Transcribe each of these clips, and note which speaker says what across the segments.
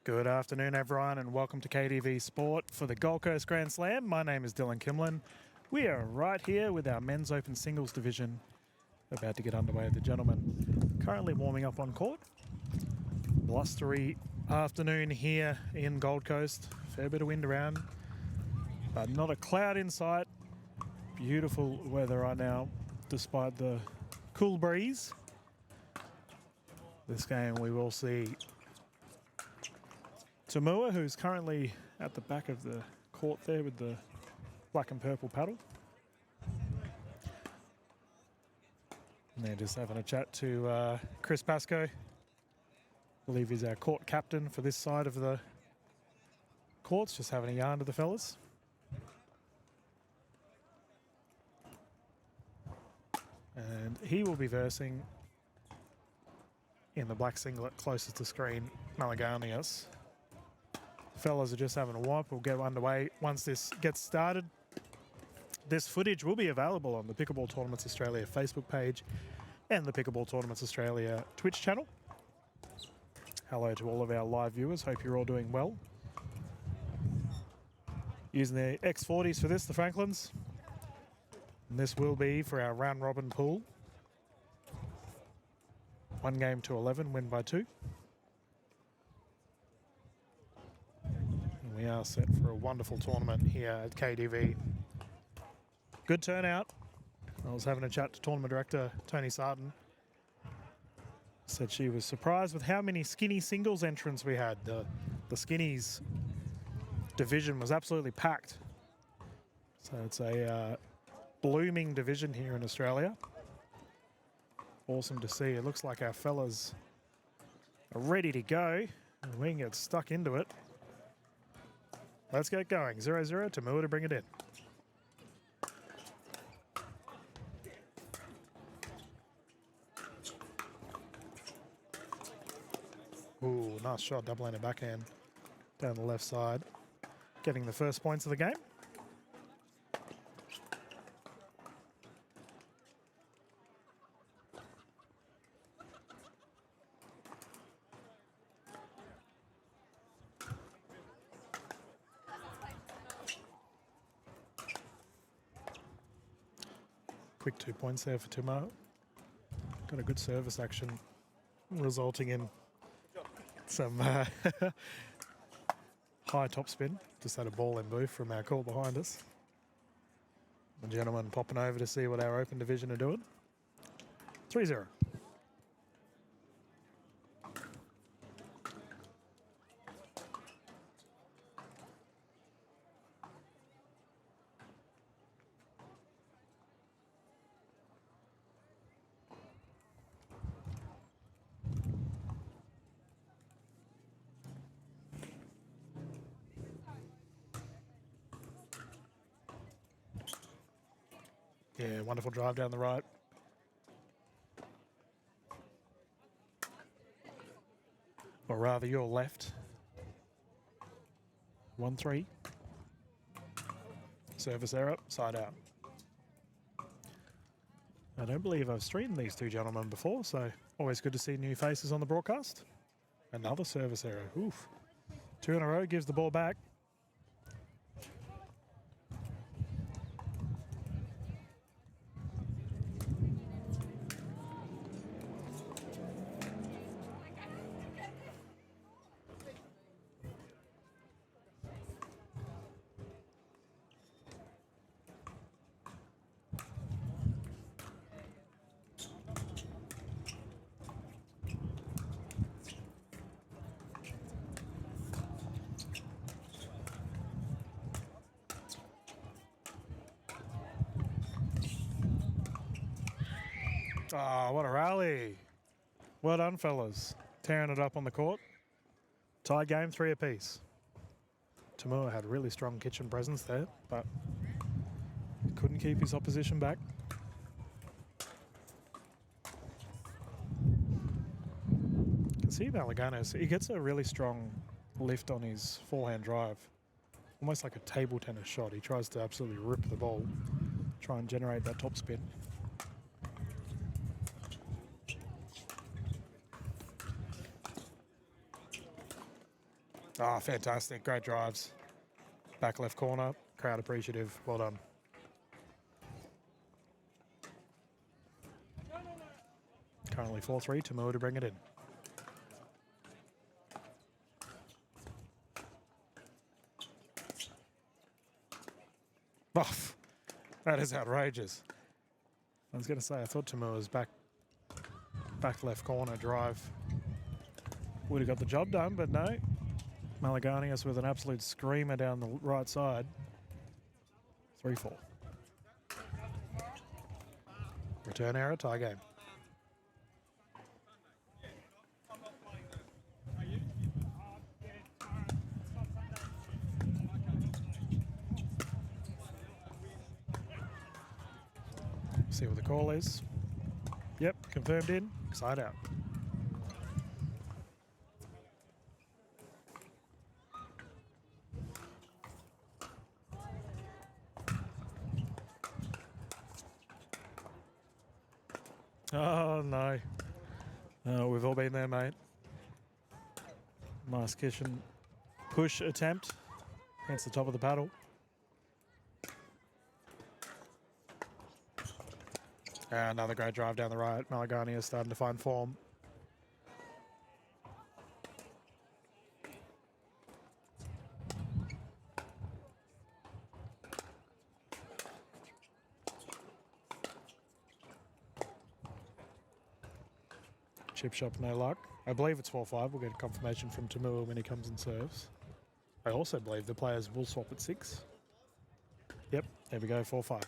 Speaker 1: Good afternoon, everyone, and welcome to KTV Sport for the Gold Coast Grand Slam. My name is Dylan Kimlin. We are right here with our men's open singles division, about to get underway. The gentlemen currently warming up on court. Blustery afternoon here in Gold Coast. Fair bit of wind around, but not a cloud in sight. Beautiful weather right now, despite the cool breeze. This game we will see Tamua, who's currently at the back of the court there with the black and purple paddle. And they're just having a chat to Chris Pascoe. I believe he's our court captain for this side of the courts, just having a yarn to the fellas. And he will be versing in the black singlet closest to screen, Malaganias. Fellas are just having a wipe. We'll get underway once this gets started. This footage will be available on the Pickleball Tournaments Australia Facebook page and the Pickleball Tournaments Australia Twitch channel. Hello to all of our live viewers. Hope you're all doing well. Using the X40s for this, the Franklins. And this will be for our round robin pool. 1 game to 11, win by 2. We are set for a wonderful tournament here at KTV. Good turnout. I was having a chat to tournament director Tony Sarton. Said she was surprised with how many skinny singles entrants we had. The skinnies division was absolutely packed. So it's a blooming division here in Australia. Awesome to see. It looks like our fellas are ready to go. And we can get stuck into it. Let's get going. 0-0, Tamua to bring it in. Ooh, nice shot, double-handed backhand down the left side. Getting the first points of the game. Quick 2 points there for Tamua. Got a good service action, resulting in some high top spin. Just had a ball in booth from our call behind us. The gentleman popping over to see what our open division are doing. 3-0. Yeah, wonderful drive down the right. Or rather, your left. 1-3. Service error, side out. I don't believe I've streamed these two gentlemen before, so always good to see new faces on the broadcast. Another service error. Oof. 2 in a row, gives the ball back. Ah, what a rally. Well done, fellas. Tearing it up on the court. Tied game, 3 apiece. Tamua had really strong kitchen presence there, but couldn't keep his opposition back. You can see Malaganos, he gets a really strong lift on his forehand drive. Almost like a table tennis shot. He tries to absolutely rip the ball, try and generate that top spin. Oh, fantastic. Great drives. Back left corner. Crowd appreciative. Well done. Currently 4-3. Tamua to bring it in. Oh, that is outrageous. I was going to say, I thought Tamua was back left corner drive. Would have got the job done, but no. Malaganias with an absolute screamer down the right side. 3-4. Return error, tie game. See what the call is. Yep, confirmed in, side out. Oh no. We've all been there, mate. Nice kitchen push attempt against the top of the paddle. Another great drive down the right. Malagani is starting to find form. Chip shot, no luck. I believe it's 4-5. We'll get confirmation from Tamua when he comes and serves. I also believe the players will swap at 6. Yep, there we go, 4-5.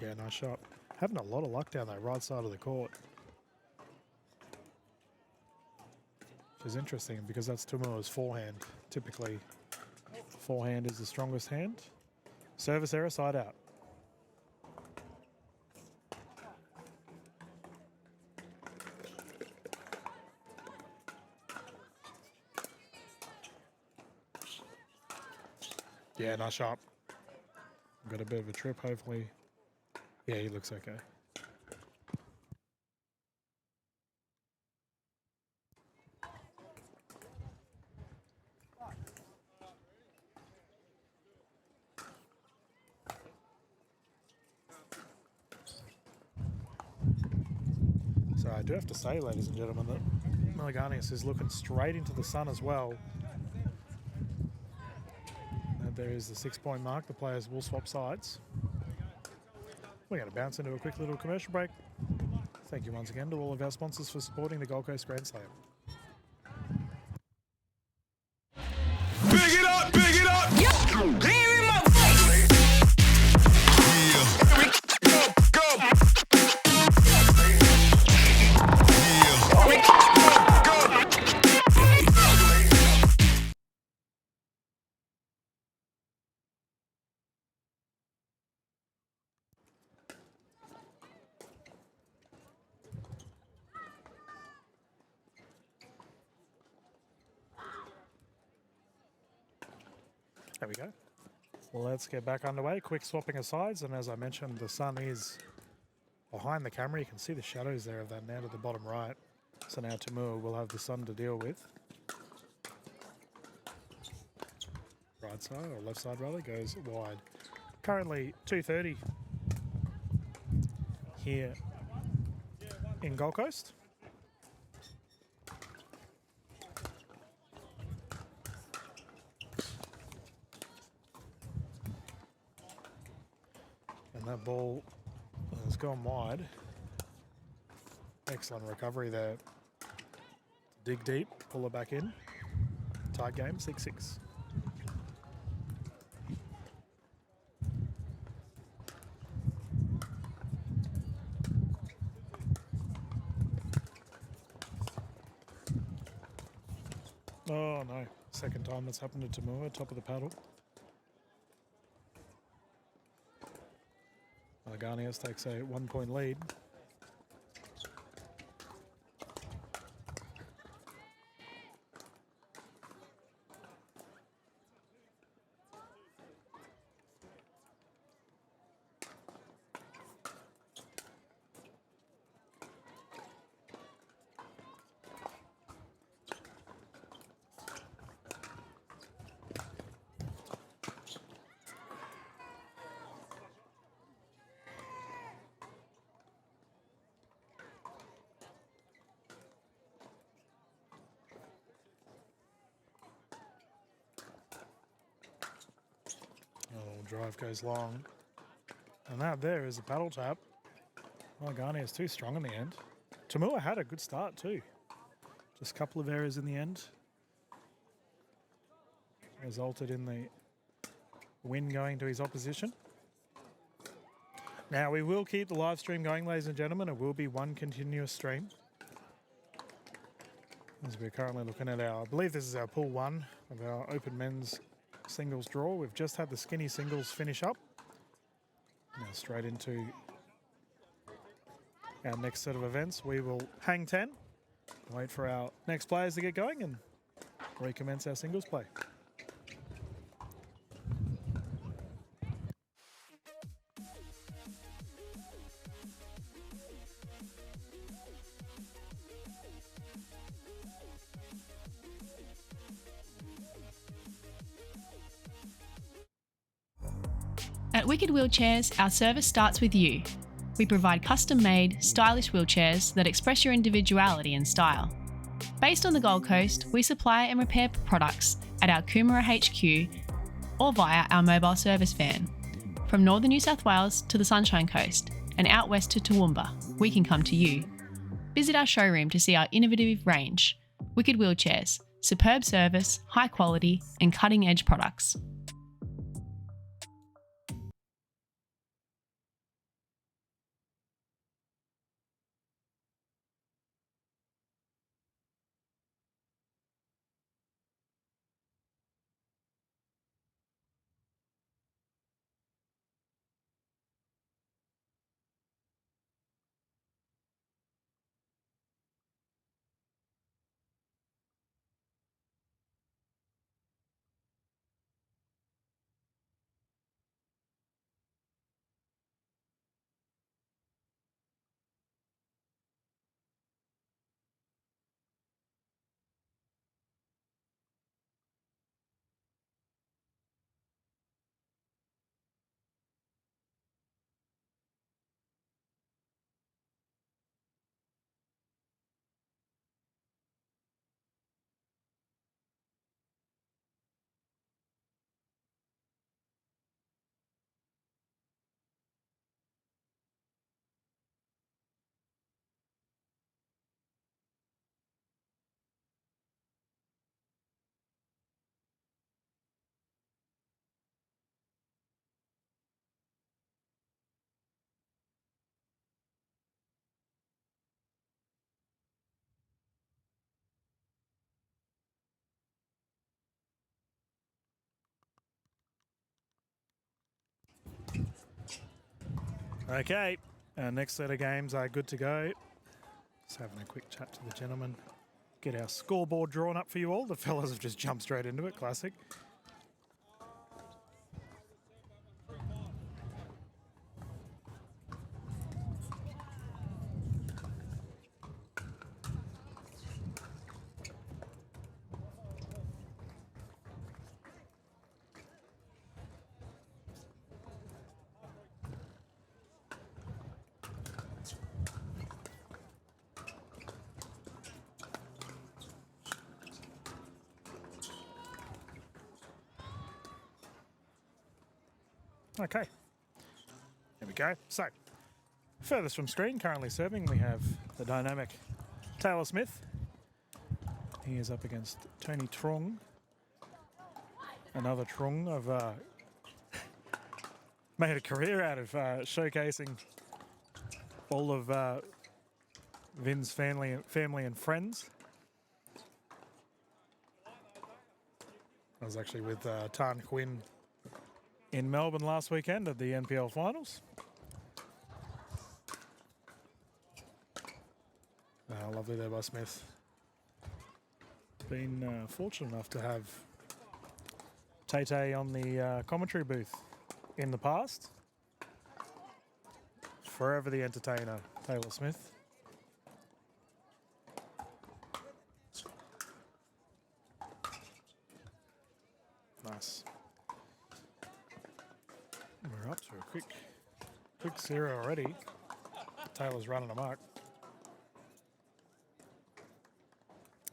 Speaker 1: Yeah, nice shot. Having a lot of luck down that right side of the court. Which is interesting because that's Tumua's forehand. Typically, forehand is the strongest hand. Service error, side out. Yeah, nice shot. Got a bit of a trip, hopefully. Yeah, he looks okay. So I do have to say, ladies and gentlemen, that Malaganias is looking straight into the sun as well. And there is the 6-point mark. The players will swap sides. We're going to bounce into a quick little commercial break. Thank you once again to all of our sponsors for supporting the Gold Coast Grand Slam.
Speaker 2: Big it up, big it up. Yeah.
Speaker 1: There we go. Let's get back underway. Quick swapping of sides, and as I mentioned, the sun is behind the camera. You can see the shadows there of that net at the bottom right. So now Tamua will have the sun to deal with. Right side, or left side rather, goes wide. Currently 2:30 here in Gold Coast. And that ball has gone wide. Excellent recovery there. Dig deep, pull it back in. Tight game, 6-6. Oh no, second time that's happened to Tamua, top of the paddle. Malaganias takes a 1-point lead. drive goes long. And that there is a paddle tap. Malagani is too strong in the end. Tamua had a good start too. Just a couple of errors in the end. Resulted in the win going to his opposition. Now we will keep the live stream going, ladies and gentlemen. It will be one continuous stream. As we're currently looking at I believe this is our pool 1 of our open men's singles draw. We've just had the skinny singles finish up. Now straight into our next set of events. We will hang 10, wait for our next players to get going and recommence our singles play.
Speaker 3: At Wicked Wheelchairs, our service starts with you. We provide custom-made, stylish wheelchairs that express your individuality and style. Based on the Gold Coast, we supply and repair products at our Coomera HQ or via our mobile service van. From northern New South Wales to the Sunshine Coast and out west to Toowoomba, we can come to you. Visit our showroom to see our innovative range. Wicked Wheelchairs, superb service, high quality and cutting-edge products.
Speaker 1: Okay, our next set of games are good to go. Just having a quick chat to the gentleman. Get our scoreboard drawn up for you all. The fellas have just jumped straight into it, classic. Okay, there we go. So, furthest from screen, currently serving, we have the dynamic Taylor Smith. He is up against Tony Trong. Another Trong of made a career out of showcasing all of Vin's family and friends. I was actually with Tan Quinn in Melbourne last weekend at the NPL finals. Lovely there by Smith. Been fortunate enough to have Tay on the commentary booth in the past. Forever the entertainer, Taylor Smith. Nice. We're up to a quick zero already. Taylor's running amok.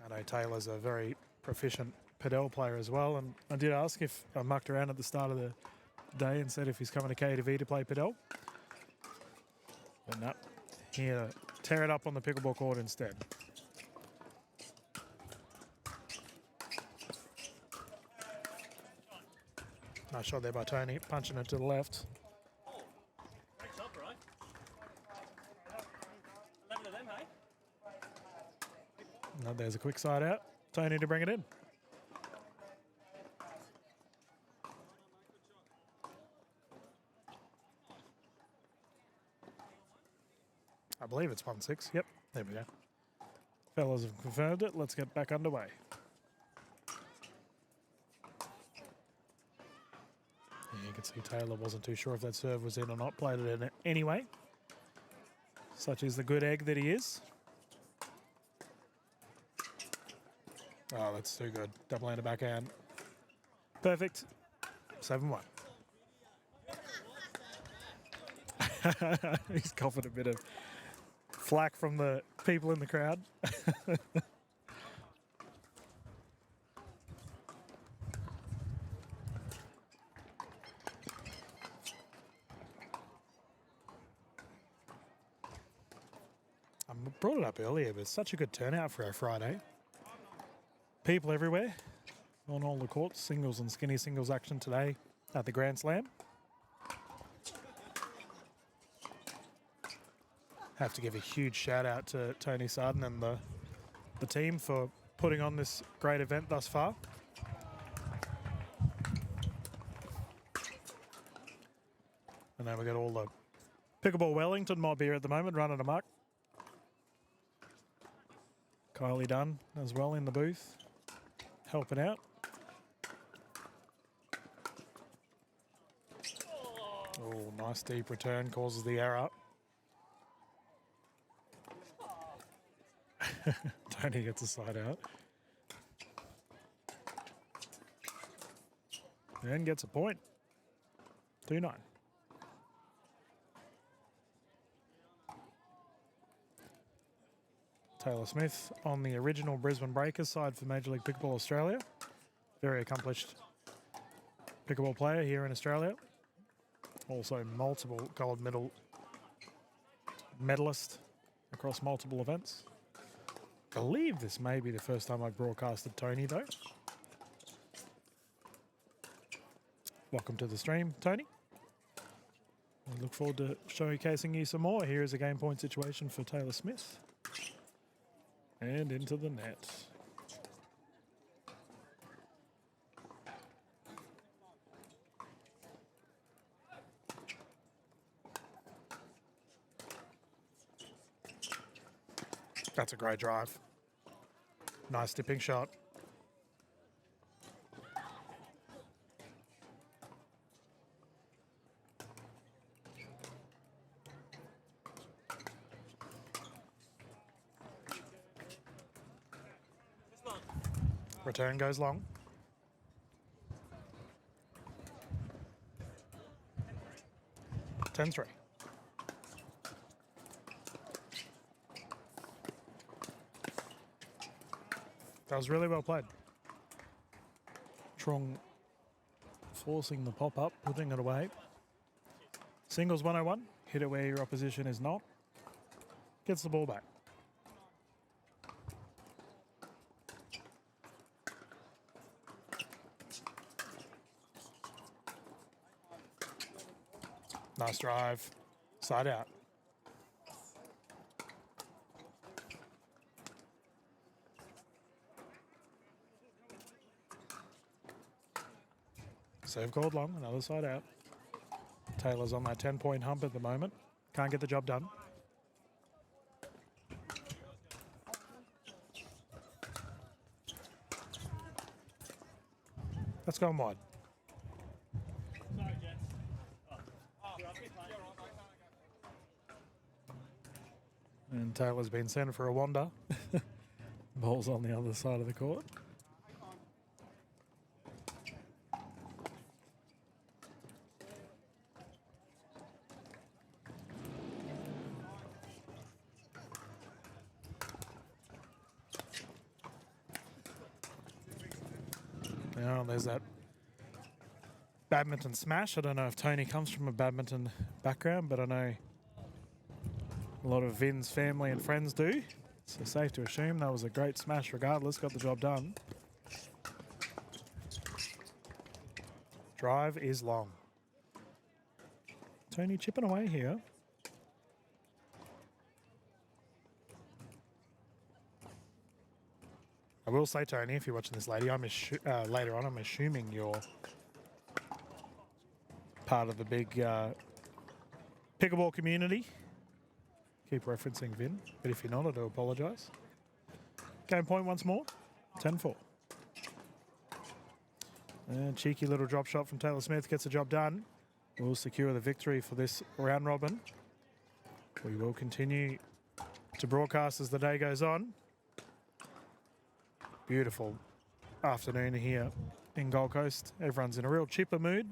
Speaker 1: I know Taylor's a very proficient padel player as well, and I did ask if I mucked around at the start of the day and said if he's coming to KTV to play Padel. But no, here to tear it up on the pickleball court instead. Nice shot there by Tony, punching it to the left. No, there's a quick side out. Tony to bring it in. I believe it's 1-6. Yep, there we go. Fellas have confirmed it. Let's get back underway. Yeah, you can see Taylor wasn't too sure if that serve was in or not. Played it in anyway. Such is the good egg that he is. Oh, that's too good. Double hander backhand. Perfect. 7-1. He's coughing a bit of flack from the people in the crowd. I brought it up earlier, but it's such a good turnout for our Friday. People everywhere on all the courts, singles and skinny singles action today at the Grand Slam. Have to give a huge shout out to Tony Sarden and the team for putting on this great event thus far. And then we got all the Pickleball Wellington mob here at the moment running amok. Kylie Dunn as well in the booth, helping out. Oh, nice deep return, causes the error. Tony gets a side out. And gets a point. 2-9. Taylor Smith on the original Brisbane Breakers side for Major League Pickleball Australia. Very accomplished pickleball player here in Australia. Also multiple gold medal medalist across multiple events. I believe this may be the first time I've broadcasted Tony though. Welcome to the stream, Tony. I look forward to showcasing you some more. Here is a game point situation for Taylor Smith. And into the net. That's a great drive. Nice dipping shot. Return goes long. Ten-3. That was really well played. Trong forcing the pop-up, putting it away. Singles 101. Hit it where your opposition is not. Gets the ball back. Nice drive. Side out. Serve called long, another side out. Taylor's on that 10-point hump at the moment. Can't get the job done. That's gone wide. And Taylor's been sent for a wander. Ball's on the other side of the court. Now there's that badminton smash. I don't know if Tony comes from a badminton background, but I know a lot of Vin's family and friends do. So safe to assume that was a great smash regardless, got the job done. Drive is long. Tony chipping away here. I will say, Tony, if you're watching this later on, I'm assuming you're part of the big pickleball community. Keep referencing Vin, but if you're not, I do apologise. Game point once more, 10-4. And cheeky little drop shot from Taylor Smith gets the job done. We'll secure the victory for this round robin. We will continue to broadcast as the day goes on. Beautiful afternoon here in Gold Coast. Everyone's in a real chipper mood.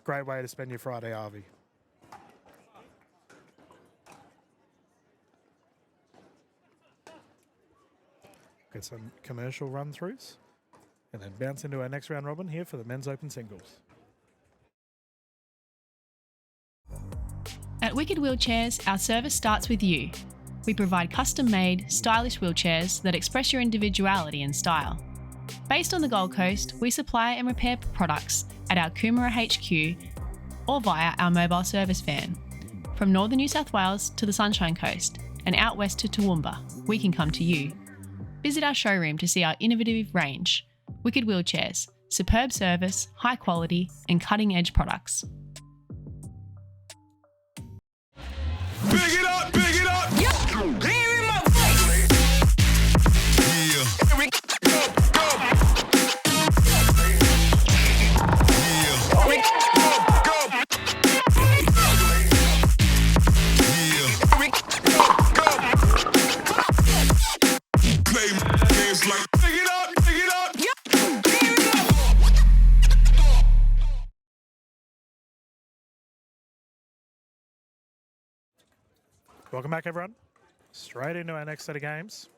Speaker 1: Great way to spend your Friday, Arvie. Get some commercial run-throughs and then bounce into our next round robin here for the men's open singles.
Speaker 3: At Wicked Wheelchairs, our service starts with you. We provide custom-made, stylish wheelchairs that express your individuality and style. Based on the Gold Coast, we supply and repair products at our Coomera HQ or via our mobile service van. From northern New South Wales to the Sunshine Coast and out west to Toowoomba, we can come to you. Visit our showroom to see our innovative range. Wicked Wheelchairs, superb service, high quality and cutting-edge products.
Speaker 2: Big it up, big it up. Hear in my face. Yeah. Here we go, go. Yeah. We go, go. Yeah. We go, go. Play games like big it up, big it up. Yeah. Here we go.
Speaker 1: Welcome back, everyone. Straight into our next set of games.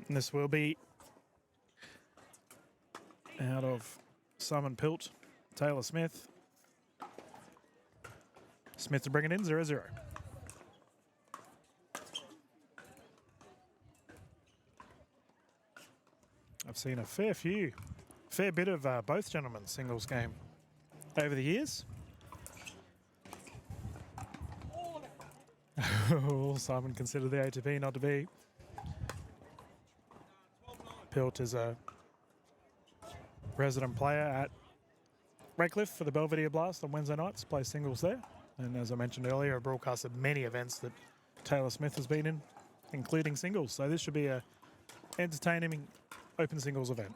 Speaker 1: And this will be out of Simon Pilt, Taylor Smith. Smith to bring it in, 0-0. I've seen a fair bit of both gentlemen's singles game over the years. Simon considered the ATP not to be. Pilt is a resident player at Redcliffe for the Belvedere Blast on Wednesday nights, plays singles there. And as I mentioned earlier, I broadcasted many events that Taylor Smith has been in, including singles. So this should be a entertaining open singles event.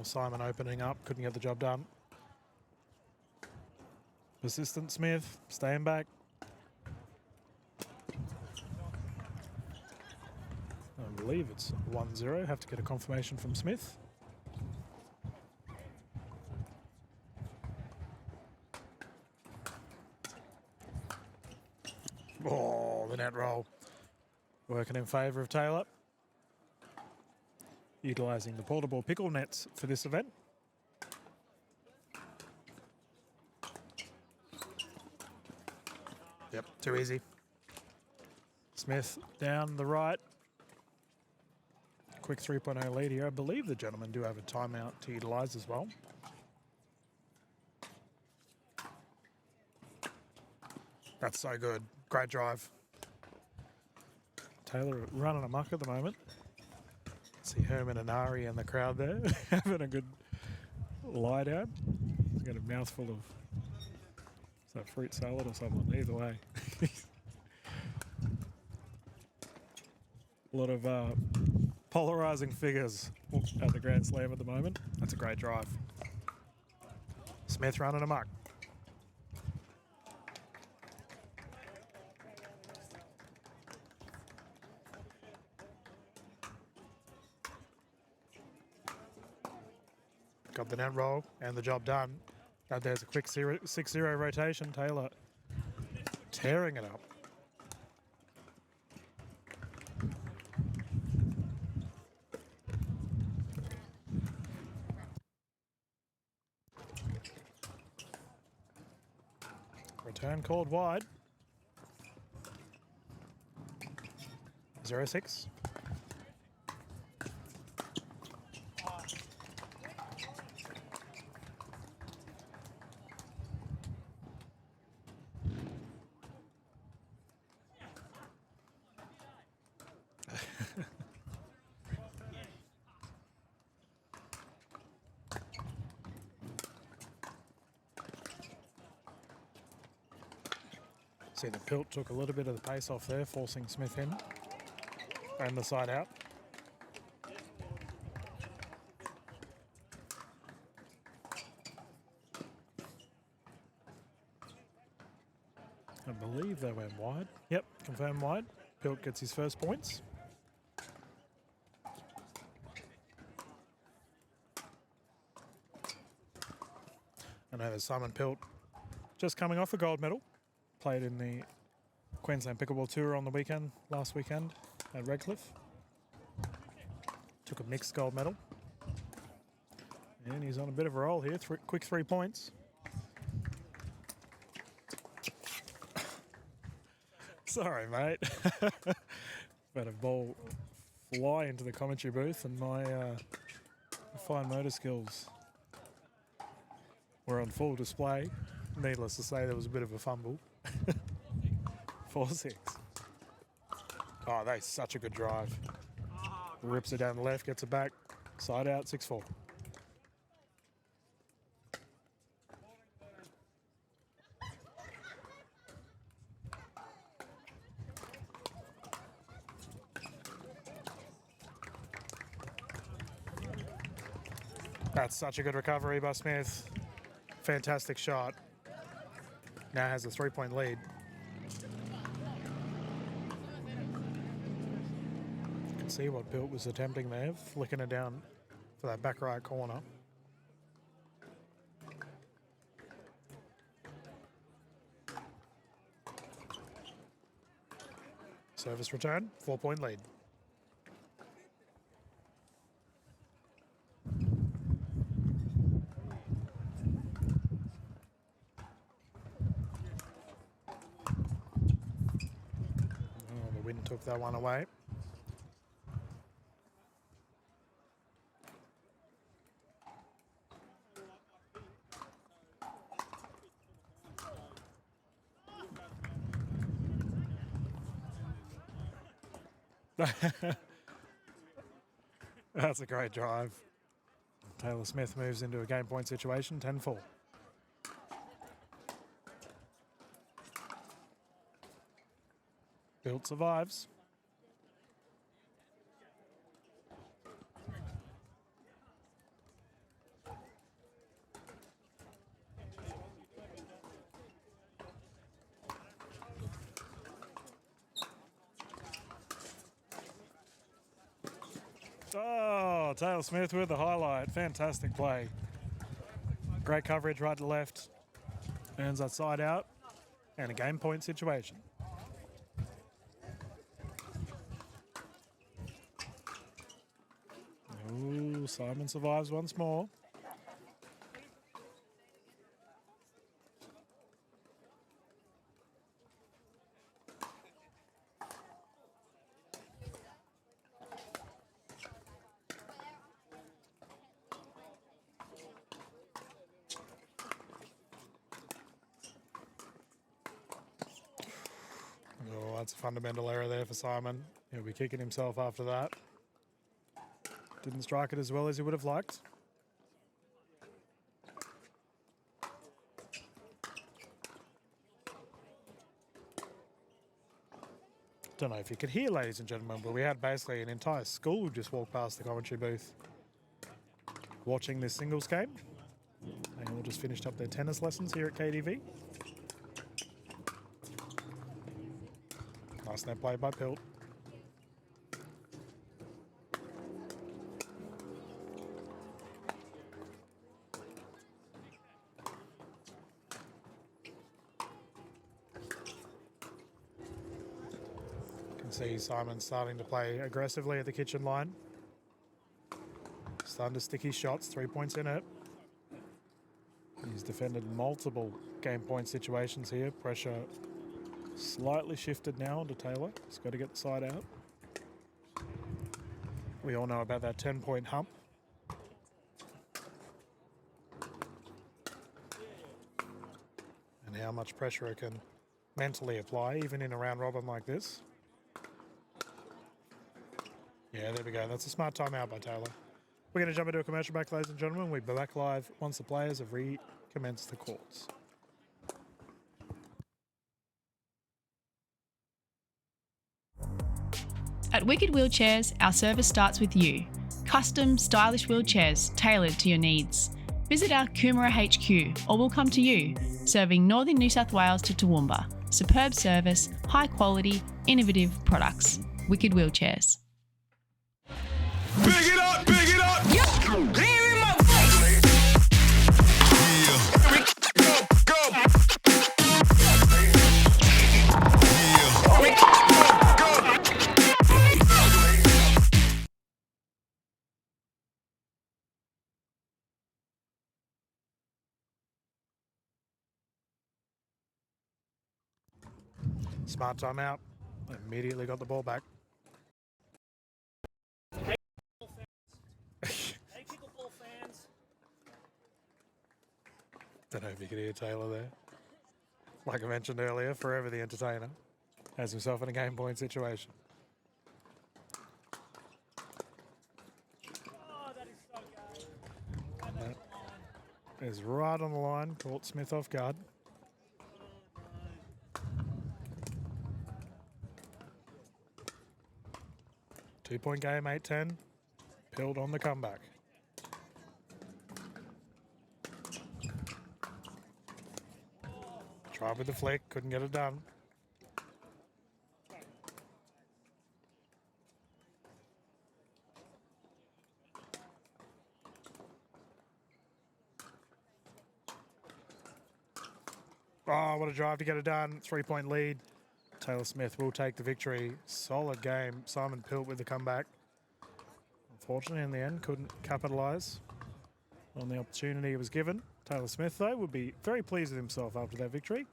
Speaker 1: Simon opening up, couldn't get the job done. Persistent Smith, staying back. I believe it's 1-0. Have to get a confirmation from Smith. Oh, the net roll. Working in favour of Taylor. Utilising the portable pickle nets for this event. Yep, too easy. Smith down the right. Quick 3.0 lead here. I believe the gentlemen do have a timeout to utilise as well. That's so good. Great drive. Taylor running amok at the moment. See Herman and Ari in the crowd there having a good lie down. He's got a mouthful of, is that fruit salad or something? Either way. A lot of polarising figures at the Grand Slam at the moment. That's a great drive. Smith running amok. Got the net roll and the job done. There's a quick 6-0 rotation. Taylor tearing it up. Return called wide. 0-6. See, the Pilt took a little bit of the pace off there, forcing Smith in and the side out. I believe they went wide. Yep, confirmed wide. Pilt gets his first points. I know there's Simon Pilt just coming off a gold medal. Played in the Queensland Pickleball Tour on the weekend, last weekend at Redcliffe. Took a mixed gold medal. And he's on a bit of a roll here. Quick 3 points. Sorry, mate. Had a ball fly into the commentary booth and my fine motor skills were on full display. Needless to say, there was a bit of a fumble. 4-6. Oh, that's such a good drive. Rips it down the left, gets it back. Side out, 6-4. That's such a good recovery by Smith. Fantastic shot. Now has a 3-point lead. You can see what Pilt was attempting there, flicking it down for that back right corner. Service return, 4-point lead. Took that one away. That's a great drive. Taylor Smith moves into a game point situation, 10-4. Pilt survives. Oh, Taylor Smith with the highlight. Fantastic play. Great coverage right to left. Earns that side out. And a game point situation. Ooh, Simon survives once more. Oh, that's a fundamental error there for Simon. He'll be kicking himself after that. Didn't strike it as well as he would have liked. Don't know if you could hear, ladies and gentlemen, but we had basically an entire school just walk past the commentary booth watching this singles game. They all just finished up their tennis lessons here at KDV. Nice net play by Pilt. See Simon starting to play aggressively at the kitchen line. Starting to stick his shots, 3 points in it. He's defended multiple game point situations here. Pressure slightly shifted now onto Taylor. He's got to get the side out. We all know about that 10-point hump. And how much pressure it can mentally apply, even in a round robin like this. Yeah, there we go. That's a smart timeout by Taylor. We're going to jump into a commercial break, ladies and gentlemen. We'll be back live once the players have recommenced the courts.
Speaker 3: At Wicked Wheelchairs, our service starts with you. Custom, stylish wheelchairs tailored to your needs. Visit our Coomera HQ or we'll come to you, serving northern New South Wales to Toowoomba. Superb service, high quality, innovative products. Wicked Wheelchairs.
Speaker 2: Big it up, big it up. Yeah. Hear in my voice. Yeah. Go, go.
Speaker 1: Smart timeout. Immediately got the ball back.
Speaker 4: Hey, pickleball fans.
Speaker 1: Don't know if you could hear Taylor there. Like I mentioned earlier, forever the entertainer. Has himself in a game point situation.
Speaker 4: Oh, that is so good.
Speaker 1: That is right on the line. Caught Smith off guard. Two-point game, 8-10. Pilled on the comeback. Tried with the flick, couldn't get it done. Oh, what a drive to get it done. 3-point lead. Taylor Smith will take the victory. Solid game. Simon Pilt with the comeback. Unfortunately, in the end, couldn't capitalise on the opportunity he was given. Taylor Smith, though, would be very pleased with himself after that victory.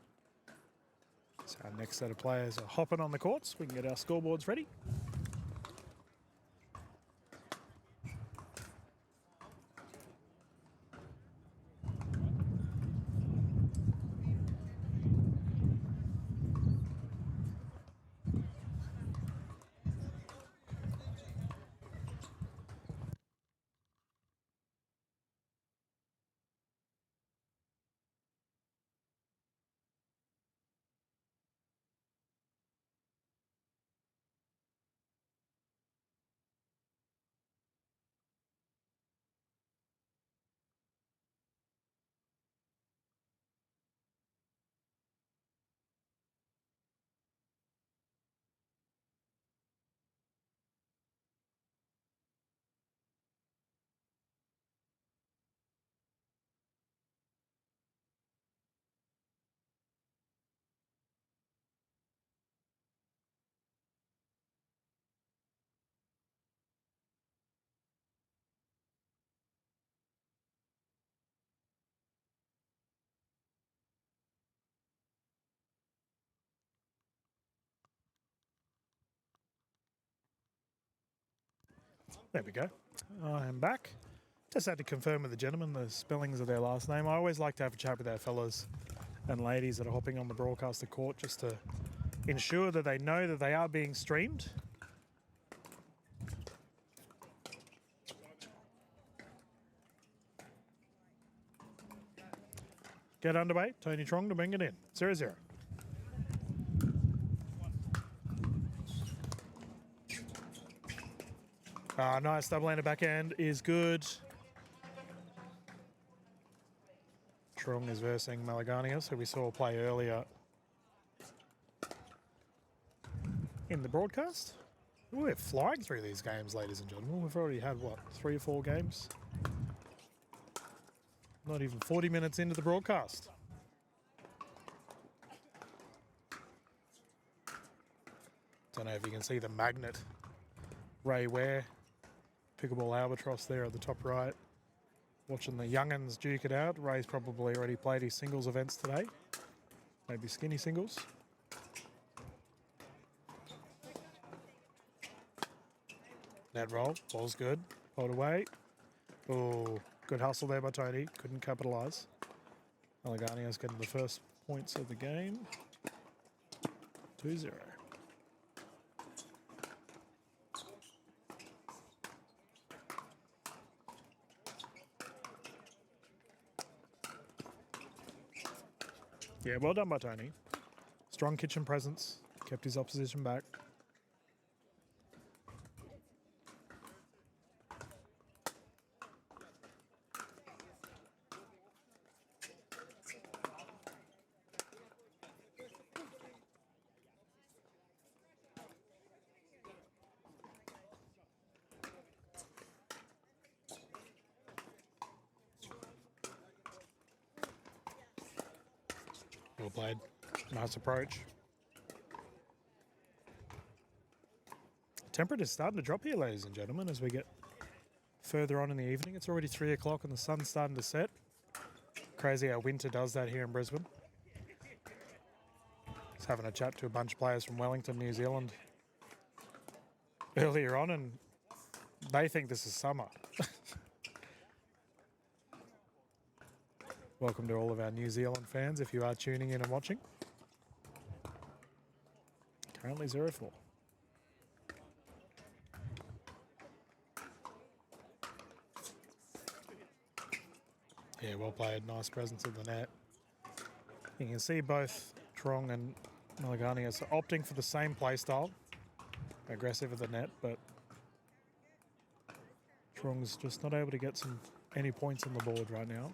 Speaker 1: So our next set of players are hopping on the courts. We can get our scoreboards ready. There we go. I am back. Just had to confirm with the gentlemen the spellings of their last name. I always like to have a chat with our fellas and ladies that are hopping on the broadcaster court just to ensure that they know that they are being streamed. Get underway. Tony Trong to bring it in. 0-0. Nice double-handed backhand is good. Trong is versing Malaganias, who we saw play earlier in the broadcast. We're flying through these games, ladies and gentlemen. We've already had, what, 3 or 4 games? Not even 40 minutes into the broadcast. Don't know if you can see the magnet Ray Ware, pickleball albatross there at the top right. Watching the young'uns duke it out. Ray's probably already played his singles events today. Maybe skinny singles. Net roll. Ball's good. Hold away. Oh, good hustle there by Tony. Couldn't capitalise. Malagania's getting the first points of the game. 2-0. Yeah, well done by Tony. Strong kitchen presence. Kept his opposition back. Well played. Nice approach. Temperature is starting to drop here, ladies and gentlemen, as we get further on in the evening. It's already 3 o'clock and the sun's starting to set. Crazy how winter does that here in Brisbane. Just having a chat to a bunch of players from Wellington, New Zealand earlier on, and they think this is summer. Welcome to all of our New Zealand fans if you are tuning in and watching. Currently 0-4. Yeah, well played. Nice presence of the net. You can see both Trong and Malagania are opting for the same play style. Aggressive at the net, but Trong's just not able to get any points on the board right now.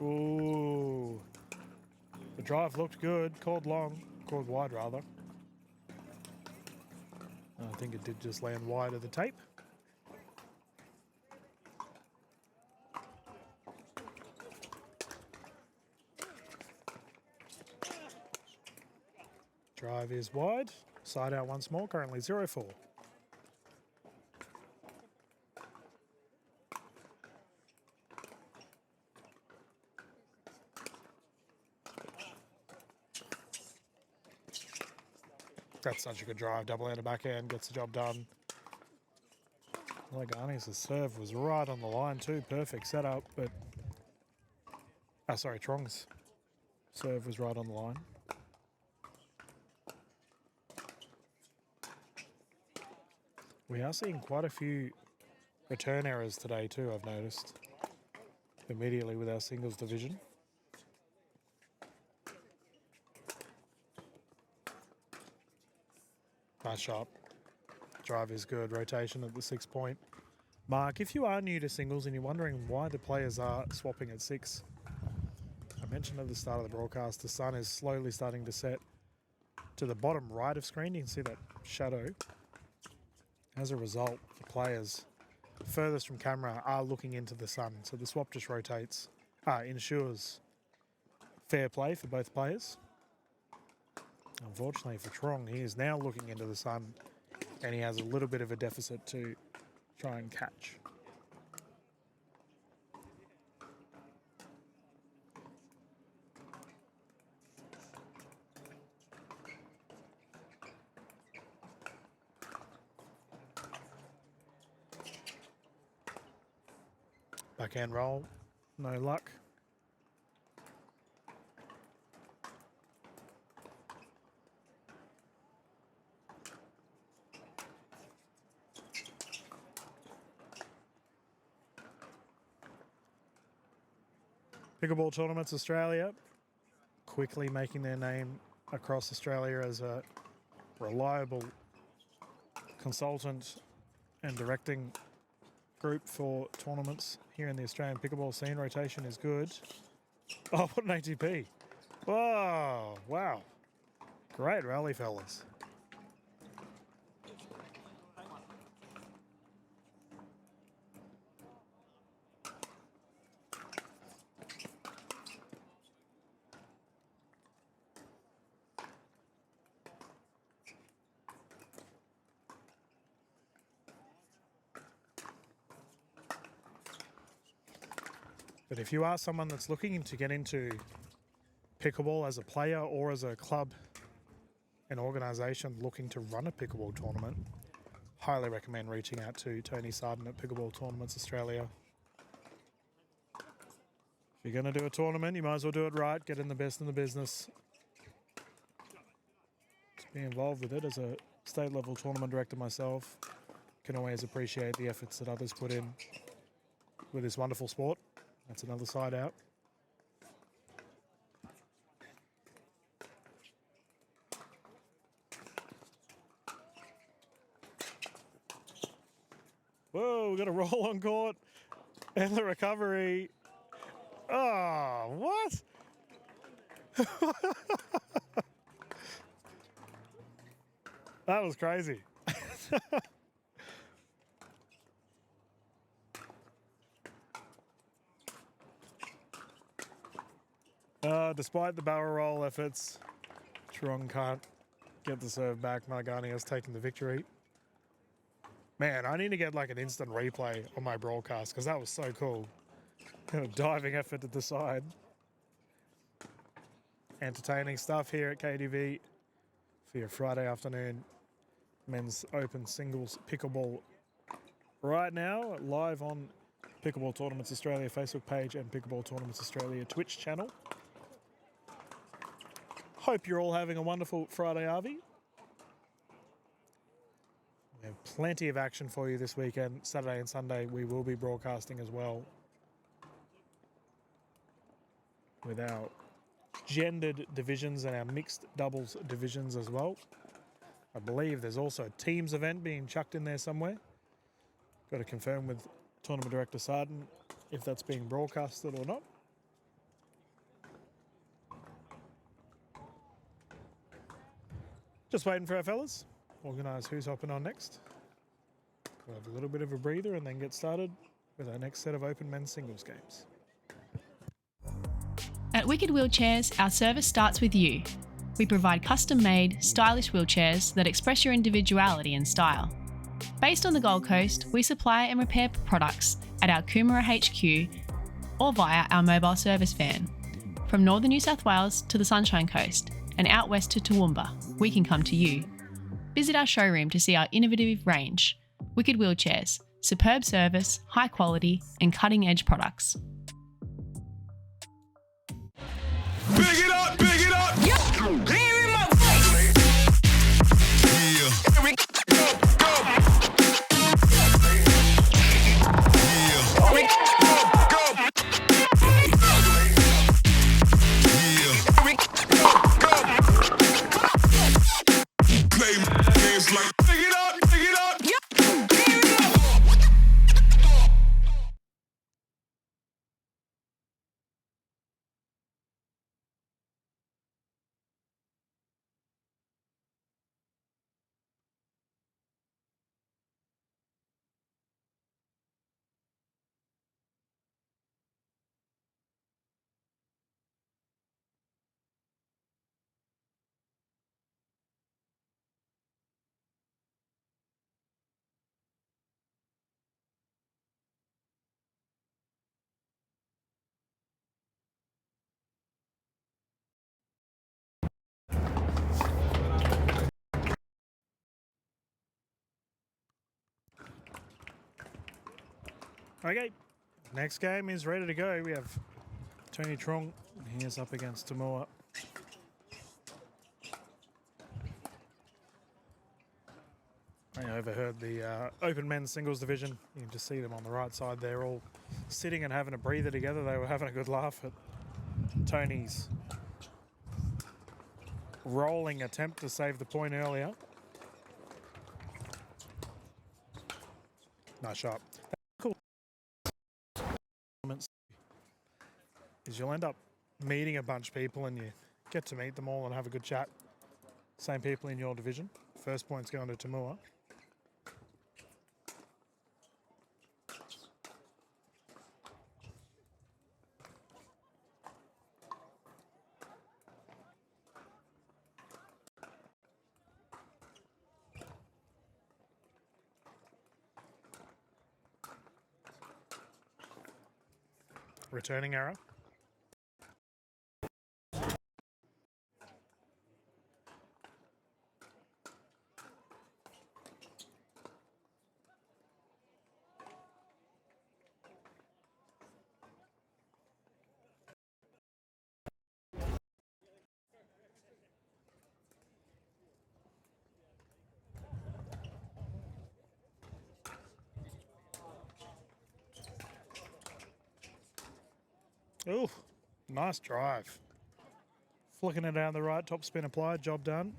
Speaker 1: Ooh. The drive looked good. Called wide rather. I think it did just land wide of the tape. Drive is wide. Side out once more. Currently 0-4. That's such a good drive. Double-handed backhand gets the job done. Malagani's serve was right on the line too. Perfect setup, but... Trong's serve was right on the line. We are seeing quite a few return errors today too, I've noticed. Immediately with our singles division. Nice shot. Drive is good. Rotation at the 6-point mark. If you are new to singles and you're wondering why the players are swapping at 6, I mentioned at the start of the broadcast, the sun is slowly starting to set to the bottom right of screen. You can see that shadow. As a result, the players furthest from camera are looking into the sun. So the swap just ensures fair play for both players. Unfortunately for Trong, he is now looking into the sun and he has a little bit of a deficit to try and catch. Backhand roll, no luck. Pickleball Tournaments Australia quickly making their name across Australia as a reliable consultant and directing group for tournaments here in the Australian pickleball scene. Rotation is good. Oh, what an ATP. Whoa, wow. Great rally, fellas. But if you are someone that's looking to get into pickleball as a player or as a club, an organisation looking to run a pickleball tournament, highly recommend reaching out to Tony Sarden at Pickleball Tournaments Australia. If you're going to do a tournament, you might as well do it right. Get in the best in the business. To be involved with it as a state level tournament director myself, can always appreciate the efforts that others put in with this wonderful sport. That's another side out. Whoa, we got a roll on court and the recovery. Oh, what? That was crazy. Despite the barrel roll efforts, Truong can't get the serve back. Margani has taken the victory. Man, I need to get like an instant replay on my broadcast because that was so cool. Diving effort at the side. Entertaining stuff here at KDV for your Friday afternoon men's open singles pickleball right now, live on Pickleball Tournaments Australia Facebook page and Pickleball Tournaments Australia Twitch channel. Hope you're all having a wonderful Friday, Arvi. We have plenty of action for you this weekend. Saturday and Sunday we will be broadcasting as well with our gendered divisions and our mixed doubles divisions as well. I believe there's also a teams event being chucked in there somewhere. Got to confirm with Tournament Director Sarden if that's being broadcasted or not. Just waiting for our fellas. Organise who's hopping on next. We'll have a little bit of a breather and then get started with our next set of open men's singles games.
Speaker 3: At Wicked Wheelchairs, our service starts with you. We provide custom-made, stylish wheelchairs that express your individuality and style. Based on the Gold Coast, we supply and repair products at our Coomera HQ or via our mobile service van. From northern New South Wales to the Sunshine Coast and out west to Toowoomba, we can come to you. Visit our showroom to see our innovative range. Wicked Wheelchairs, superb service, high quality and cutting-edge products.
Speaker 2: Big it up, big it up. Hear in my voice. Yeah. Here we go, go. Yeah. Here we go, go. Yeah. Here we go, go. Play games like big it up, big it up. Yeah. Here we go.
Speaker 1: Okay, next game is ready to go. We have Tony Truong. He is up against Tamua. I overheard the open men's singles division. You can just see them on the right side there, all sitting and having a breather together. They were having a good laugh at Tony's rolling attempt to save the point earlier. Nice shot. Cool. Is you'll end up meeting a bunch of people and you get to meet them all and have a good chat. Same people in your division. First point's going to Tamua. Returning error. Ooh, nice drive. Flicking it down the right, top spin applied, job done.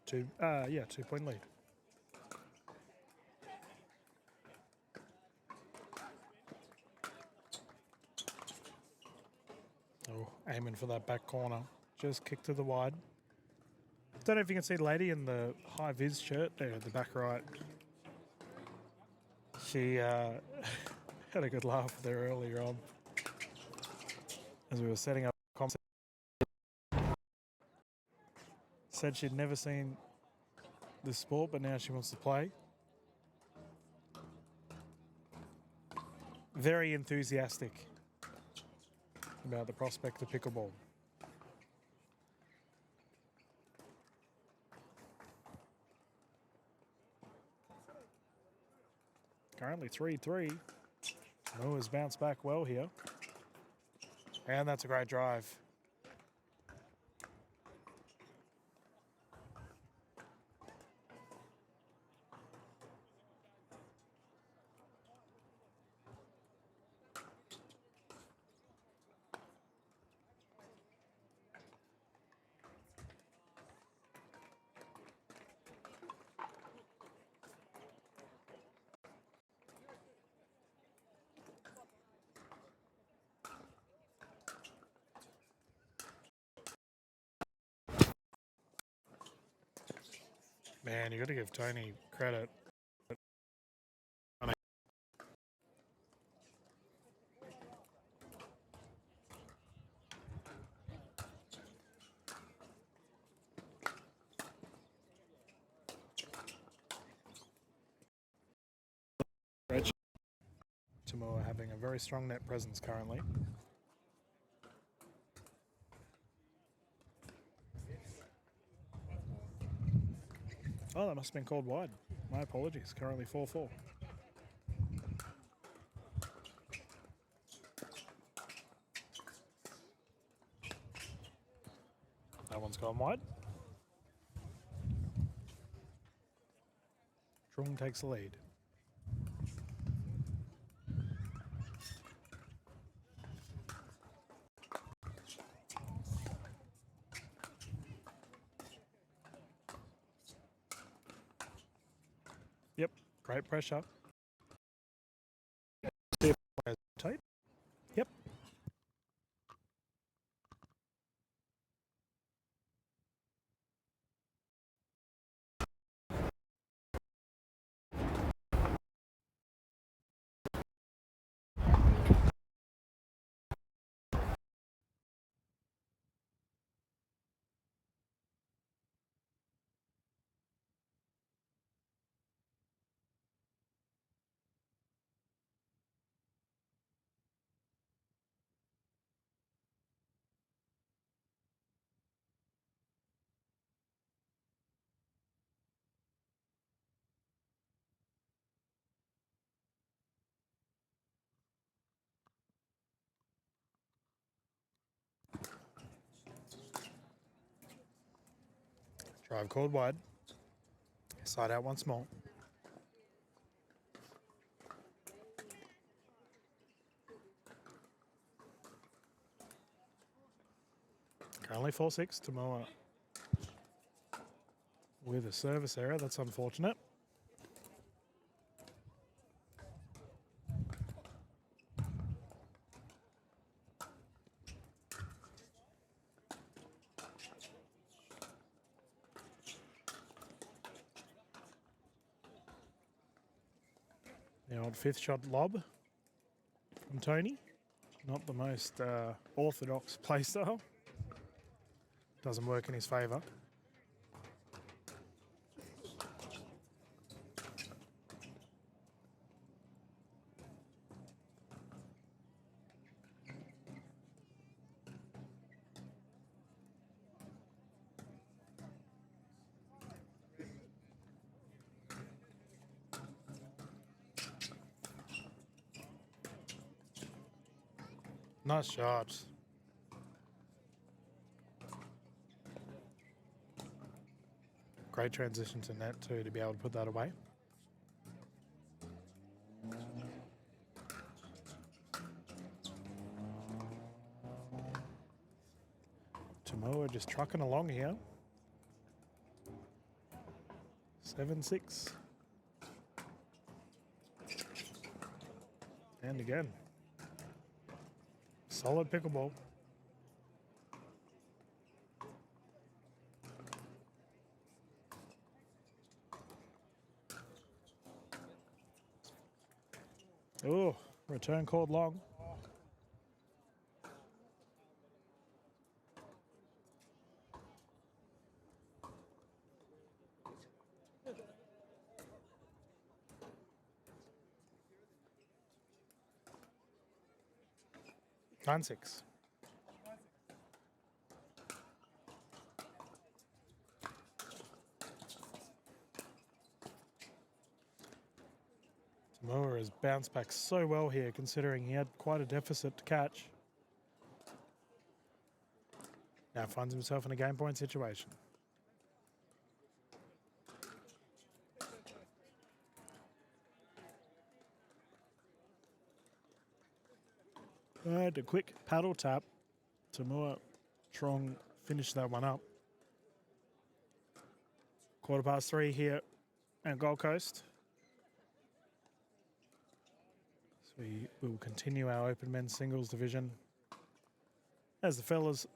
Speaker 1: 2-point lead. Oh, aiming for that back corner. Just kick to the wide. Don't know if you can see the lady in the high vis shirt there at the back right. She had a good laugh there earlier on as we were setting up the concept. Said she'd never seen this sport, but now she wants to play. Very enthusiastic about the prospect of pickleball. Currently 3-3. Moa's bounced back well here. And that's a great drive. Man, you got to give Tony credit. Tomoa having a very strong net presence currently. Oh, that must have been called wide. My apologies. Currently 4-4. That one's gone wide. Trung takes the lead. Yep, great pressure. Tight. Yep. Drive called wide. Side out once more. Currently 4-6. Tomoa with a service error. That's unfortunate. The old fifth shot lob from Tony. Not the most orthodox play style. Doesn't work in his favour. Nice shot. Great transition to net too to be able to put that away. Tomoa just trucking along here. 7-6. And again. Solid pickleball. Oh, return called long. Nine six. Samoa has bounced back so well here, considering he had quite a deficit to catch. Now finds himself in a game point situation. Right, a quick paddle tap. Samoa Trong finished that one up. 3:15 here at Gold Coast. So we will continue our open men's singles division as the fellas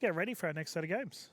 Speaker 1: get ready for our next set of games.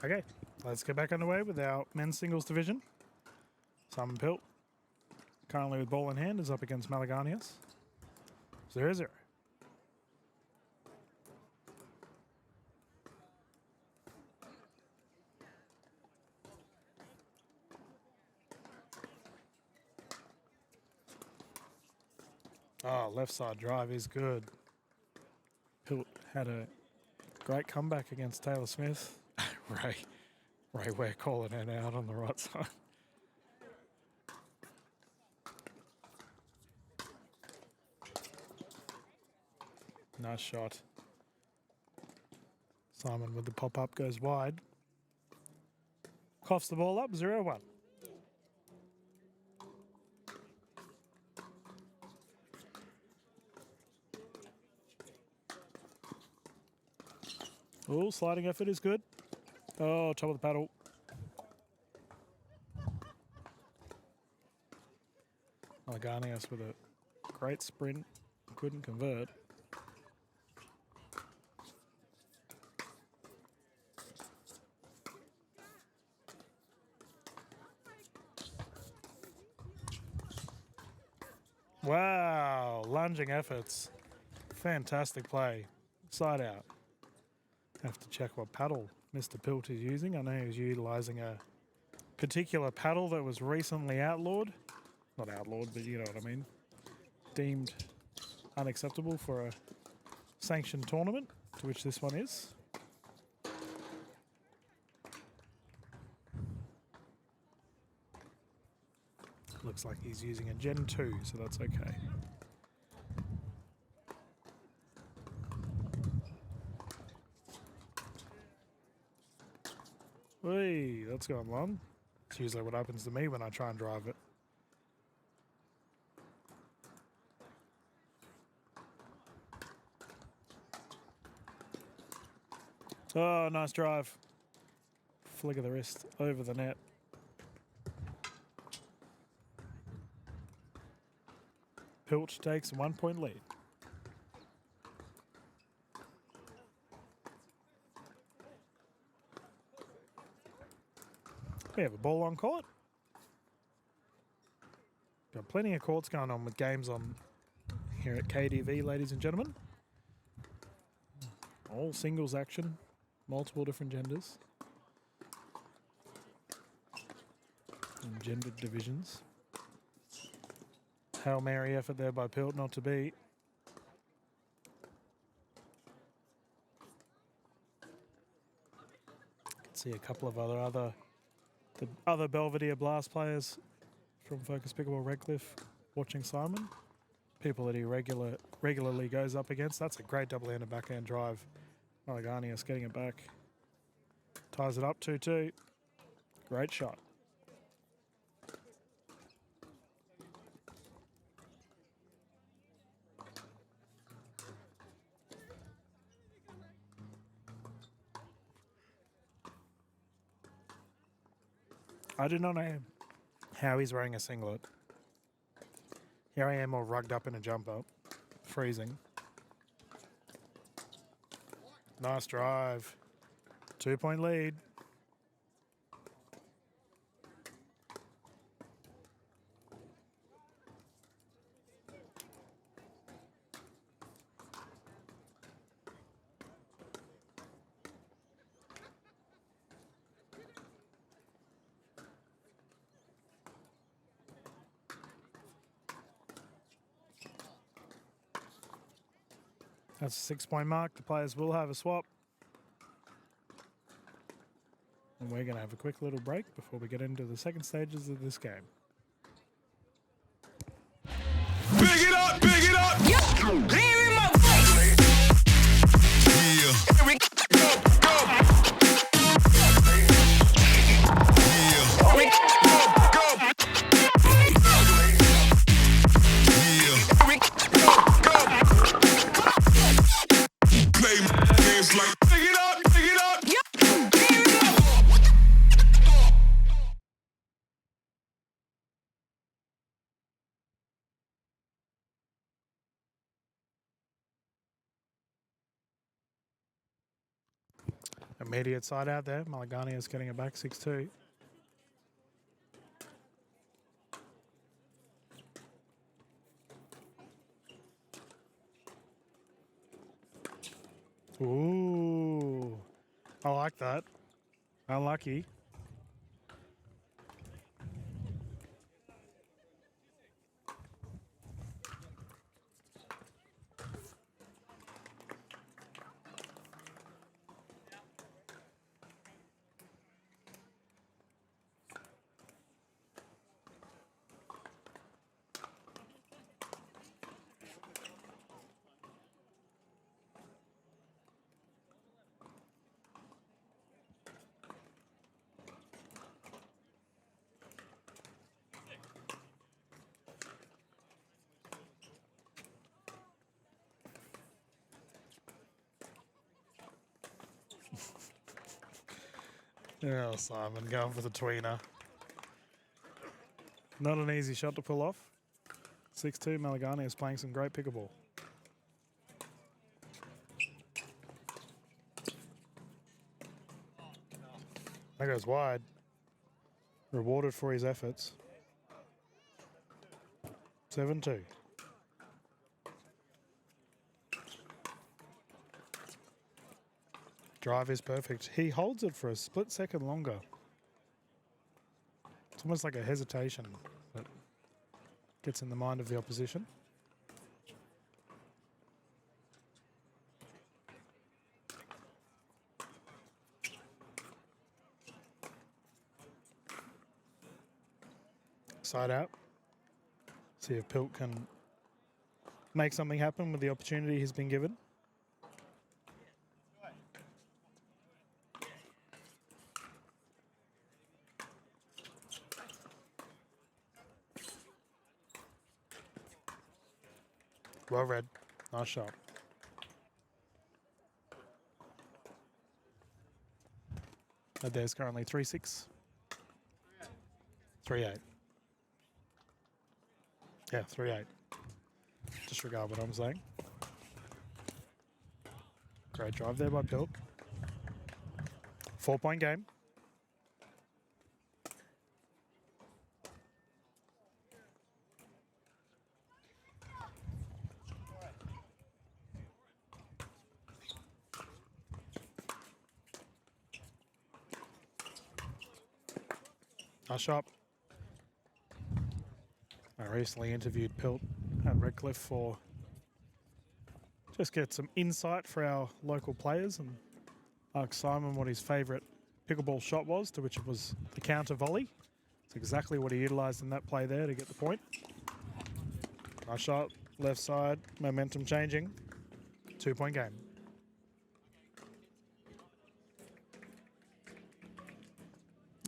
Speaker 1: Okay, let's get back underway with our men's singles division. Simon Pilt, currently with ball in hand, is up against Malaganias. 0-0. Oh, left side drive is good. Pilt had a great comeback against Taylor Smith. Ray Ware calling it out on the right side. Nice shot. Simon with the pop-up goes wide. Coughs the ball up, 0-1. Oh, sliding effort is good. Oh, top of the paddle. Malaganias with a great sprint. Couldn't convert. Wow, lunging efforts. Fantastic play. Side out. Have to check what paddle Mr. Pilt is using. I know he was utilising a particular paddle that was recently outlawed. Not outlawed, but you know what I mean. Deemed unacceptable for a sanctioned tournament, to which this one is. Looks like he's using a Gen 2, so that's okay. Hey, that's going long. It's usually what happens to me when I try and drive it. Oh, nice drive. Flick of the wrist over the net. Pilch takes a 1 point lead. We have a ball on court. Got plenty of courts going on with games on here at KDV, ladies and gentlemen. All singles action, multiple different genders and gendered divisions. Hail Mary effort there by Pilt, not to beat. Can see a couple of the other Belvedere Blast players from Focus Pickleball Redcliffe watching Simon. People that he regularly goes up against. That's a great double-handed backhand drive. Malaganias getting it back. Ties it up 2-2. Great shot. I do not know how he's wearing a singlet. Here I am all rugged up in a jumper, freezing. Nice drive. 2 point lead. That's a 6 point mark. The players will have a swap. And we're going to have a quick little break before we get into the second stages of this game.
Speaker 2: Big it up, big it up. Leave in my face. Yeah. Here we go, go. Yeah. Here we go, go. Yeah. Here we go, go. Play games like big it up, big it up. Here we go.
Speaker 1: Immediate side out there. Malagani is getting it back 6-2. Ooh, I like that. Unlucky. Oh, Simon going for the tweener. Not an easy shot to pull off. 6-2, Malagani is playing some great pickleball. That goes wide. Rewarded for his efforts. 7-2. Drive is perfect. He holds it for a split second longer. It's almost like a hesitation that gets in the mind of the opposition. Side out. See if Pilt can make something happen with the opportunity he's been given. Well read. Nice shot. There's currently 3-6. 3-8. Yeah, 3-8. Disregard what I'm saying. Great drive there by Pilt. 4-point game. Nice shot. I recently interviewed Pilt at Redcliffe for just get some insight for our local players and asked Simon what his favourite pickleball shot was, to which it was the counter volley. It's exactly what he utilised in that play there to get the point. Nice shot, left side, momentum changing. 2-point game.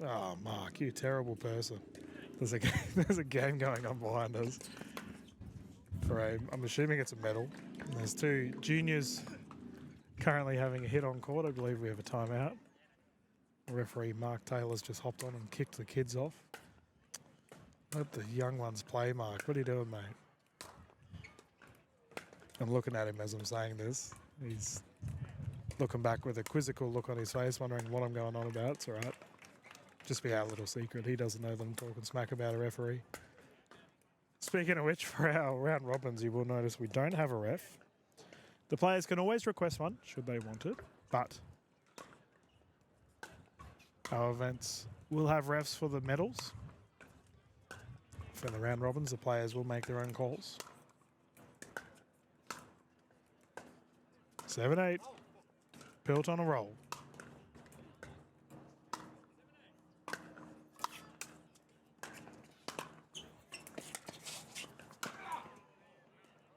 Speaker 1: Oh, Mark, you terrible person. There's a game, there's a game going on behind us. I'm assuming it's a medal. And there's two juniors currently having a hit on court. I believe we have a timeout. Referee Mark Taylor's just hopped on and kicked the kids off. Let the young ones play, Mark. What are you doing, mate? I'm looking at him as I'm saying this. He's looking back with a quizzical look on his face, wondering what I'm going on about. It's all right. Just be our little secret. He doesn't know that I'm talking smack about a referee. Speaking of which, for our round robins, you will notice we don't have a ref. The players can always request one, should they want it, but our events will have refs for the medals. For the round robins, the players will make their own calls. 7-8. Built on a roll.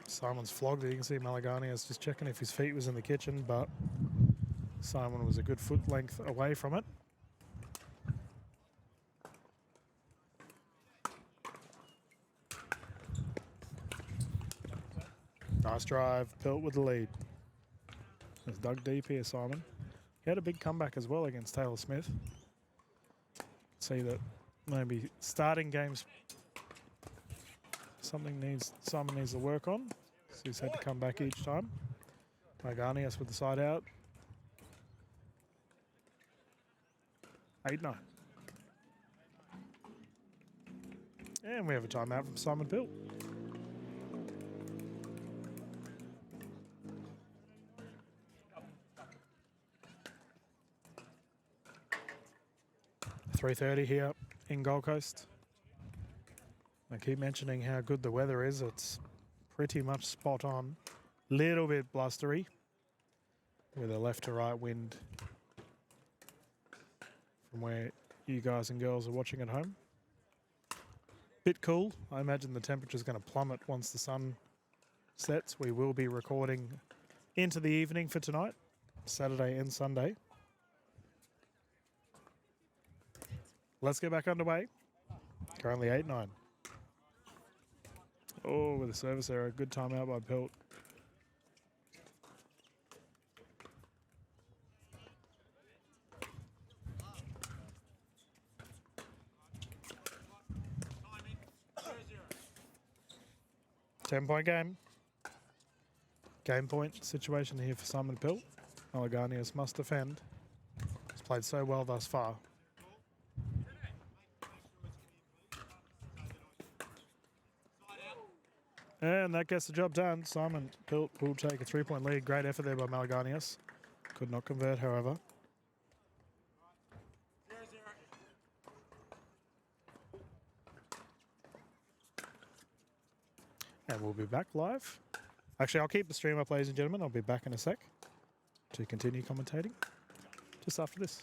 Speaker 1: Simon's flogged it. You can see Malagani is just checking if his feet was in the kitchen, but Simon was a good foot length away from it. Nice drive. Pilt with the lead. It's dug deep here, Simon. He had a big comeback as well against Taylor Smith. See that maybe starting games, Simon needs to work on. So he's had to come back each time. Maganias with the side out. 8-9. And we have a timeout from Simon Pilt. .3:30 here in Gold Coast. I keep mentioning how good the weather is. It's pretty much spot on. Little bit blustery with a left to right wind from where you guys and girls are watching at home. Bit cool. I imagine the temperature is going to plummet once the sun sets. We will be recording into the evening for tonight, Saturday and Sunday. Let's get back underway. Currently 8-9. Oh, with a service error. Good timeout by Pilt. Ten-point game. Game point situation here for Simon Pilt. Malaganius must defend. He's played so well thus far. And that gets the job done. Simon Pilt will take a 3-point lead. Great effort there by Malaganius. Could not convert, however. And we'll be back live. Actually, I'll keep the stream up, ladies and gentlemen. I'll be back in a sec to continue commentating just after this.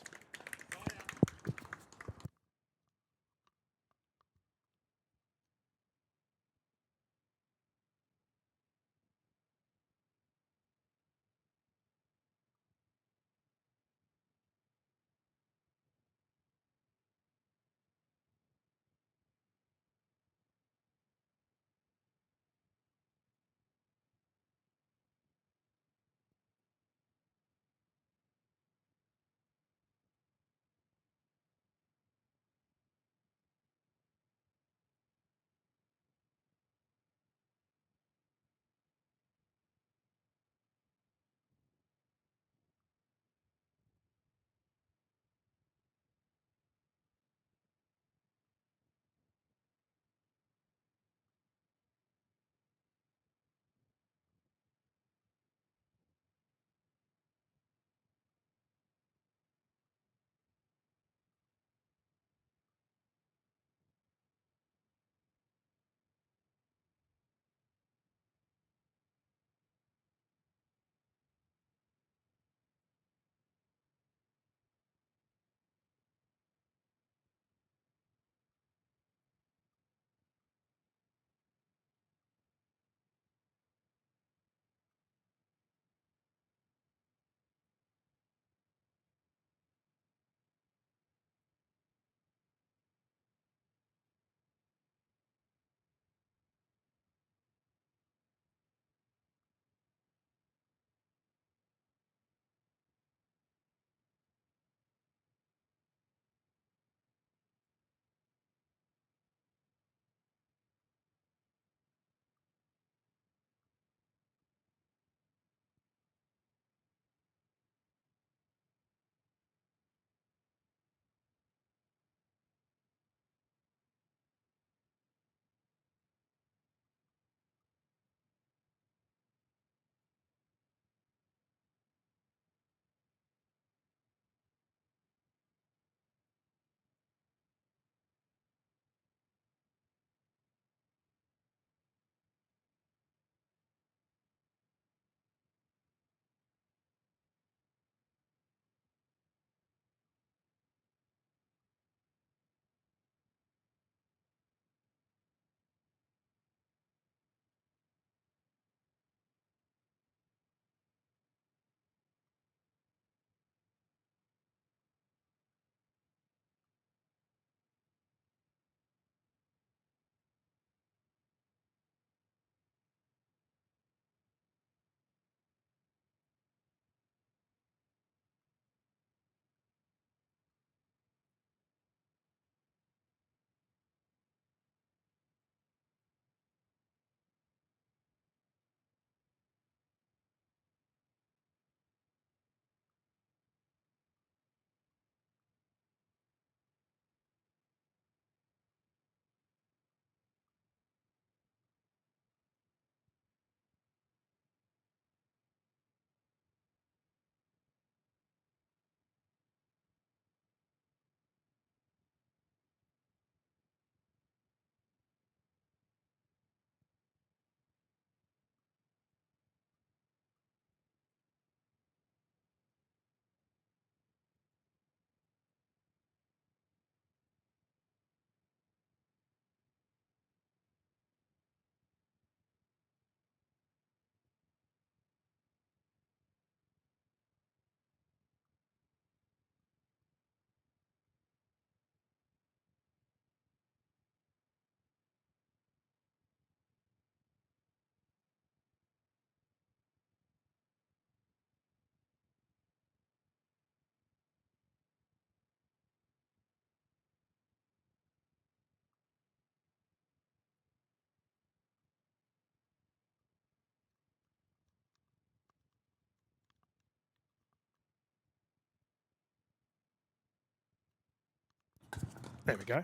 Speaker 1: There we go.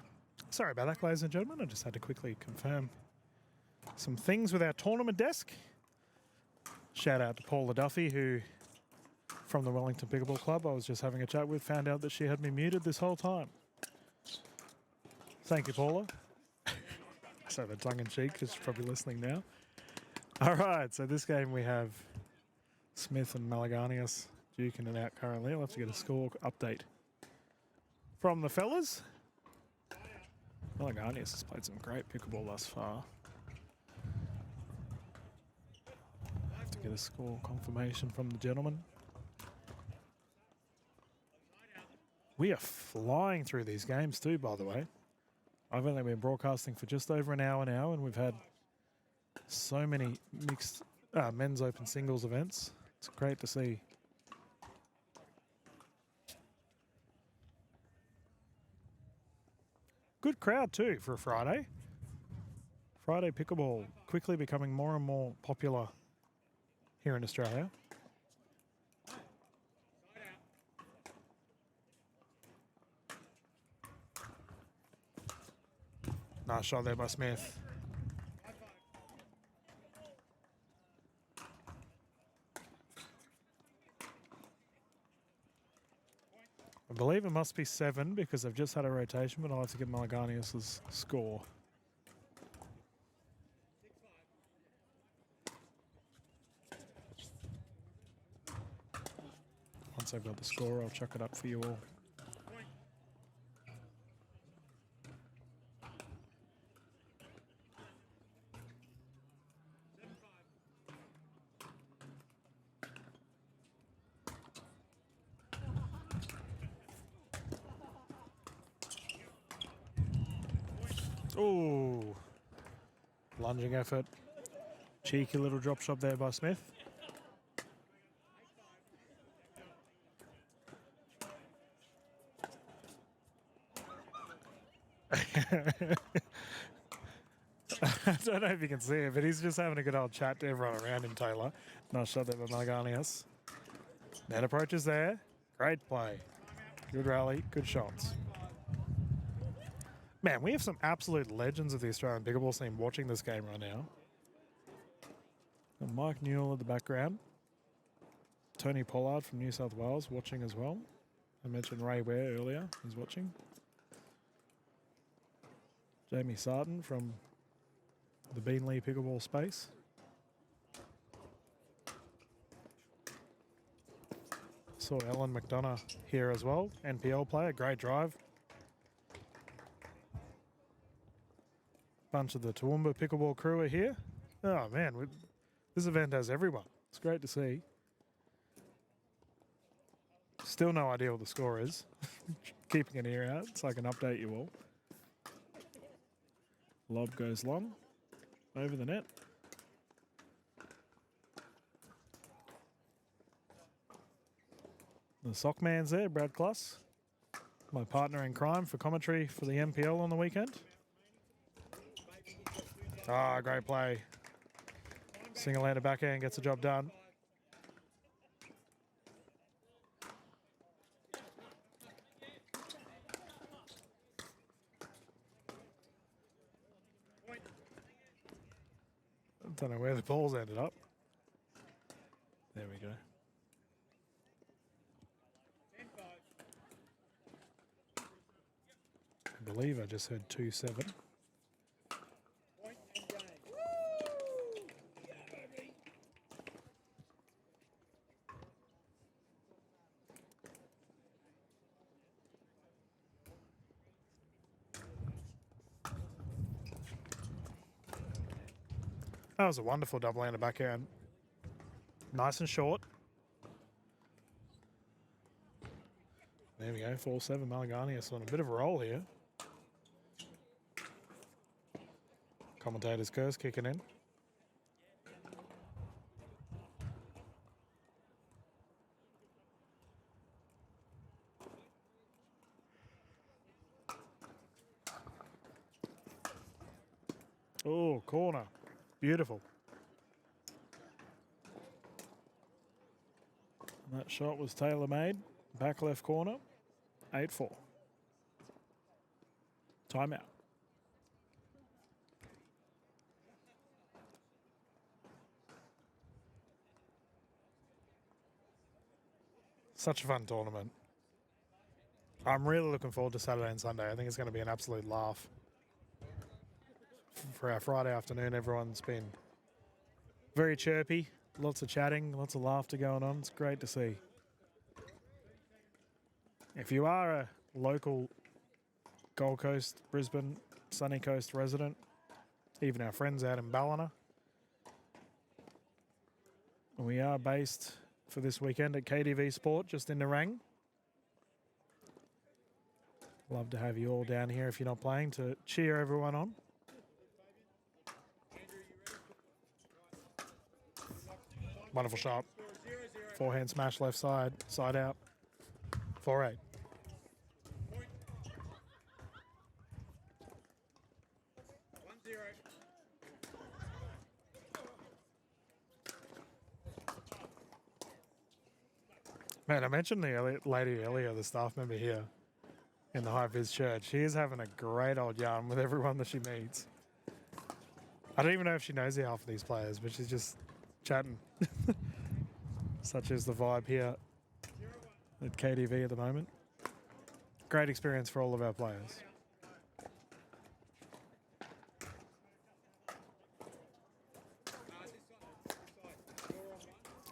Speaker 1: Sorry about that, ladies and gentlemen. I just had to quickly confirm some things with our tournament desk. Shout out to Paula Duffy, who, from the Wellington Pickleball Club, I was just having a chat with, found out that she had me muted this whole time. Thank you, Paula. So the tongue in cheek, because she's probably listening now. All right, so this game we have Smith and Malaganias duking it out currently. I'll have to get a score update from the fellas. Malaganias has played some great pickleball thus far. Have to get a score confirmation from the gentleman. We are flying through these games too, by the way. I've only been broadcasting for just over an hour now, and we've had so many mixed men's open singles events. It's great to see. Good crowd too for a Friday. Friday pickleball quickly becoming more and more popular here in Australia. Nice shot there by Smith. I believe it must be 7 because I've just had a rotation, but I'll have to get Malaganias' score. Once I've got the score, I'll chuck it up for you all. Oh, lunging effort. Cheeky little drop shot there by Smith. I don't know if you can see it, but he's just having a good old chat to everyone around him, Taylor. Nice shot there by Malaganias. Net approaches there. Great play. Good rally, good shots. Man, we have some absolute legends of the Australian pickleball scene watching this game right now. And Mike Newell at the background. Tony Pollard from New South Wales watching as well. I mentioned Ray Ware earlier, he's watching. Jamie Sarton from the Beanley pickleball space. Saw Ellen McDonough here as well, NPL player, great drive. Bunch of the Toowoomba pickleball crew are here. Oh man, this event has everyone. It's great to see. Still no idea what the score is. Keeping an ear out so I can update you all. Lob goes long, over the net. The sock man's there, Brad Kluss. My partner in crime for commentary for the NPL on the weekend. Ah, great play. Single-handed backhand gets the job done. I don't know where the balls ended up. There we go. I believe I just heard 2-7. That was a wonderful double-handed backhand. Nice and short. There we go, 4-7 Malaganias on a bit of a roll here. Commentator's curse kicking in. Oh, corner. Beautiful. And that shot was tailor-made. Back left corner. 8-4. Timeout. Such a fun tournament. I'm really looking forward to Saturday and Sunday. I think it's going to be an absolute laugh. For our Friday afternoon, everyone's been very chirpy, lots of chatting, lots of laughter going on. It's great to see. If you are a local Gold Coast, Brisbane, Sunny Coast resident, even our friends out in Ballina, we are based for this weekend at KTV Sport, just in Nerang. Love to have you all down here if you're not playing to cheer everyone on. Wonderful shot. Forehand smash left side, side out. 4-8. Man, I mentioned the lady earlier, the staff member here in the High Vis Church. She is having a great old yarn with everyone that she meets. I don't even know if she knows the half of these players, but she's just chatting. Such is the vibe here at KTV at the moment. Great experience for all of our players.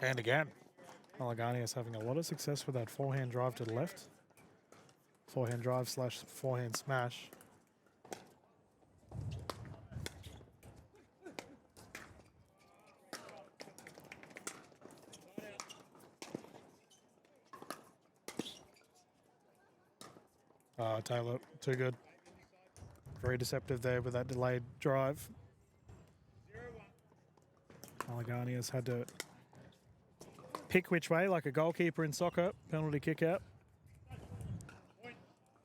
Speaker 1: And again, Malagani is having a lot of success with that forehand drive to the left. Forehand drive slash forehand smash. Taylor, too good. Very deceptive there with that delayed drive. Malagani has had to pick which way, like a goalkeeper in soccer. Penalty kick out.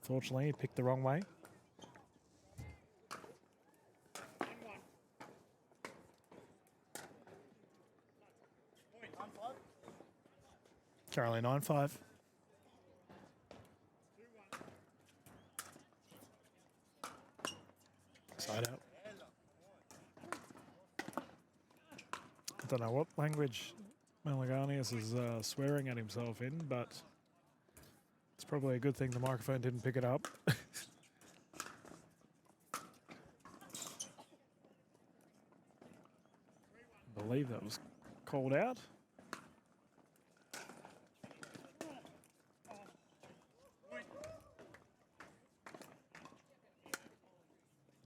Speaker 1: Fortunately, he picked the wrong way. Currently 9-5. Side out. I don't know what language Malaganius is swearing at himself in, but it's probably a good thing the microphone didn't pick it up. I believe that was called out.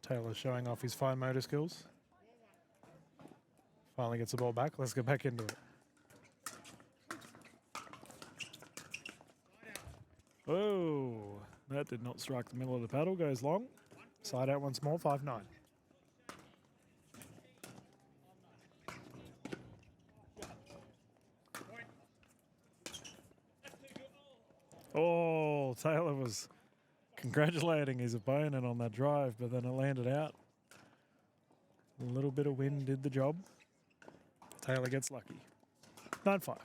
Speaker 1: Taylor showing off his fine motor skills. Finally gets the ball back. Let's get back into it. Oh, that did not strike the middle of the paddle. Goes long. Side out once more. 5-9. Oh, Taylor was congratulating his opponent on that drive, but then it landed out. A little bit of wind did the job. Taylor gets lucky. 9-5.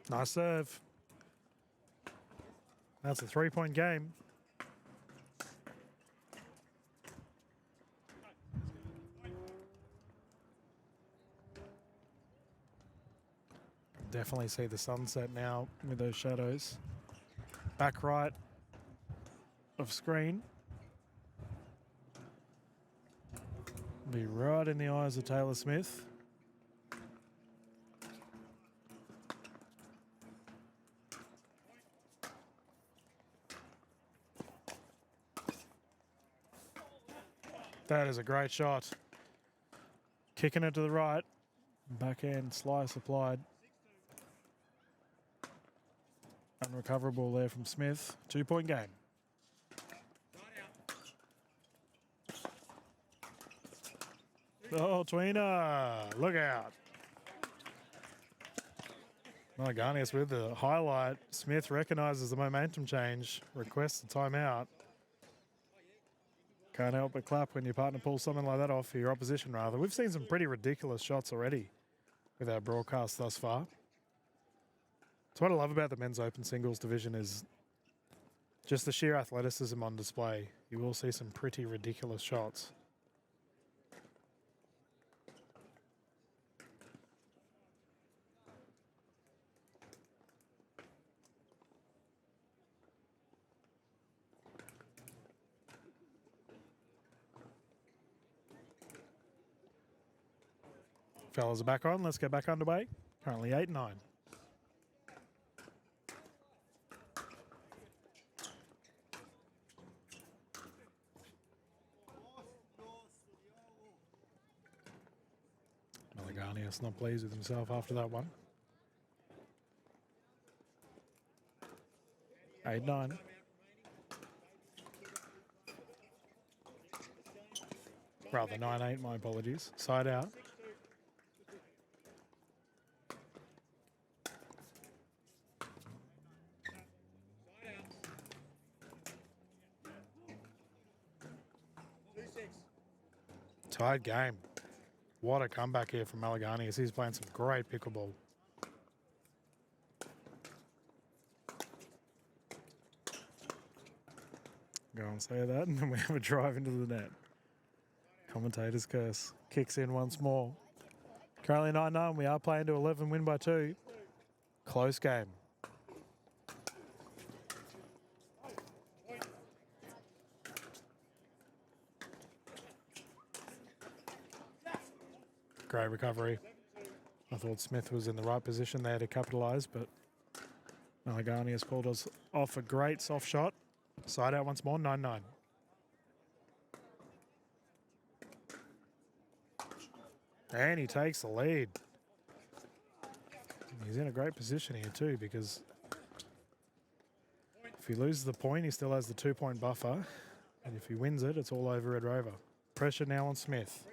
Speaker 1: Nice serve. That's a 3-point game. Definitely see the sunset now with those shadows. Back right of screen. Be right in the eyes of Taylor Smith. That is a great shot. Kicking it to the right. Backhand slice applied. Unrecoverable there from Smith. 2-point game. Oh, Tweener, look out. Malaganias with the highlight. Smith recognises the momentum change, requests a timeout. Can't help but clap when your partner pulls something like that off, for your opposition rather. We've seen some pretty ridiculous shots already with our broadcast thus far. So what I love about the men's open singles division is just the sheer athleticism on display. You will see some pretty ridiculous shots. Fellas are back on. Let's get back underway. Currently 8-9. Malaganias not pleased with himself after that one. 8-9. Rather 9-8, my apologies. Side out. Tied game. What a comeback here from Malaganias. He's playing some great pickleball. Go and say that, and then we have a drive into the net. Commentator's curse. Kicks in once more. Currently 9-9. We are playing to 11, win by 2. Close game. Great recovery. I thought Smith was in the right position there to capitalise, but Malaganias pulled us off a great soft shot. Side out once more, 9-9. And he takes the lead. He's in a great position here too, because if he loses the point, he still has the 2-point buffer. And if he wins it, it's all over Red Rover. Pressure now on Smith.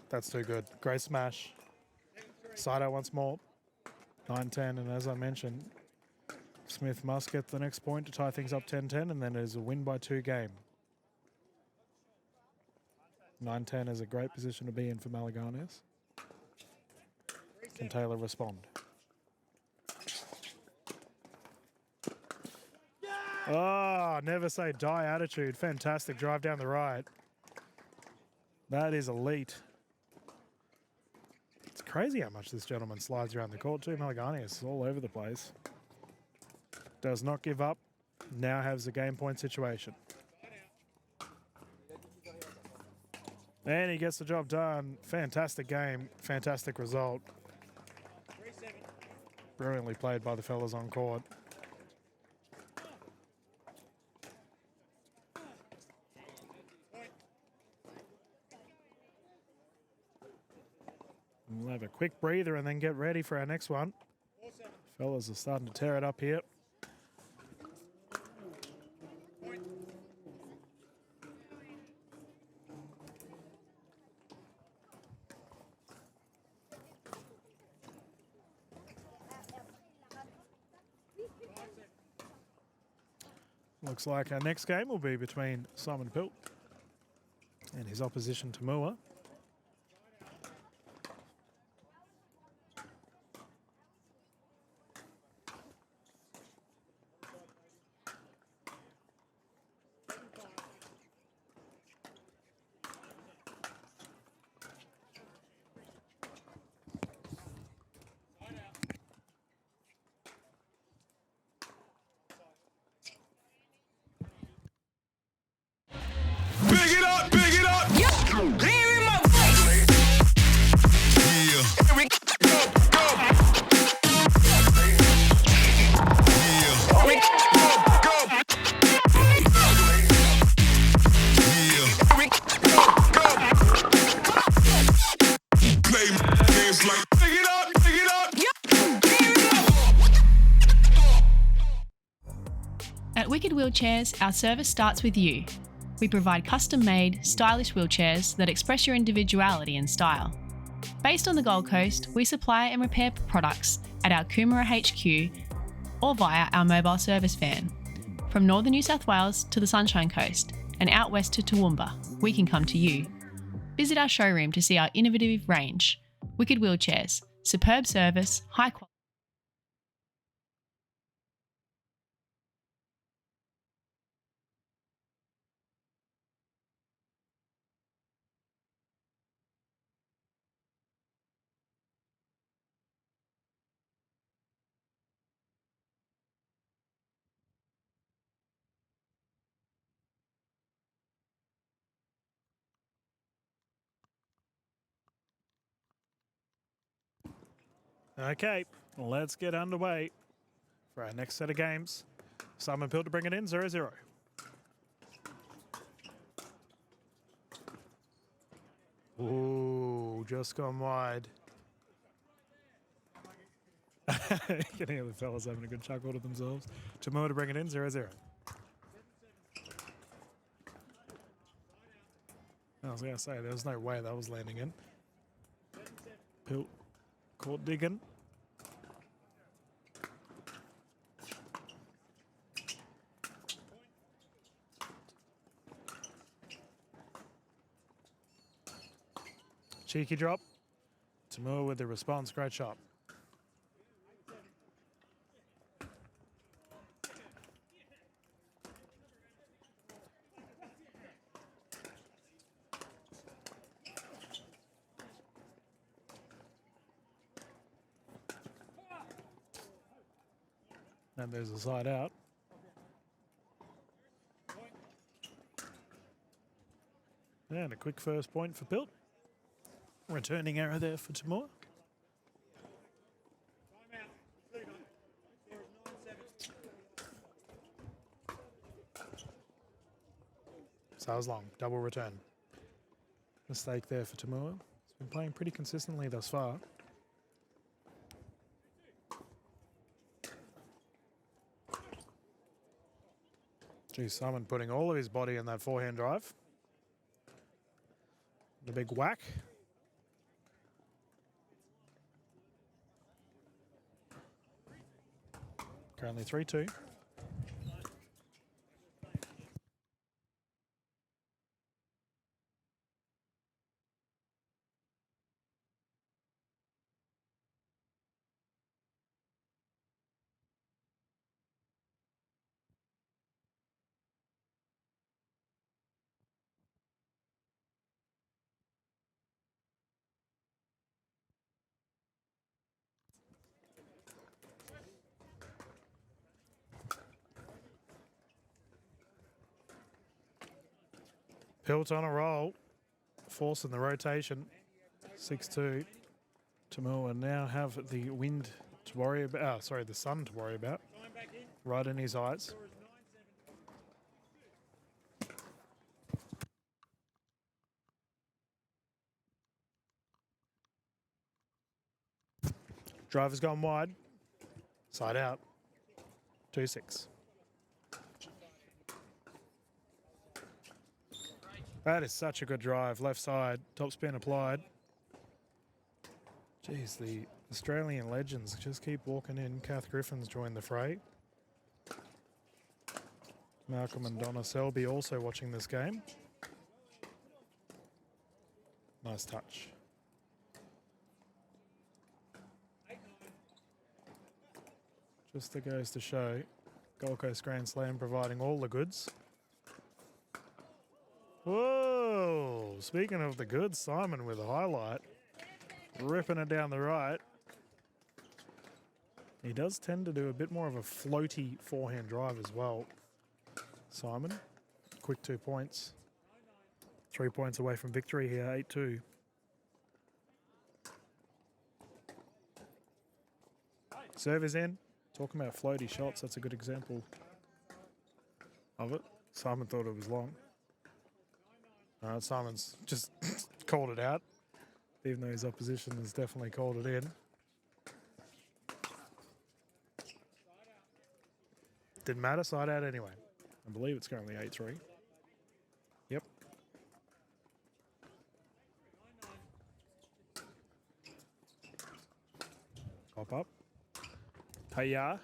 Speaker 1: That's too good. Great smash. Side out once more. 9-10, and as I mentioned, Smith must get the next point to tie things up 10-10, and then it is a win by 2 game. 9-10 is a great position to be in for Malaganias. Can Taylor respond? Oh, never say die attitude. Fantastic drive down the right. That is elite. It's crazy how much this gentleman slides around the court too. Malaganias is all over the place. Does not give up. Now has a game point situation. And he gets the job done. Fantastic game. Fantastic result. Brilliantly played by the fellas on court. We'll have a quick breather and then get ready for our next one. Fellas are starting to tear it up here. Looks like our next game will be between Simon Pilt and his opposition Tamua.
Speaker 2: Big it up, big it up. Hear my voice. Yeah. Eric, go, go. Yeah. Eric, go, go. Yeah. Eric, go, go. Play games like big it up, big it up.
Speaker 3: At Wicked Wheelchairs, our service starts with you. We provide custom-made, stylish wheelchairs that express your individuality and style. Based on the Gold Coast, we supply and repair products at our Coomera HQ or via our mobile service van. From northern New South Wales to the Sunshine Coast and out west to Toowoomba, we can come to you. Visit our showroom to see our innovative range. Wicked Wheelchairs, superb service, high quality.
Speaker 1: Okay, let's get underway for our next set of games. Simon Pill to bring it in, 0-0. Ooh, just gone wide. You can hear the fellas having a good chuckle to themselves. Tamua to bring it in, 0-0. I was going to say, there was no way that was landing in. Pill caught digging. Cheeky drop. Tamua with the response. Great shot. And there's a side out. And a quick first point for Pilt. Returning error there for Tamua. So that was long. Double return. Mistake there for Tamua. He's been playing pretty consistently thus far. Geez, Simon putting all of his body in that forehand drive. The big whack. Currently 3-2. Pilt on a roll, forcing the rotation. 6-2. Tamua now have the wind to worry about. The sun to worry about. Right in his eyes. Driver's gone wide. Side out. 2-6. That is such a good drive. Left side, top spin applied. Geez, the Australian legends just keep walking in. Kath Griffin's joined the fray. Malcolm and Donna Selby also watching this game. Nice touch. Just that goes to show Gold Coast Grand Slam providing all the goods. Whoa! Speaking of the goods, Simon with a highlight. Ripping it down the right. He does tend to do a bit more of a floaty forehand drive as well. Simon, quick 2 points. 3 points away from victory here, 8-2. Serve is in. Talking about floaty shots, that's a good example of it. Simon thought it was long. Simon's just called it out, even though his opposition has definitely called it in. Didn't matter, side out anyway. I believe it's currently 8-3. Yep. Pop up. Hiya.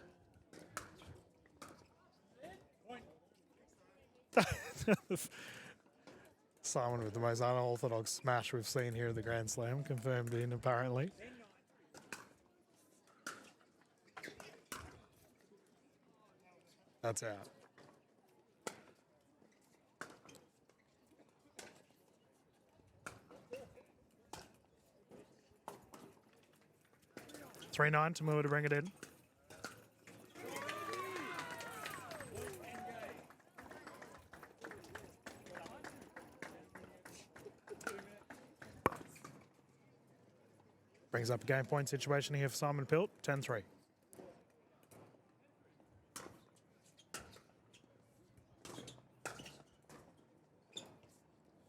Speaker 1: Simon with the most unorthodox smash we've seen here at the Grand Slam, confirmed in apparently. That's out. (3-9) Tamua to bring it in. Brings up a game point situation here for Simon Pilt, 10-3.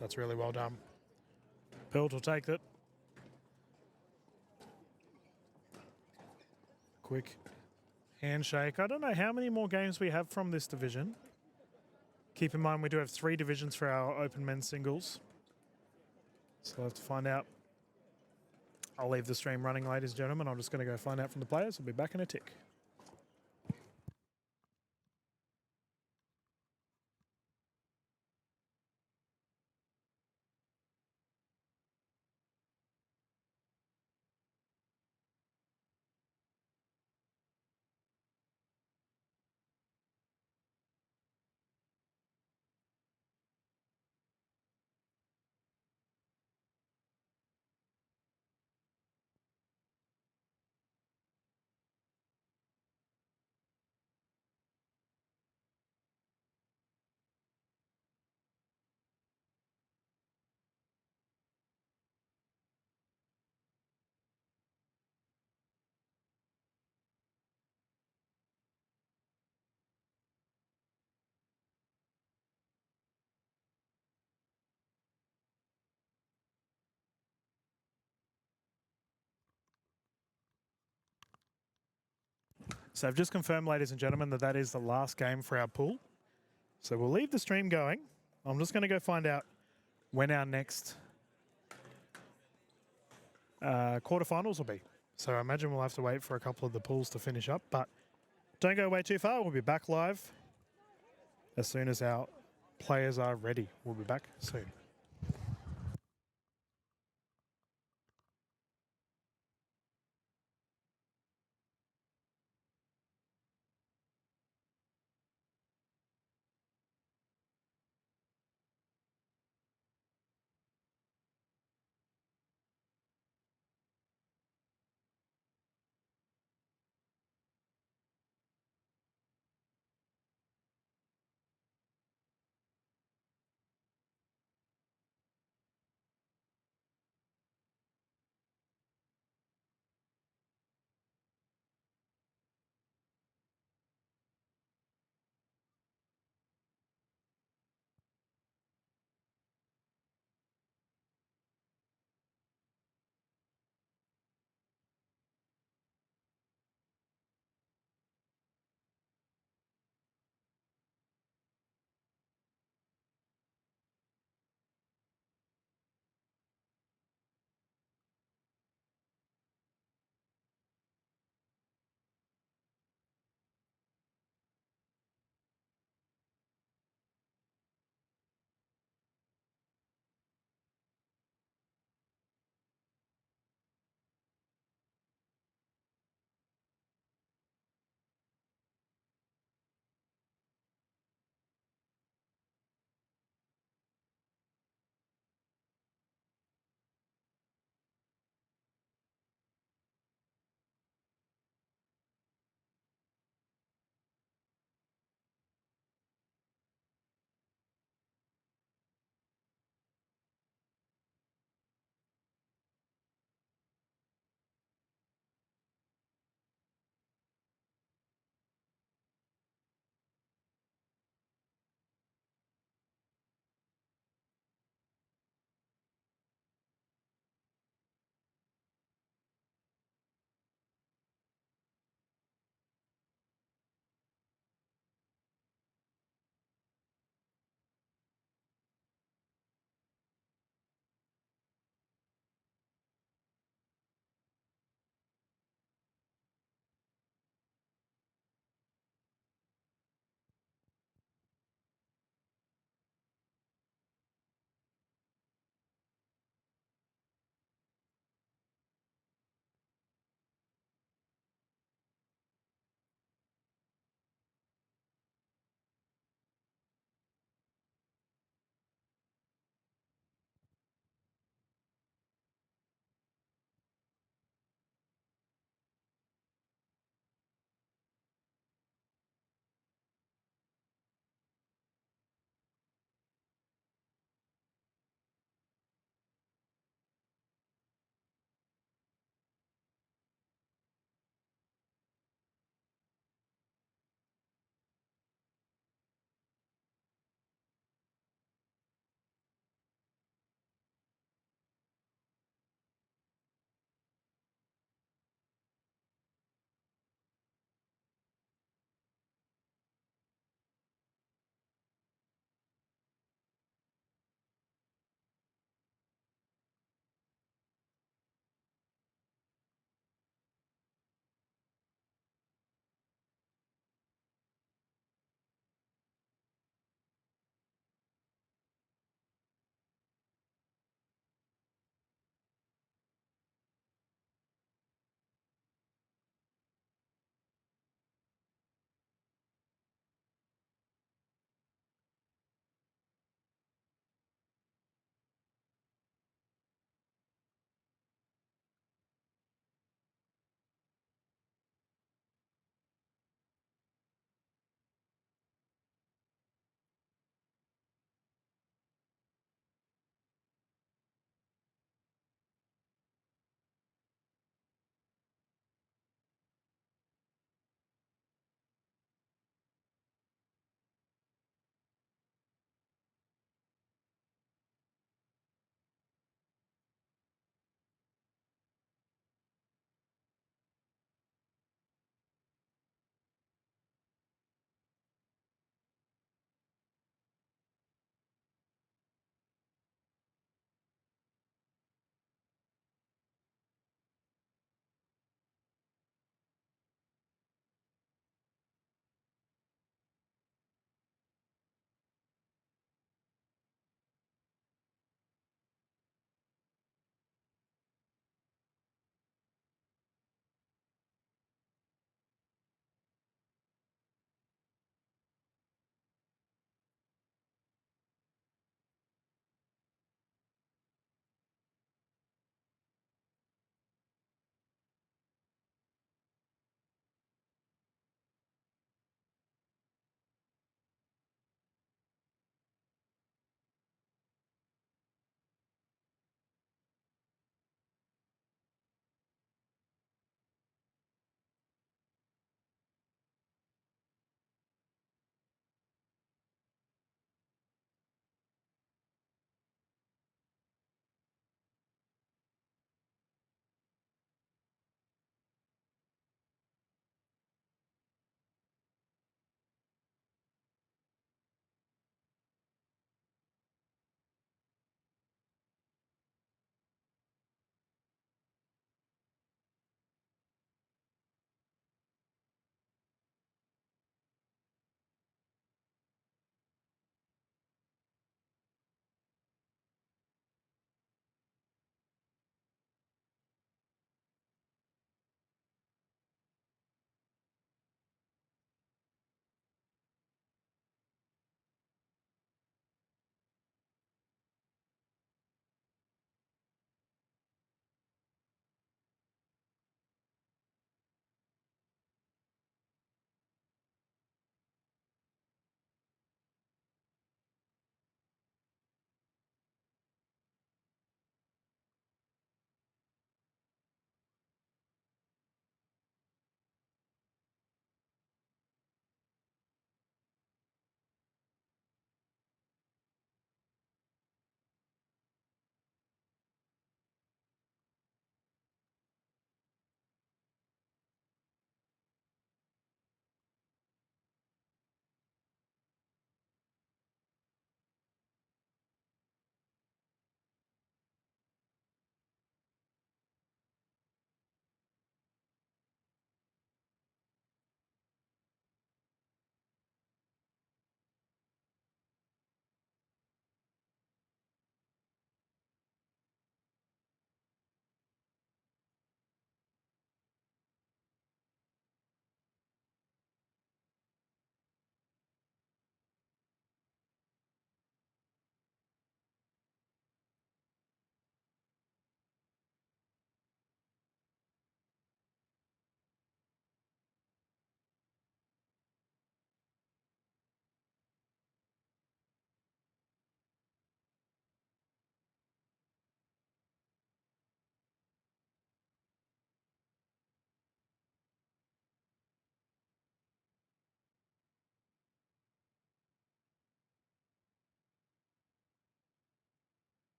Speaker 1: That's really well done. Pilt will take it. Quick handshake. I don't know how many more games we have from this division. Keep in mind we do have 3 divisions for our open men's singles. So I'll have to find out. I'll leave the stream running, ladies and gentlemen. I'm just going to go find out from the players. We'll be back in a tick. So I've just confirmed, ladies and gentlemen, that that is the last game for our pool. So we'll leave the stream going. I'm just going to go find out when our next quarterfinals will be. So I imagine we'll have to wait for a couple of the pools to finish up, but don't go way too far. We'll be back live as soon as our players are ready. We'll be back soon.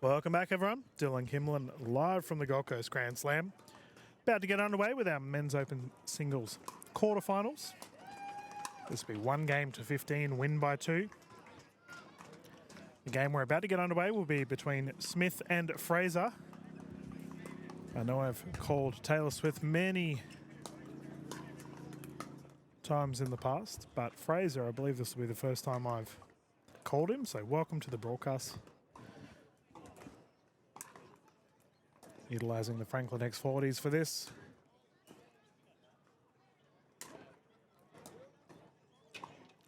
Speaker 1: Welcome back, everyone. Dylan Kimlin live from the Gold Coast Grand Slam. About to get underway with our men's open singles quarterfinals. This will be 1 game to 15, win by 2. The game we're about to get underway will be between Smith and Fraser. I know I've called Taylor Swift many times in the past, but Fraser, I believe this will be the first time I've called him, so welcome to the broadcast. Utilising the Franklin X40s for this.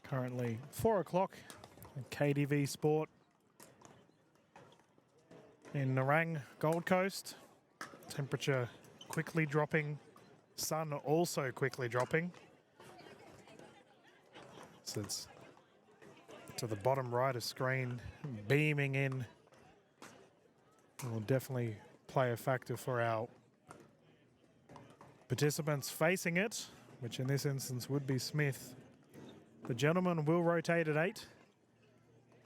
Speaker 1: Currently 4 o'clock, KDV Sport in Nerang, Gold Coast. Temperature quickly dropping, sun also quickly dropping. So it's to the bottom right of screen, beaming in. Will definitely play a factor for our participants facing it, which in this instance would be Smith. The gentleman will rotate at 8.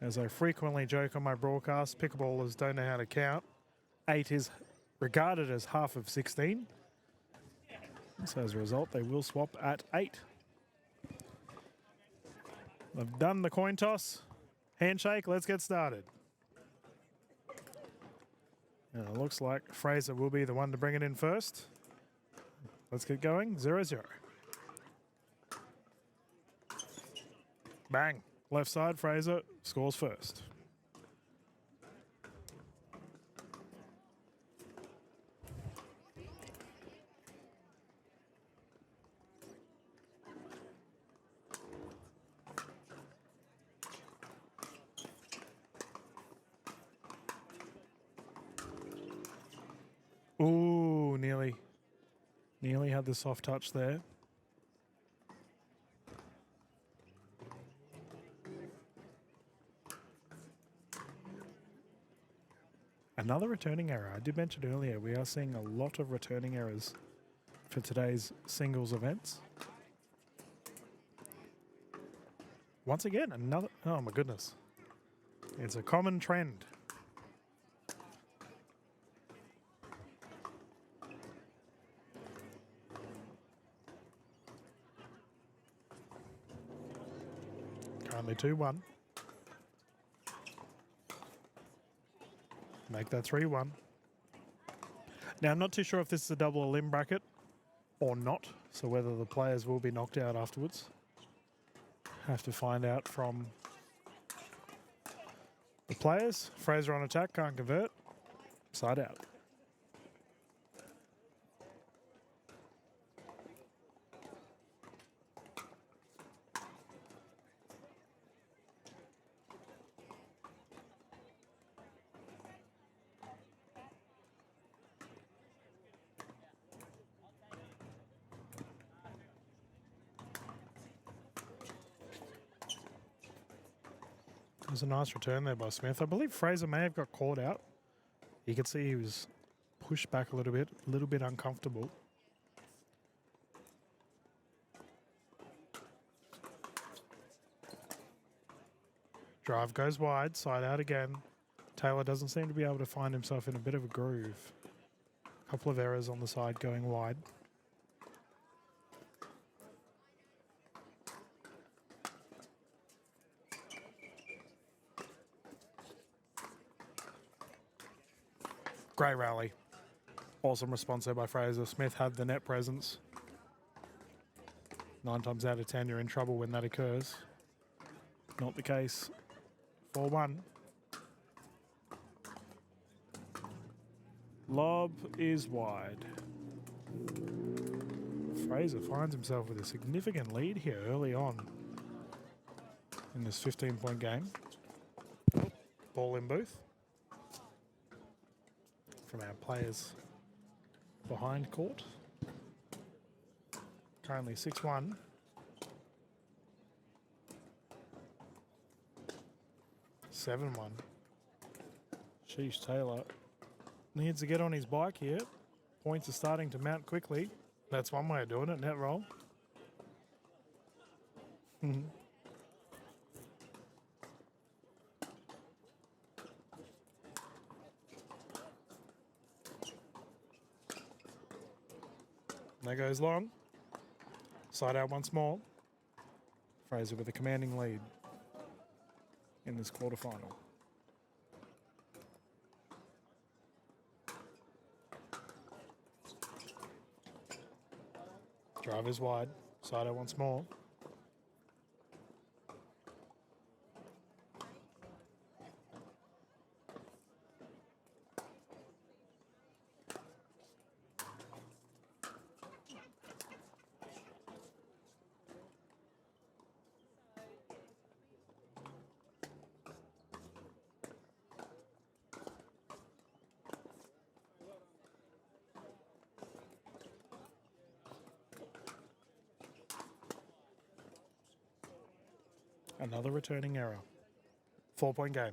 Speaker 1: As I frequently joke on my broadcast, pickleballers don't know how to count. 8 is regarded as half of 16. So as a result, they will swap at 8. I've done the coin toss. Handshake, let's get started. And it looks like Fraser will be the one to bring it in first. Let's get going. 0-0. Bang. Left side, Fraser scores first. Ooh, nearly had the soft touch there. Another returning error. I did mention earlier, we are seeing a lot of returning errors for today's singles events. Once again, another, oh my goodness. It's a common trend. Currently 2-1. Make that 3-1. Now, I'm not too sure if this is a double limb bracket or not, so whether the players will be knocked out afterwards. Have to find out from the players. Fraser on attack, can't convert. Side out. There's a nice return there by Smith. I believe Fraser may have got caught out. You could see he was pushed back a little bit uncomfortable. Drive goes wide, side out again. Taylor doesn't seem to be able to find himself in a bit of a groove. A couple of errors on the side going wide. Great rally. Awesome response there by Fraser. Smith had the net presence. 9 times out of 10, you're in trouble when that occurs. Not the case. 4-1. Lob is wide. Fraser finds himself with a significant lead here early on in this 15-point game. Ball in booth from our players behind court. Currently 6-1. Seven one. Sheesh, Taylor needs to get on his bike here. Points are starting to mount quickly. That's one way of doing it, net roll. There goes long. Side out once more. Fraser with a commanding lead in this quarterfinal. Drive is wide. Side out once more. Another returning error. 4-point game.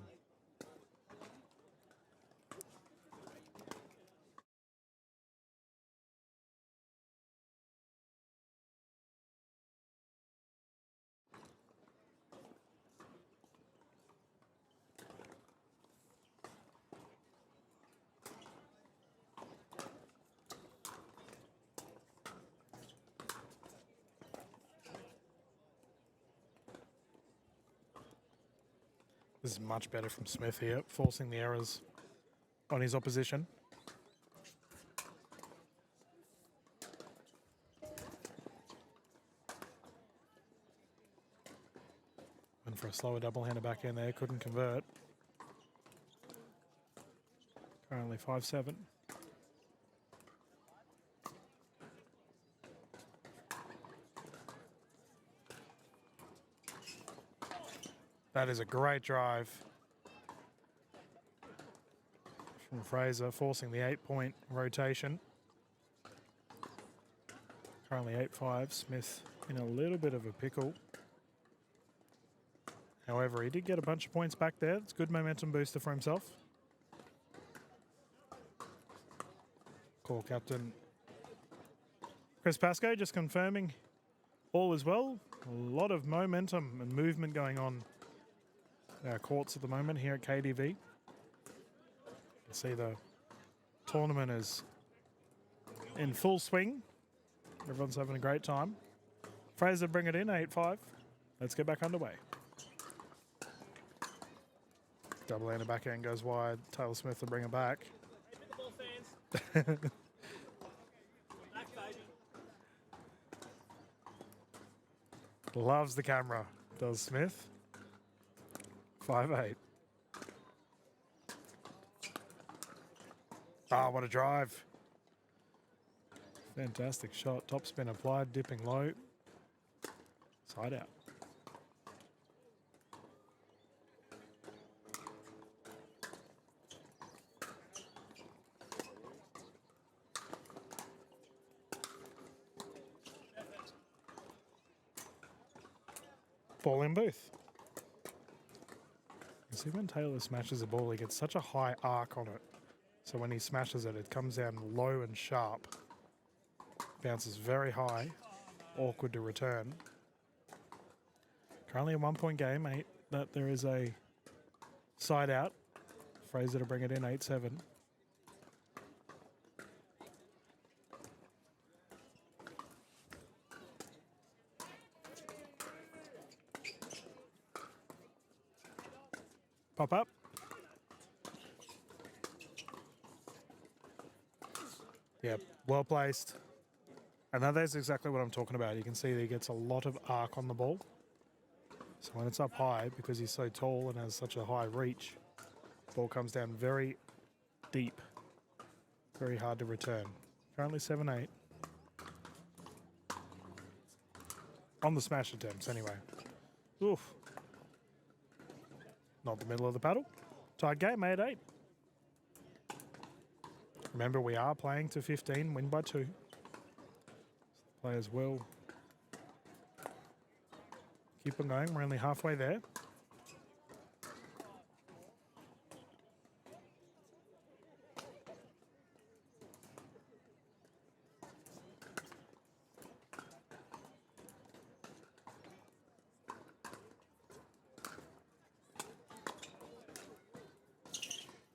Speaker 1: This is much better from Smith here, forcing the errors on his opposition. And for a slower double-hander back in there, couldn't convert. Currently 5-7. That is a great drive from Fraser, forcing the 8-point rotation. Currently 8-5. Smith in a little bit of a pickle. However, he did get a bunch of points back there. It's a good momentum booster for himself. Call captain Chris Pascoe just confirming all is well. A lot of momentum and movement going on our courts at the moment here at KDV. You can see the tournament is in full swing. Everyone's having a great time. Fraser bring it in, 8-5. Let's get back underway. Double-hander backhand goes wide. Taylor Smith will bring it back.
Speaker 4: Hey, pickleball fans. Back, baby.
Speaker 1: Loves the camera, does Smith. 5-8. Ah, what a drive. Fantastic shot. Top spin applied, dipping low. Side out. Ball in booth. You see when Taylor smashes a ball, he gets such a high arc on it. So when he smashes it, it comes down low and sharp. Bounces very high. Awkward to return. Currently a 1-point game, 8. That there is a side out. Fraser to bring it in, 8-7. Pop up. Yep, well placed. And now that's exactly what I'm talking about. You can see that he gets a lot of arc on the ball. So when it's up high, because he's so tall and has such a high reach, the ball comes down very deep. Very hard to return. Currently 7-8. On the smash attempts, anyway. Oof. Not the middle of the paddle. Tied game, 8-8. Remember, we are playing to 15, win by 2. Players will keep on going. We're only halfway there.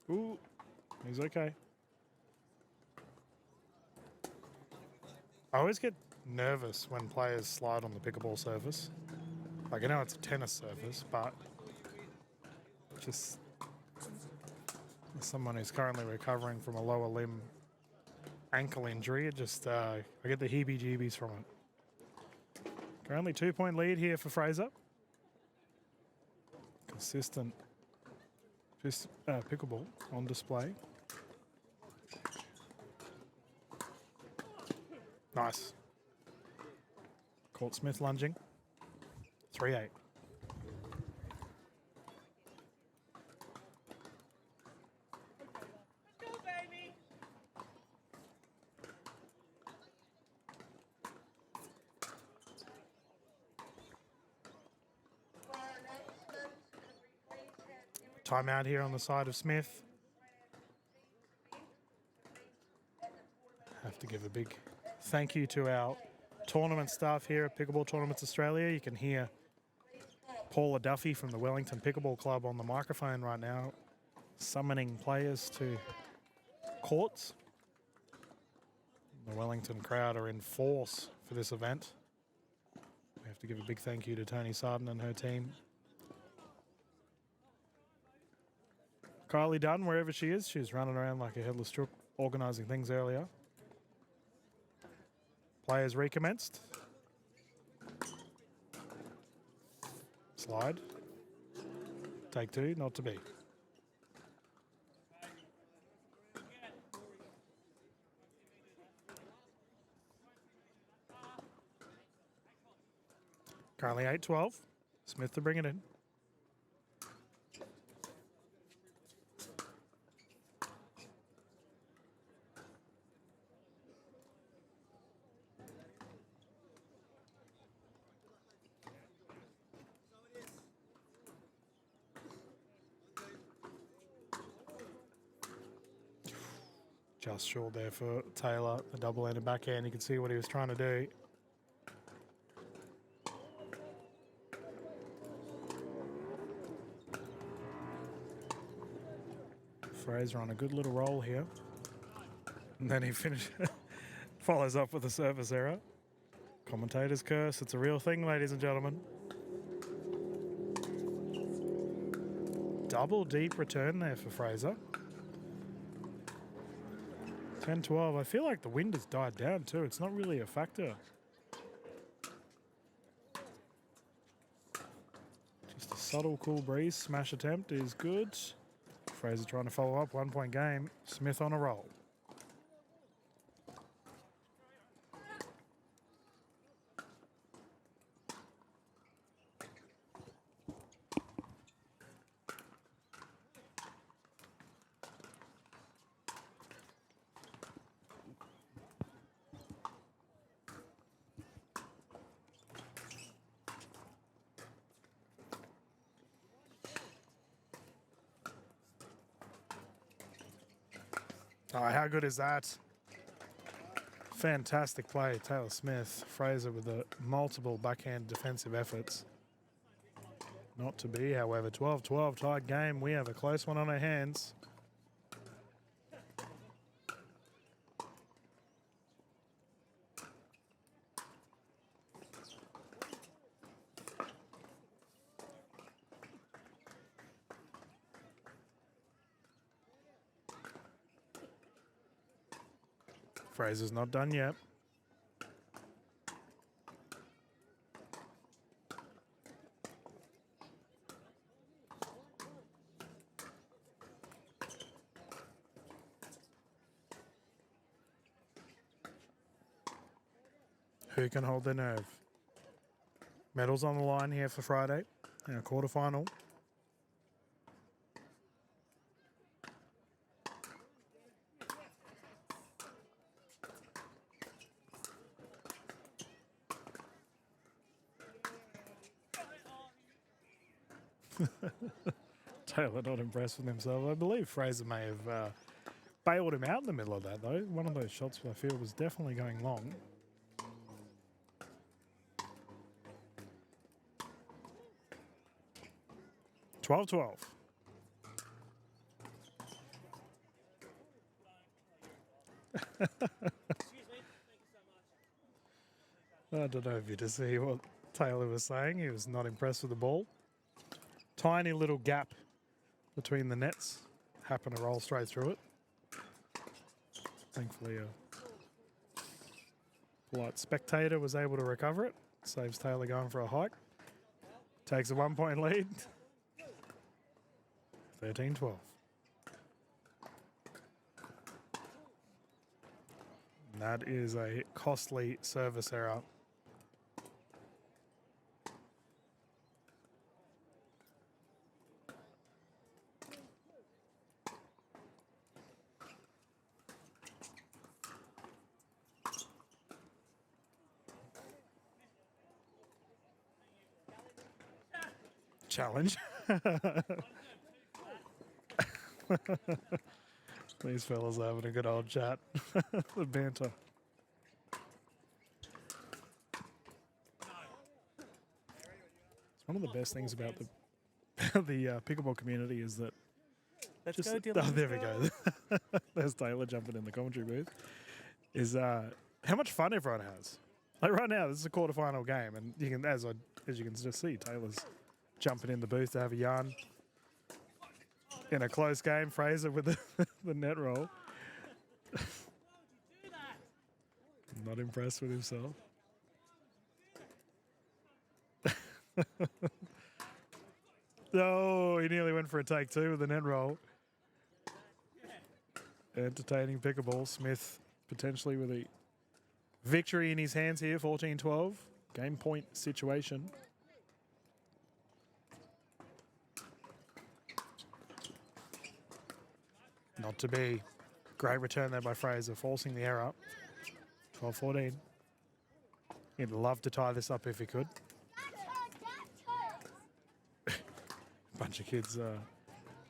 Speaker 1: Ooh, he's okay. I always get nervous when players slide on the pickleball surface. Like, I know it's a tennis surface, but just as someone who's currently recovering from a lower limb ankle injury, it just I get the heebie-jeebies from it. Currently 2-point lead here for Fraser. Consistent pickleball on display. Nice. Court Smith lunging. 3-8.
Speaker 4: Let's go, baby.
Speaker 1: Timeout here on the side of Smith. Have to give a big thank you to our tournament staff here at Pickleball Tournaments Australia. You can hear Paula Duffy from the Wellington Pickleball Club on the microphone right now, summoning players to courts. The Wellington crowd are in force for this event. We have to give a big thank you to Tony Sarden and her team. Kylie Dunn, wherever she is, she's running around like a headless chook, organising things earlier. Players recommenced. Slide. Take two, not to be. Currently 8-12. Smith to bring it in. Just short there for Taylor. The double-handed backhand. You can see what he was trying to do. Fraser on a good little roll here. And then he follows up with a service error. Commentator's curse. It's a real thing, ladies and gentlemen. Double deep return there for Fraser. 10-12. I feel like the wind has died down too. It's not really a factor. Just a subtle cool breeze. Smash attempt is good. Fraser trying to follow up. 1-point game. Smith on a roll. Oh, how good is that? Fantastic play, Taylor Smith. Fraser with the multiple backhand defensive efforts. Not to be, however. 12-12 tied game. We have a close one on our hands. Fraser's not done yet. Who can hold their nerve? Medals on the line here for Friday in a quarterfinal. Taylor not impressed with himself. I believe Fraser may have bailed him out in the middle of that, though. One of those shots I feel was definitely going long. (12-12).
Speaker 4: Excuse me. Thank you so much.
Speaker 1: I don't know if you to see what Taylor was saying. He was not impressed with the ball. Tiny little gap between the nets. Happened to roll straight through it. Thankfully, a polite spectator was able to recover it. Saves Taylor going for a hike. Takes a 1 point lead. 13-12. That is a costly service error. Challenge. These fellas are having a good old chat. The banter. It's one of the best things about the pickleball community is that
Speaker 4: Let's
Speaker 1: just
Speaker 4: go, Dylan.
Speaker 1: there we go. There's Taylor jumping in the commentary booth. Is how much fun everyone has. Like right now, this is a quarterfinal game, and you can as you can just see, Taylor's jumping in the booth to have a yarn. In a close game, Fraser with the net roll. Not impressed with himself. Oh, he nearly went for a take two with the net roll. Entertaining pickleball. Smith potentially with a victory in his hands here, 14-12. Game point situation. Not to be. Great return there by Fraser, forcing the error. 12-14. He'd love to tie this up if he could. Bunch of kids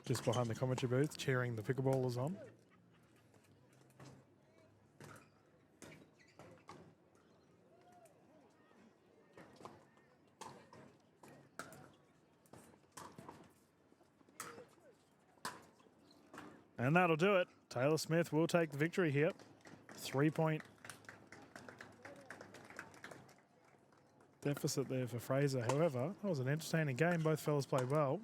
Speaker 1: just behind the commentary booth cheering the pickleballers on. And that'll do it. Taylor Smith will take the victory here. 3 point deficit there for Fraser. However, that was an entertaining game. Both fellas played well.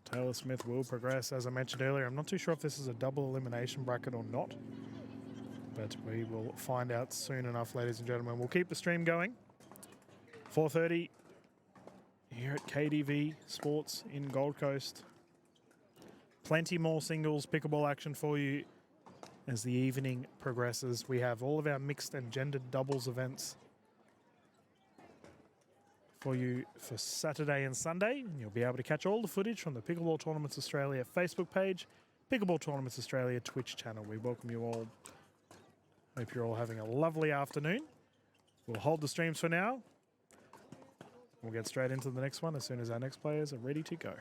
Speaker 1: Taylor Smith will progress, as I mentioned earlier. I'm not too sure if this is a double elimination bracket or not, but we will find out soon enough, ladies and gentlemen. We'll keep the stream going. 4:30 here at KDV Sports in Gold Coast. Plenty more singles pickleball action for you as the evening progresses. We have all of our mixed and gendered doubles events for you for Saturday and Sunday. And you'll be able to catch all the footage from the Pickleball Tournaments Australia Facebook page, Pickleball Tournaments Australia Twitch channel. We welcome you all. Hope you're all having a lovely afternoon. We'll hold the streams for now. We'll get straight into the next one as soon as our next players are ready to go.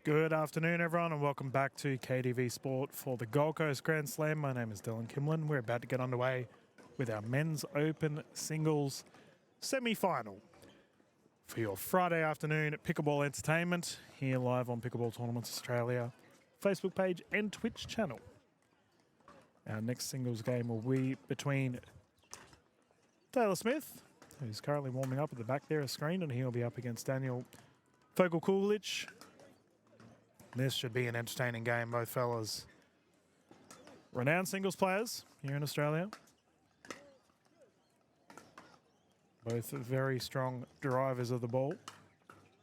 Speaker 1: Good afternoon, everyone, and welcome back to KTV Sport for the Gold Coast Grand Slam. My name is Dylan Kimlin. We're about to get underway with our Men's Open Singles semi-final for your Friday afternoon Pickleball entertainment here live on Pickleball Tournaments Australia Facebook page and Twitch channel. Our next singles game will be between Taylor Smith, who's currently warming up at the back there of screen, and he'll be up against Daniel Fogelkulic. This should be an entertaining game. Both fellas renowned singles players here in Australia. Both very strong drivers of the ball.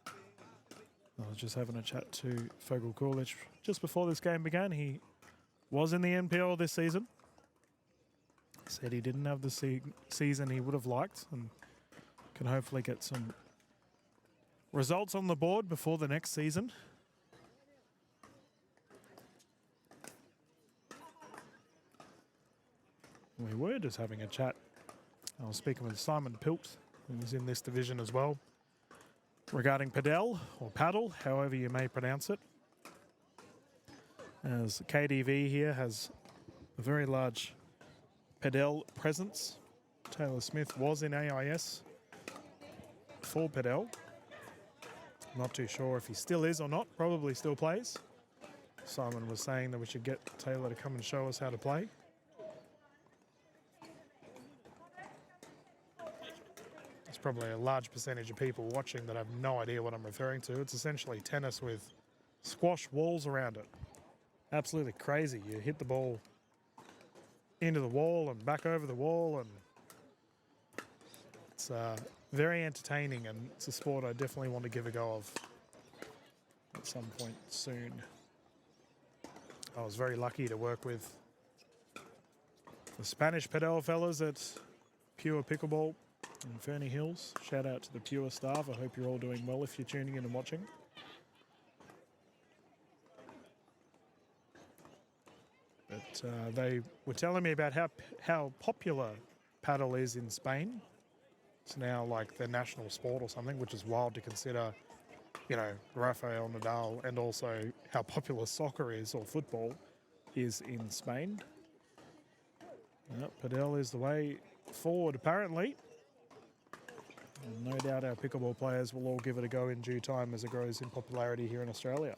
Speaker 1: I was just having a chat to Fogelkulic just before this game began. He was in the NPL this season. Said he didn't have the season he would have liked and can hopefully get some results on the board before the next season. We were just having a chat. I was speaking with Simon Pilt, who's in this division as well, regarding padel or paddle, however you may pronounce it. As KDV here has a very large padel presence. Taylor Smith was in AIS for padel. Not too sure if he still is or not. Probably still plays. Simon was saying that we should get Taylor to come and show us how to play. There's probably a large percentage of people watching that have no idea what I'm referring to. It's essentially tennis with squash walls around it. Absolutely crazy. You hit the ball into the wall and back over the wall, and it's very entertaining, and it's a sport I definitely want to give a go of at some point soon. I was very lucky to work with the Spanish padel fellas at Pure Pickleball in Ferny Hills. Shout out to the Pure staff. I hope you're all doing well if you're tuning in and watching. But they were telling me about how popular paddle is in Spain. It's now like the national sport or something, which is wild to consider, you know, Rafael Nadal, and also how popular soccer is, or football is, in Spain. Padel is the way forward, apparently. And no doubt our pickleball players will all give it a go in due time as it grows in popularity here in Australia.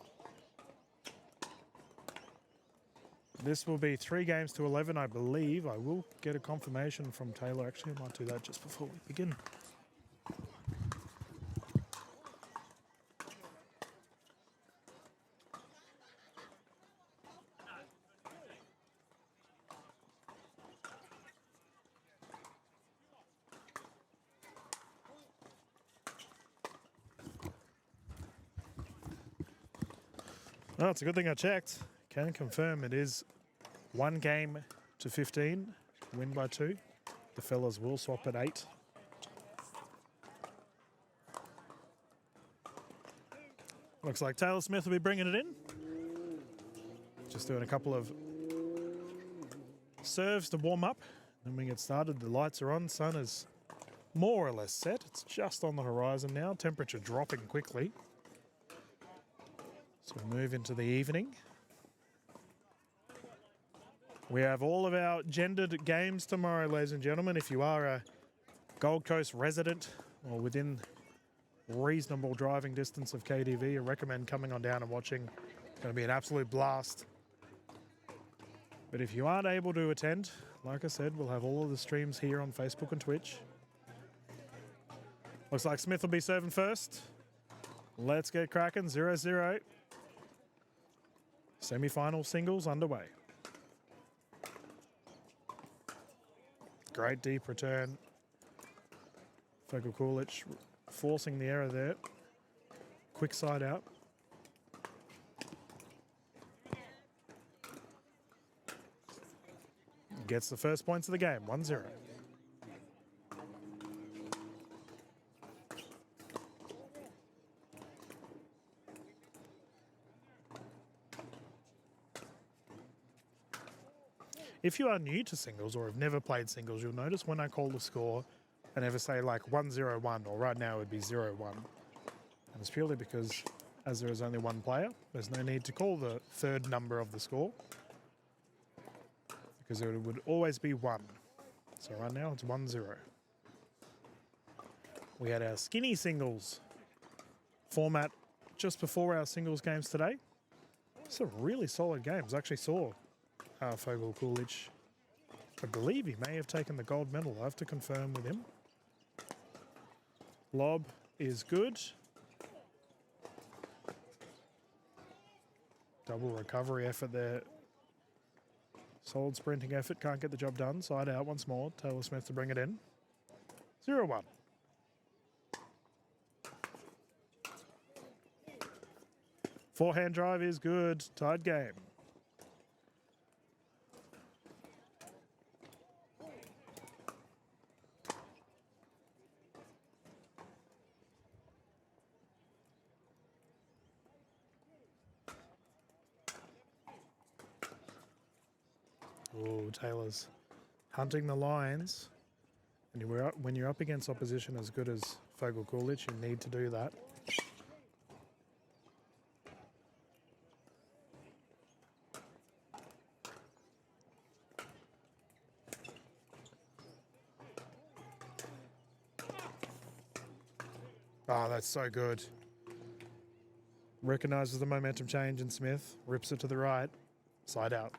Speaker 1: This will be 3 games to 11, I believe. I will get a confirmation from Taylor. Actually, I might do that just before we begin. Oh, it's a good thing I checked. Can confirm it is 1 game to 15, win by 2. The fellas will swap at 8. Looks like Taylor Smith will be bringing it in. Just doing a couple of serves to warm up. Then we get started. The lights are on. Sun is more or less set. It's just on the horizon now. Temperature dropping quickly. So we move into the evening. We have all of our gendered games tomorrow, ladies and gentlemen. If you are a Gold Coast resident or within reasonable driving distance of KTV, I recommend coming on down and watching. It's going to be an absolute blast. But if you aren't able to attend, like I said, we'll have all of the streams here on Facebook and Twitch. Looks like Smith will be serving first. Let's get cracking. 0-0. Semi-final singles underway. Great deep return. Fogelkulic forcing the error there. Quick side out. Gets the first points of the game, 1-0. If you are new to singles or have never played singles, you'll notice when I call the score, I never say like 1-0-1, or right now it would be 0-1. And it's purely because as there is only one player. There's no need to call the third number of the score because it would always be 1. So right now it's 1-0. We had our skinny singles format just before our singles games today. It's a really solid game. I actually saw Fogel Coolidge. I believe he may have taken the gold medal. I have to confirm with him. Lob is good. Double recovery effort there. Solid sprinting effort. Can't get the job done. Side out once more. Taylor Smith to bring it in. 0-1. Forehand drive is good. Tied game. Oh, Taylor's hunting the lines. And when you're up against opposition as good as Fogel Coolidge, you need to do that. Oh, that's so good. Recognises the momentum change in Smith. Rips it to the right. Side out.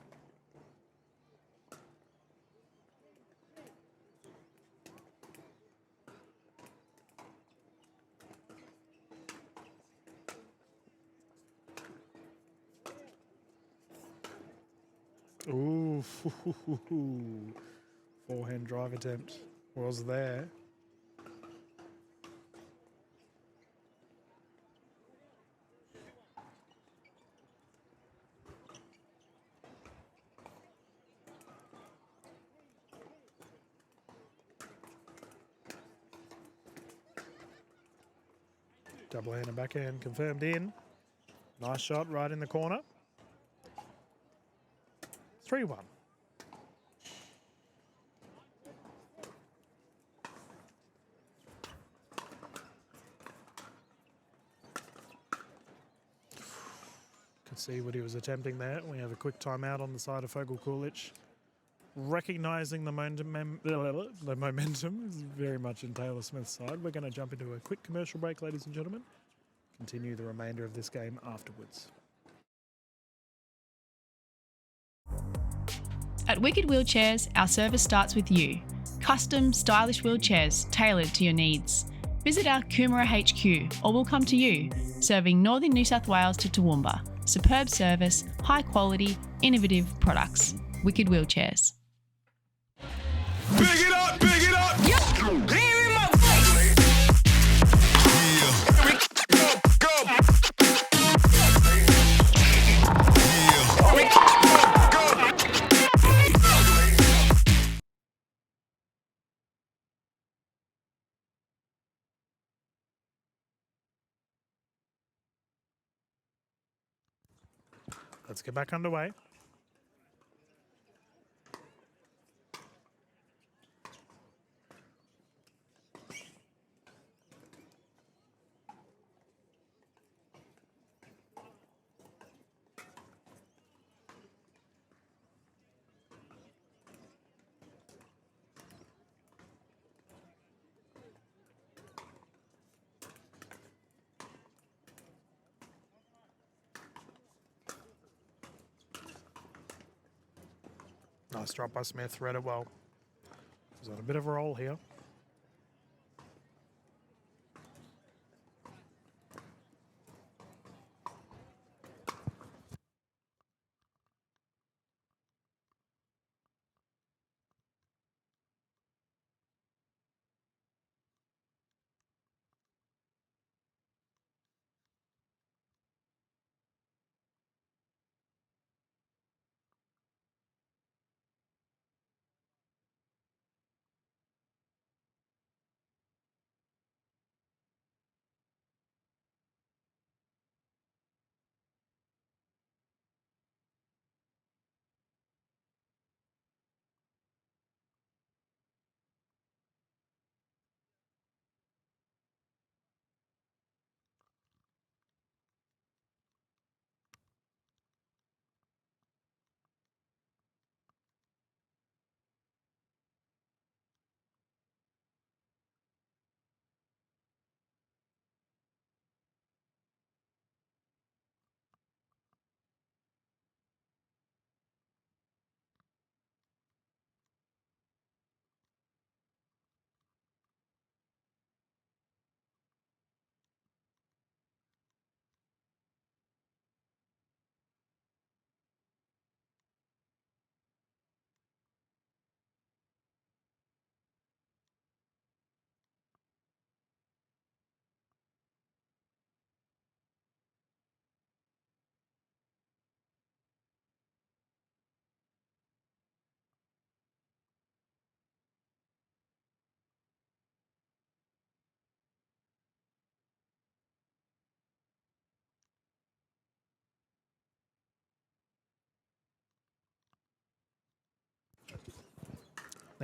Speaker 1: Ooh, forehand drive attempt was there. Double hand and backhand confirmed in. Nice shot right in the corner. 3-1. Could see what he was attempting there. We have a quick timeout on the side of Fogel Coolidge. Recognising the momentum is very much in Taylor Smith's side. We're going to jump into a quick commercial break, ladies and gentlemen. Continue the remainder of this game afterwards.
Speaker 3: At Wicked Wheelchairs, our service starts with you. Custom, stylish wheelchairs tailored to your needs. Visit our Coomera HQ or we'll come to you, serving northern New South Wales to Toowoomba. Superb service, high quality, innovative products. Wicked Wheelchairs.
Speaker 2: Big it up, big it up.
Speaker 1: Let's get back underway. Nice drop by Smith, read it well. He's on a bit of a roll here.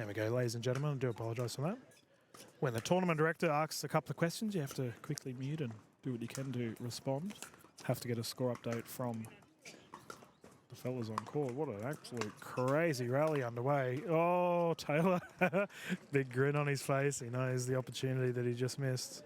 Speaker 1: There we go, ladies and gentlemen. I do apologise for that. When the tournament director asks a couple of questions, you have to quickly mute and do what you can to respond. Have to get a score update from the fellas on court. What an absolute crazy rally underway. Oh, Taylor. Big grin on his face. He knows the opportunity that he just missed.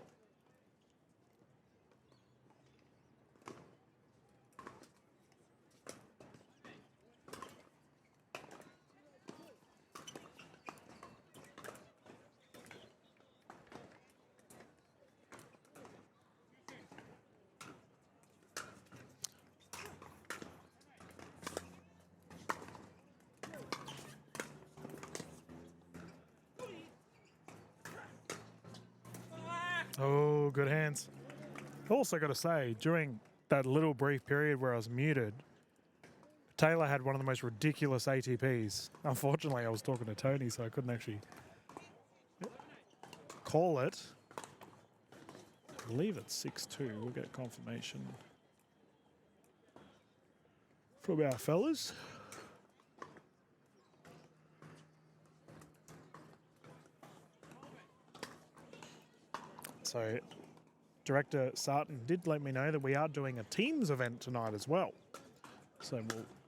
Speaker 1: Oh, good hands. Also got to say, during that little brief period where I was muted, Taylor had one of the most ridiculous ATPs. Unfortunately, I was talking to Tony, so I couldn't actually call it. I believe it's 6-2. We'll get confirmation from our fellas. So, Director Sarton did let me know that we are doing a teams event tonight as well. So,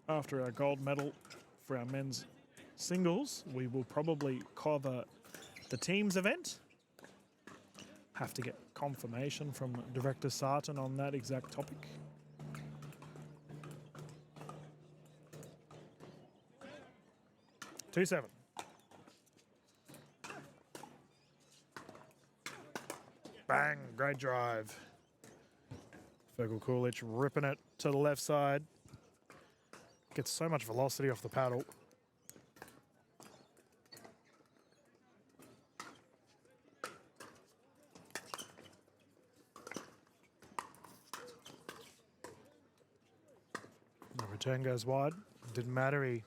Speaker 1: after our gold medal for our men's singles, we will probably cover the teams event. Have to get confirmation from Director Sarton on that exact topic. Two 7. Bang, great drive. Fergal Coolidge ripping it to the left side. Gets so much velocity off the paddle. The return goes wide. Didn't matter, he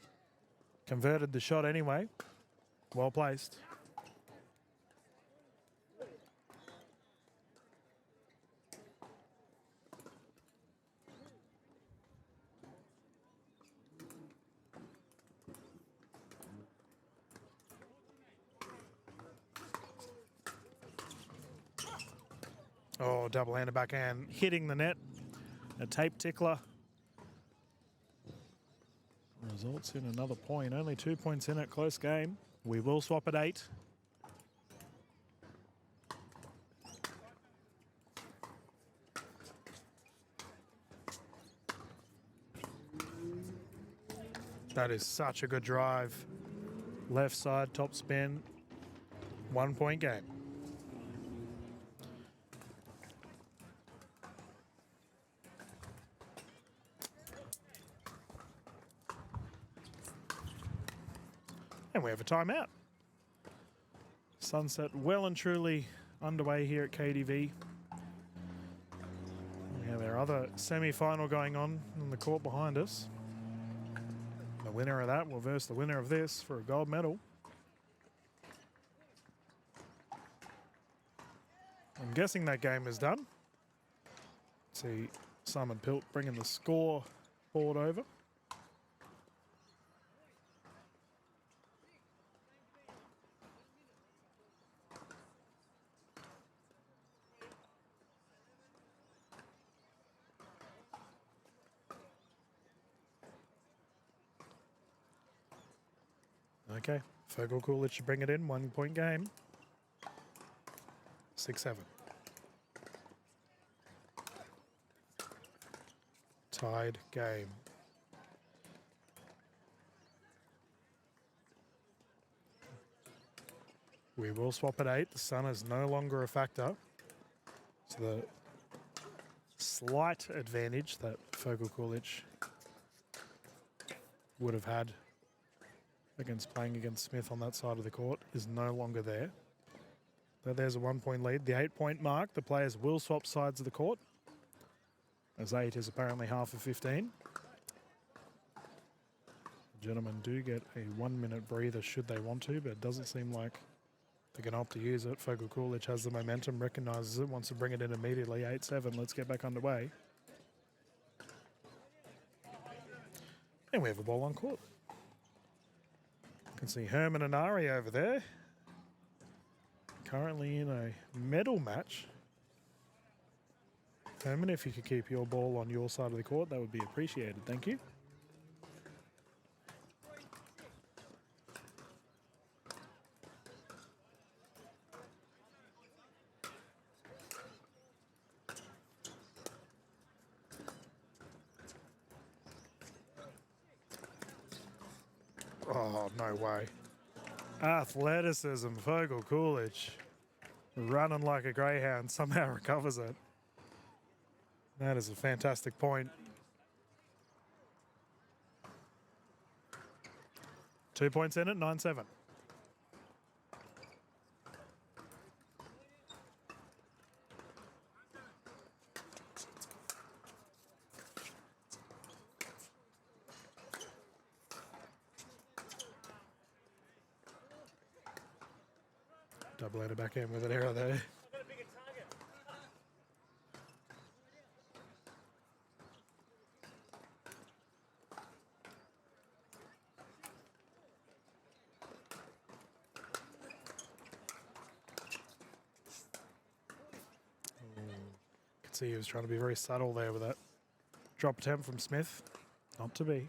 Speaker 1: converted the shot anyway. Well placed. Oh, double-handed backhand, hitting the net. A tape tickler. Results in another point. Only 2 points in it, close game. We will swap at 8. That is such a good drive. Left side, top spin. 1 point game. And we have a timeout. Sunset well and truly underway here at KDV. We have our other semi-final going on the court behind us. The winner of that will verse the winner of this for a gold medal. I'm guessing that game is done. See Simon Pilt bringing the score board over. Okay, Fergal Coolidge should bring it in. 1 point game. 6-7. Tied game. We will swap at 8. The sun is no longer a factor. So the slight advantage that Fergal Coolidge would have had against playing against Smith on that side of the court is no longer there. But there's a 1 point lead. The 8 point mark, the players will swap sides of the court, as 8 is apparently half of 15. The gentlemen do get a 1 minute breather should they want to, but it doesn't seem like they're going to opt to use it. Fergal Coolidge has the momentum, recognises it, wants to bring it in immediately. 8-7, let's get back underway. And we have a ball on court. Can see Herman and Ari over there. Currently in a medal match. Herman, if you could keep your ball on your side of the court, that would be appreciated. Thank you. Oh, no way. Athleticism, Fogel Coolidge. Running like a greyhound, somehow recovers it. That is a fantastic point. 2 points in it, 9-7. Double header back in with an error there. Could see he was trying to be very subtle there with that drop attempt from Smith. Not to be.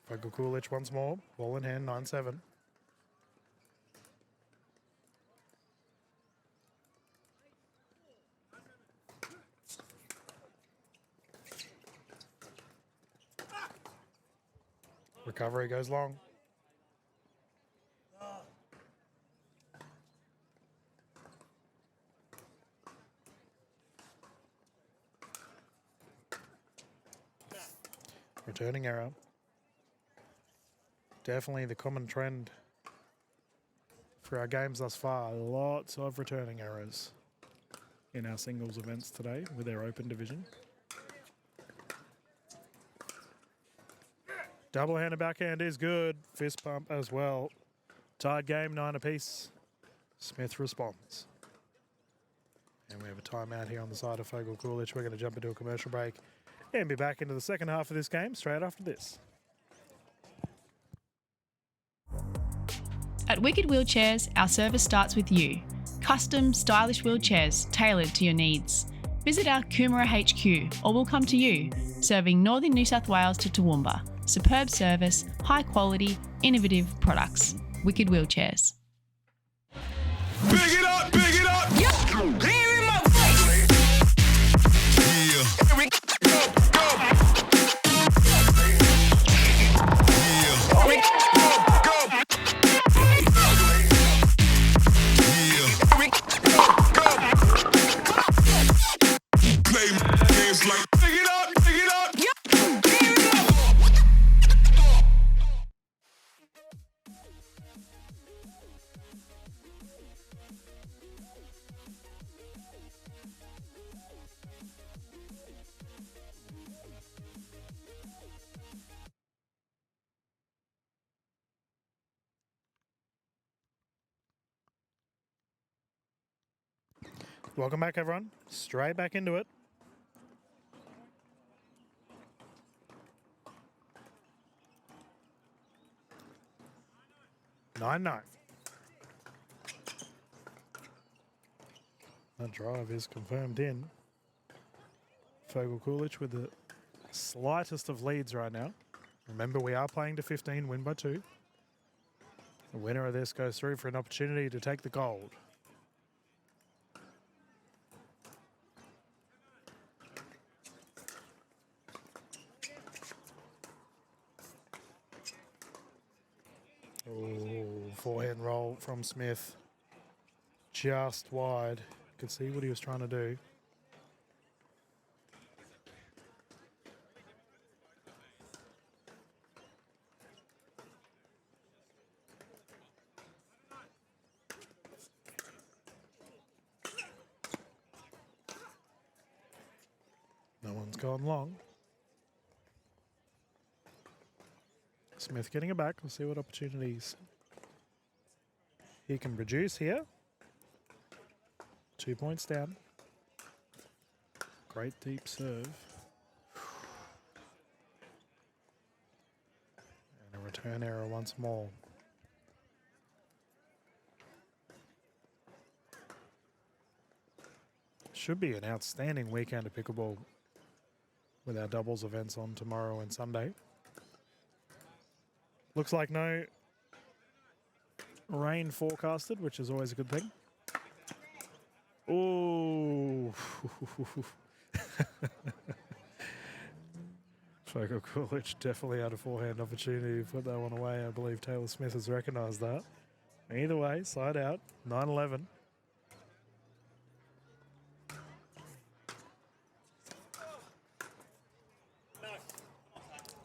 Speaker 1: Fogel Coolidge once more. Ball in hand, 9-7. Recovery goes long. Returning error. Definitely the common trend for our games thus far. Lots of returning errors in our singles events today with our open division. Double-handed backhand is good. Fist pump as well. Tied game, 9 apiece. Smith responds. And we have a timeout here on the side of Fogel Coolidge. We're going to jump into a commercial break and be back into the second half of this game straight after this.
Speaker 3: At Wicked Wheelchairs, our service starts with you. Custom, stylish wheelchairs tailored to your needs. Visit our Coomera HQ or we'll come to you, serving northern New South Wales to Toowoomba. Superb service, high quality, innovative products. Wicked Wheelchairs.
Speaker 2: Big it up, big it up. Hear in my voice. Yeah. Here we go, go. Yeah. We go, go. Yeah. We go, go. Play games like big it up, big it up. Here we go.
Speaker 1: Welcome back, everyone. Straight back into it. Nine. That drive is confirmed in. Fogel Coolidge with the slightest of leads right now. Remember, we are playing to 15, win by 2. The winner of this goes through for an opportunity to take the gold. Oh, forehand roll from Smith. Just wide. Could see what he was trying to do. No one's gone long. Smith getting it back. We'll see what opportunities he can produce here. 2 points down. Great deep serve. Return error once more. Should be an outstanding weekend of pickleball with our doubles events on tomorrow and Sunday. Looks like no rain forecasted, which is always a good thing. Oh, Fogo Coolidge definitely had a forehand opportunity to put that one away. I believe Taylor Smith has recognised that. Either way, side out, 9-11.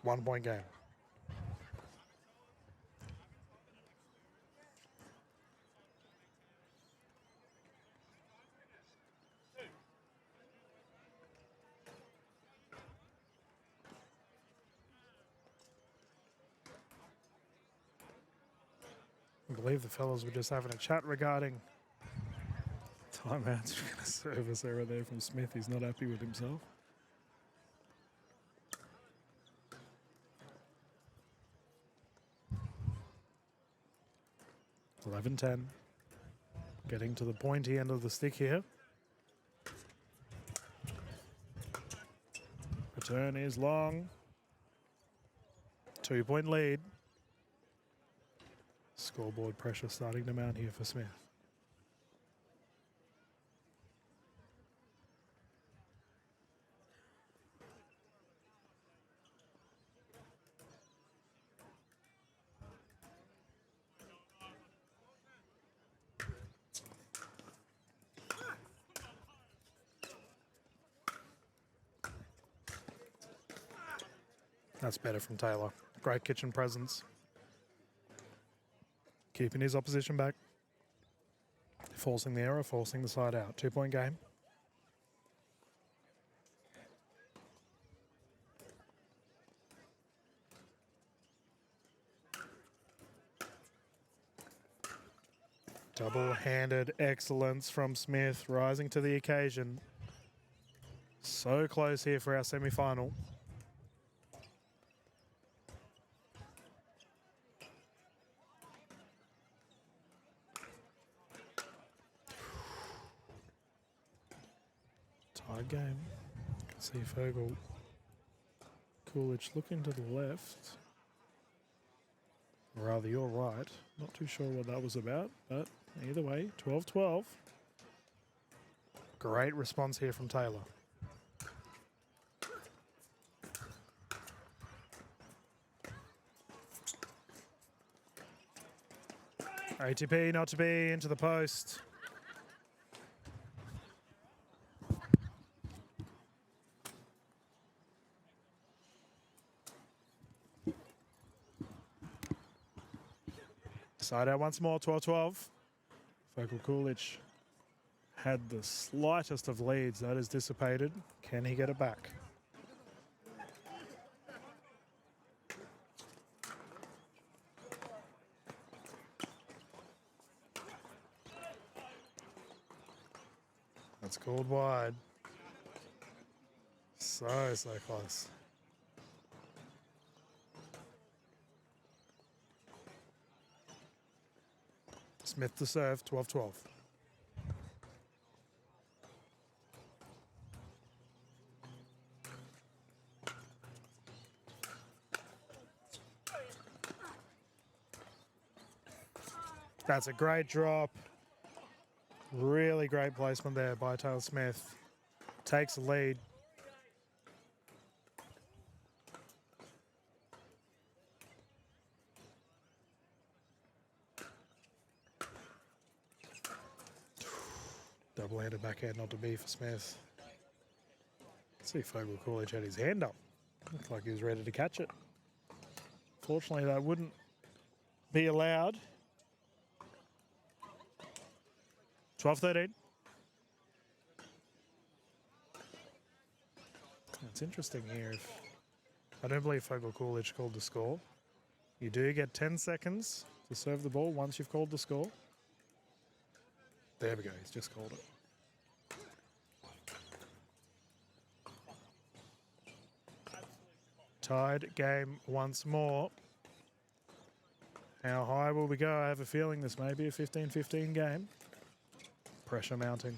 Speaker 1: One point game. I believe the fellas were just having a chat regarding timeouts. We're going to service error there from Smith. He's not happy with himself. (11-10). Getting to the pointy end of the stick here. Return is long. 2-point lead. Scoreboard pressure starting to mount here for Smith. That's better from Taylor. Great kitchen presence. Keeping his opposition back. Forcing the error, forcing the side out. 2-point game. Double-handed excellence from Smith, rising to the occasion. So close here for our semi-final. Tied game. You can see Fogo Coolidge looking to the left. Or rather, your right. Not too sure what that was about, but either way, 12-12. Great response here from Taylor. ATP not to be into the post. Side out once more, 12-12. Fogo Coolidge had the slightest of leads. That is dissipated. Can he get it back? That's called wide. So close. Smith to serve, 12-12. That's a great drop. Really great placement there by Taylor Smith. Takes the lead. Double-handed backhand not to be for Smith. Let's see if Fogo Coolidge had his hand up. Looked like he was ready to catch it. Fortunately, that wouldn't be allowed. 12-13. It's interesting here. I don't believe Fogo Coolidge called the score. You do get 10 seconds to serve the ball once you've called the score. There we go, he's just called it. Tied game once more. How high will we go? I have a feeling this may be a 15-15 game. Pressure mounting.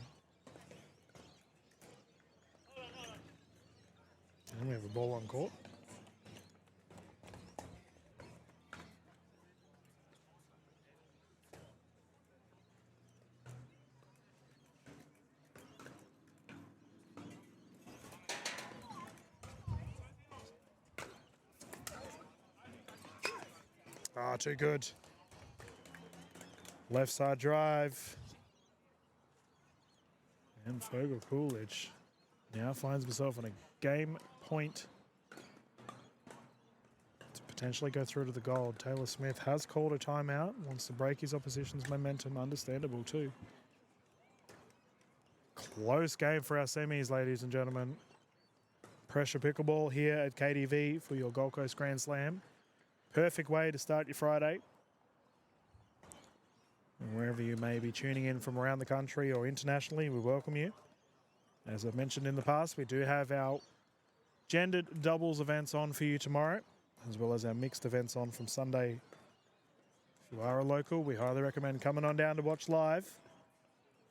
Speaker 1: And we have a ball on court. Ah, too good. Left side drive. And Fogel Coolidge now finds himself on a game point to potentially go through to the goal. Taylor Smith has called a timeout, wants to break his opposition's momentum, understandable too. Close game for our semis, ladies and gentlemen. Pressure pickleball here at KDV for your Gold Coast Grand Slam. Perfect way to start your Friday. And wherever you may be tuning in from around the country or internationally, we welcome you. As I've mentioned in the past, we do have our gendered doubles events on for you tomorrow, as well as our mixed events on from Sunday. If you are a local, we highly recommend coming on down to watch live.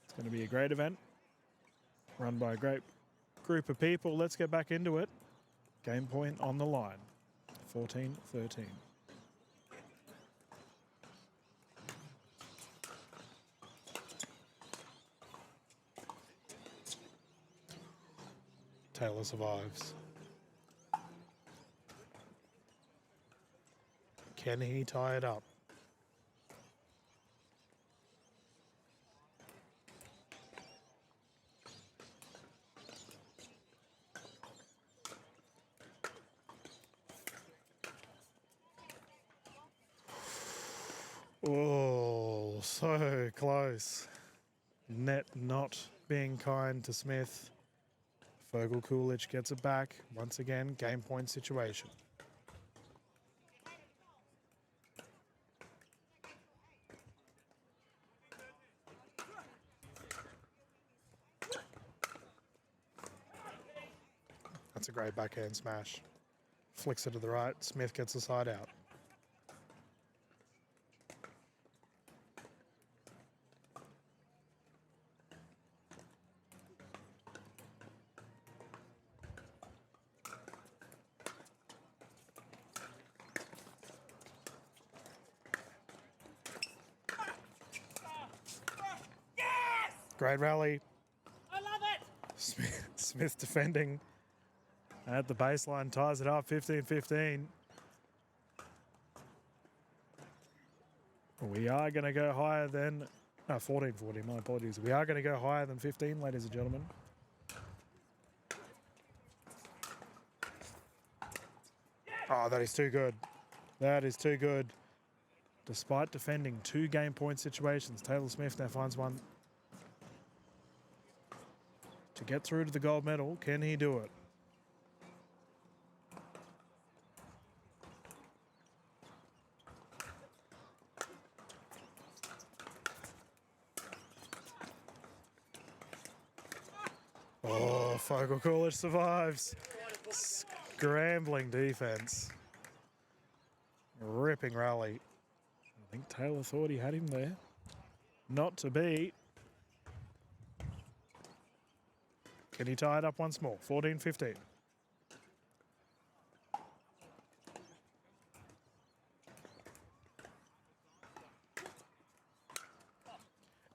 Speaker 1: It's going to be a great event, run by a great group of people. Let's get back into it. Game point on the line, 14-13. Taylor survives. Can he tie it up? Oh, so close. Net not being kind to Smith. Fogel Coolidge gets it back. Once again, game point situation. That's a great backhand smash. Flicks it to the right. Smith gets the side out. Great rally.
Speaker 4: I love it.
Speaker 1: Smith defending at the baseline, ties it up 15-15. We are going to go higher than 14-14, my apologies. We are going to go higher than 15, ladies and gentlemen. Oh, that is too good. That is too good. Despite defending two game point situations, Taylor Smith now finds one to get through to the gold medal. Can he do it? Oh, Fogel Coolidge survives. Scrambling defense. Ripping rally. I think Taylor thought he had him there. Not to be. Can he tie it up once more? 14-15.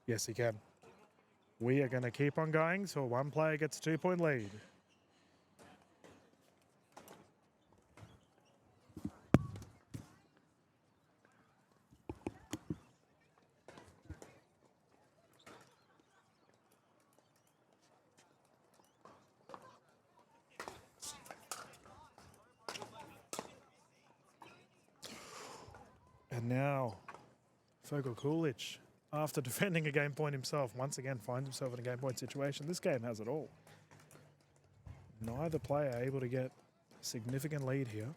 Speaker 1: Yes, he can. We are going to keep on going, so one player gets a 2-point lead. And now, Fogel Coolidge, after defending a game point himself, once again finds himself in a game point situation. This game has it all. Neither player able to get a significant lead here.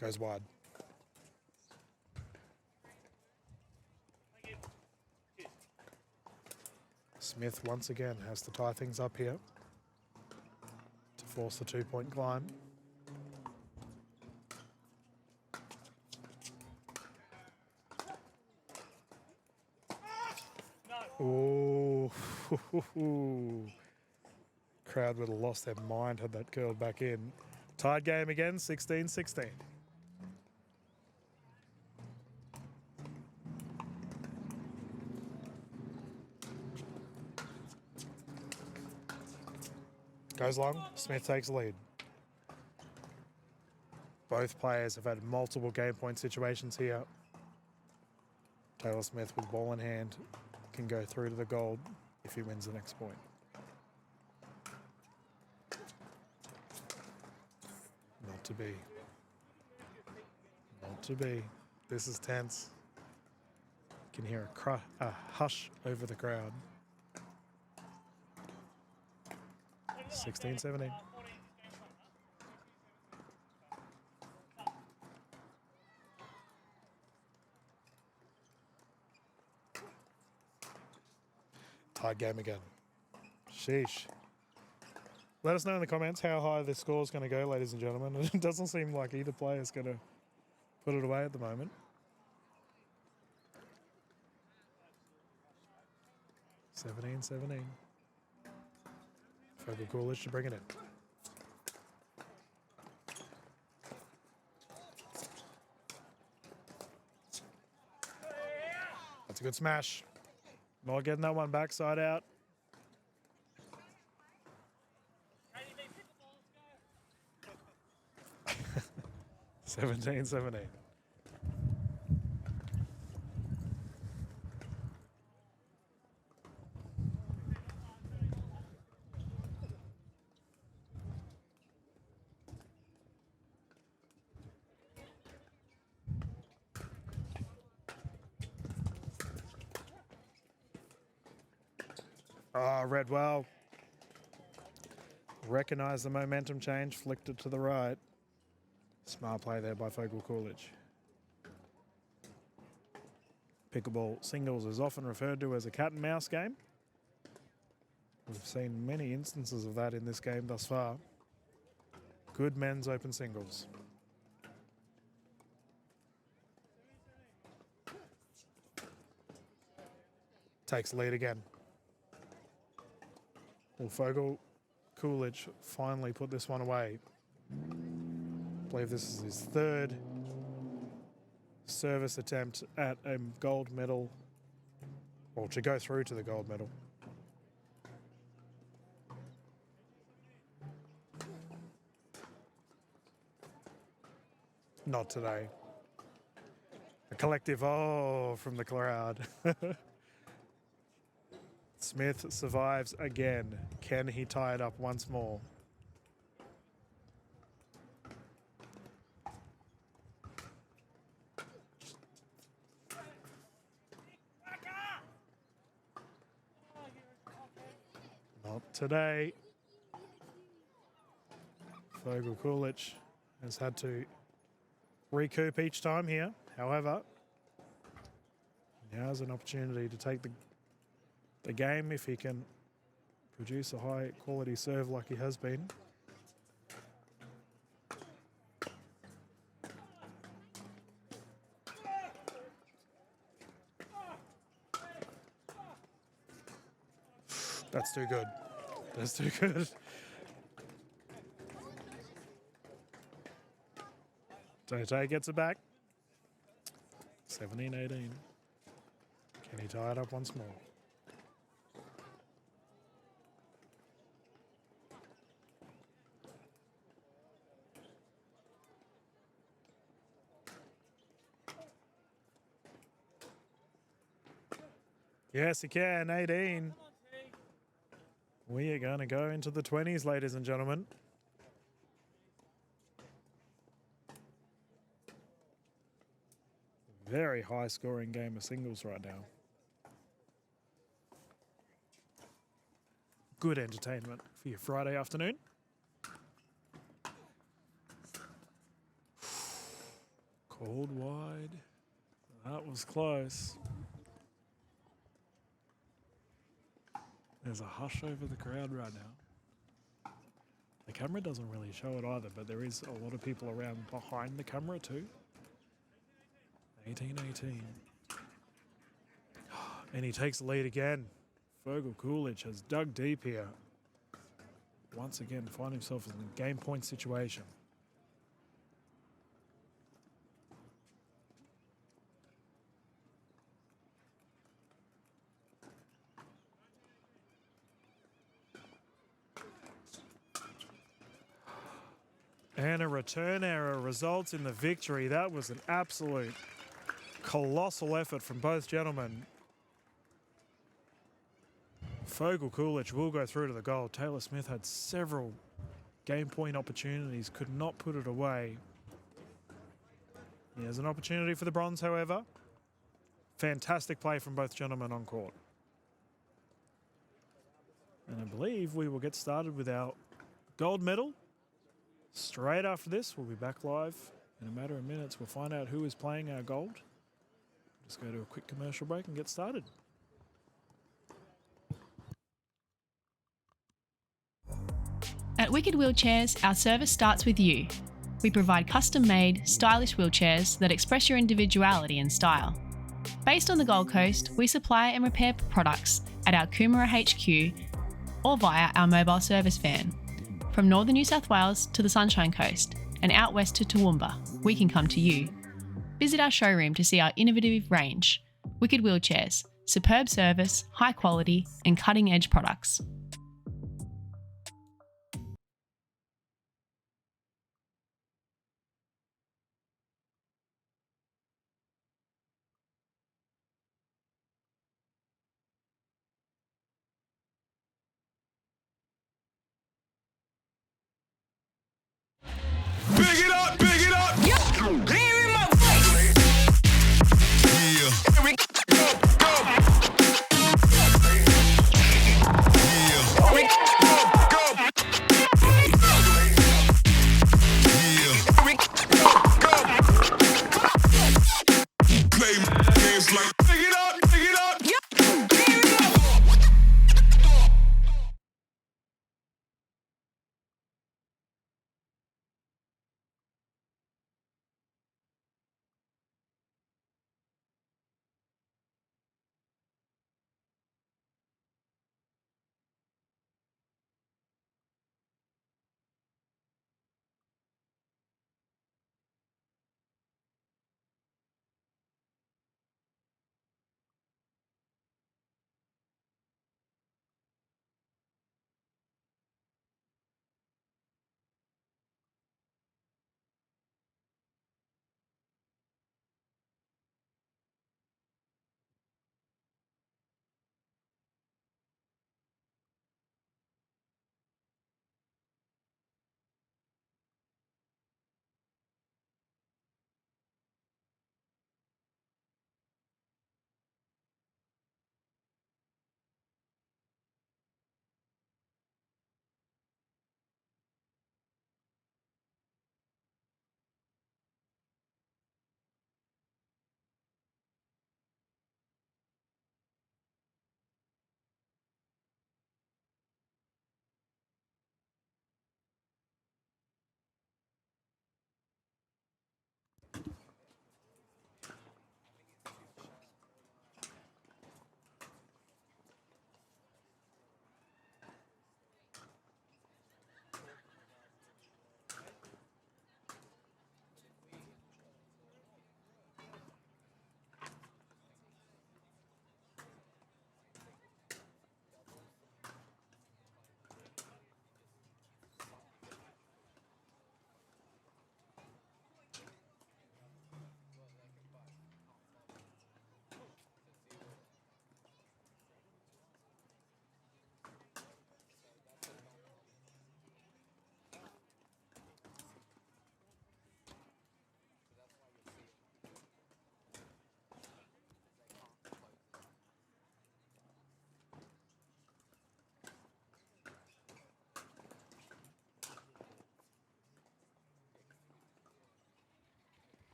Speaker 1: Goes wide. Smith once again has to tie things up here to force the 2-point climb. Oh, crowd would have lost their mind had that curled back in. Tied game again, 16-16. Goes long, Smith takes the lead. Both players have had multiple game point situations here. Taylor Smith with ball in hand can go through to the gold if he wins the next point. Not to be. Not to be. This is tense. You can hear a hush over the crowd. 16-17. Tied game again. Sheesh. Let us know in the comments how high this score is going to go, ladies and gentlemen. It doesn't seem like either player is going to put it away at the moment. 17-17. Fogle Coolidge to bring it in. That's a good smash. Not getting that one backside out.
Speaker 4: KDV, pick the ball, let's go.
Speaker 1: 17-17. Read well. Recognised the momentum change, flicked it to the right. Smart play there by Fogle Coolidge. Pickleball singles is often referred to as a cat and mouse game. We've seen many instances of that in this game thus far. Good men's open singles. Takes lead again. Will Fogle Coolidge finally put this one away? I believe this is his third service attempt at a gold medal, or to go through to the gold medal. Not today. A collective oh from the crowd. Smith survives again. Can he tie it up once more? Not today. Fogle Coolidge has had to recoup each time here. However, now's an opportunity to take the game if he can produce a high quality serve like he has been. That's too good. That's too good. Tote gets it back. 17-18. Can he tie it up once more? Yes, he can. 18. We are going to go into the 20s, ladies and gentlemen. Very high scoring game of singles right now. Good entertainment for your Friday afternoon. Called wide. That was close. There's a hush over the crowd right now. The camera doesn't really show it either, but there is a lot of people around behind the camera too. 18-18. And he takes the lead again. Fergal Coolidge has dug deep here. Once again, find himself in a game point situation. And a return error results in the victory. That was an absolute colossal effort from both gentlemen. Fergal Coolidge will go through to the goal. Taylor Smith had several game point opportunities, could not put it away. He has an opportunity for the bronze, however. Fantastic play from both gentlemen on court. And I believe we will get started with our gold medal. Straight after this, we'll be back live in a matter of minutes. We'll find out who is playing our gold. Just go to a quick commercial break and get started.
Speaker 3: At Wicked Wheelchairs, our service starts with you. We provide custom-made, stylish wheelchairs that express your individuality and style. Based on the Gold Coast, we supply and repair products at our Coomera HQ or via our mobile service van. From northern New South Wales to the Sunshine Coast and out west to Toowoomba, we can come to you. Visit our showroom to see our innovative range. Wicked Wheelchairs, superb service, high quality and cutting-edge products.
Speaker 2: Big it up, big it up. Hear in my voice. Yeah. Here we go, go. Yeah. Here we go, go. Yeah. Here we go, go. Play games like big it up, big it up. Here we go.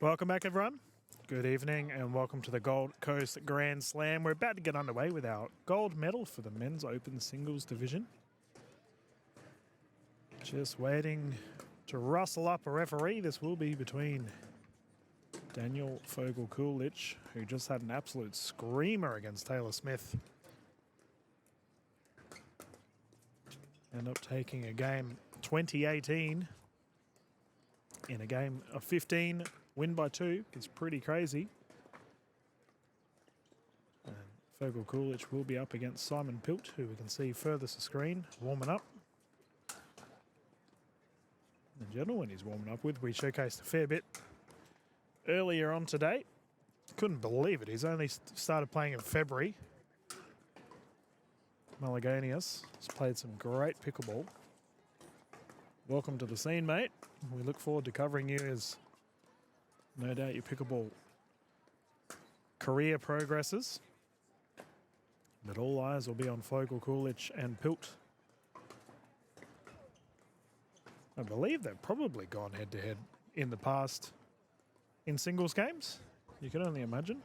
Speaker 1: Welcome back, everyone. Good evening and welcome to the Gold Coast Grand Slam. We're about to get underway with our gold medal for the men's open singles division. Just waiting to rustle up a referee. This will be between Daniel Fogel-Coolidge, who just had an absolute screamer against Taylor Smith. End up taking a game 2018 in a game of 15, win by 2. It's pretty crazy. And Fogel-Coolidge will be up against Simon Pilt, who we can see furthest the screen, warming up. The gentleman he's warming up with, we showcased a fair bit earlier on today. Couldn't believe it. He's only started playing in February. Malaganius has played some great pickleball. Welcome to the scene, mate. We look forward to covering you as no doubt your pickleball career progresses. But all eyes will be on Fogel-Coolidge and Pilt. I believe they've probably gone head-to-head in the past in singles games. You can only imagine.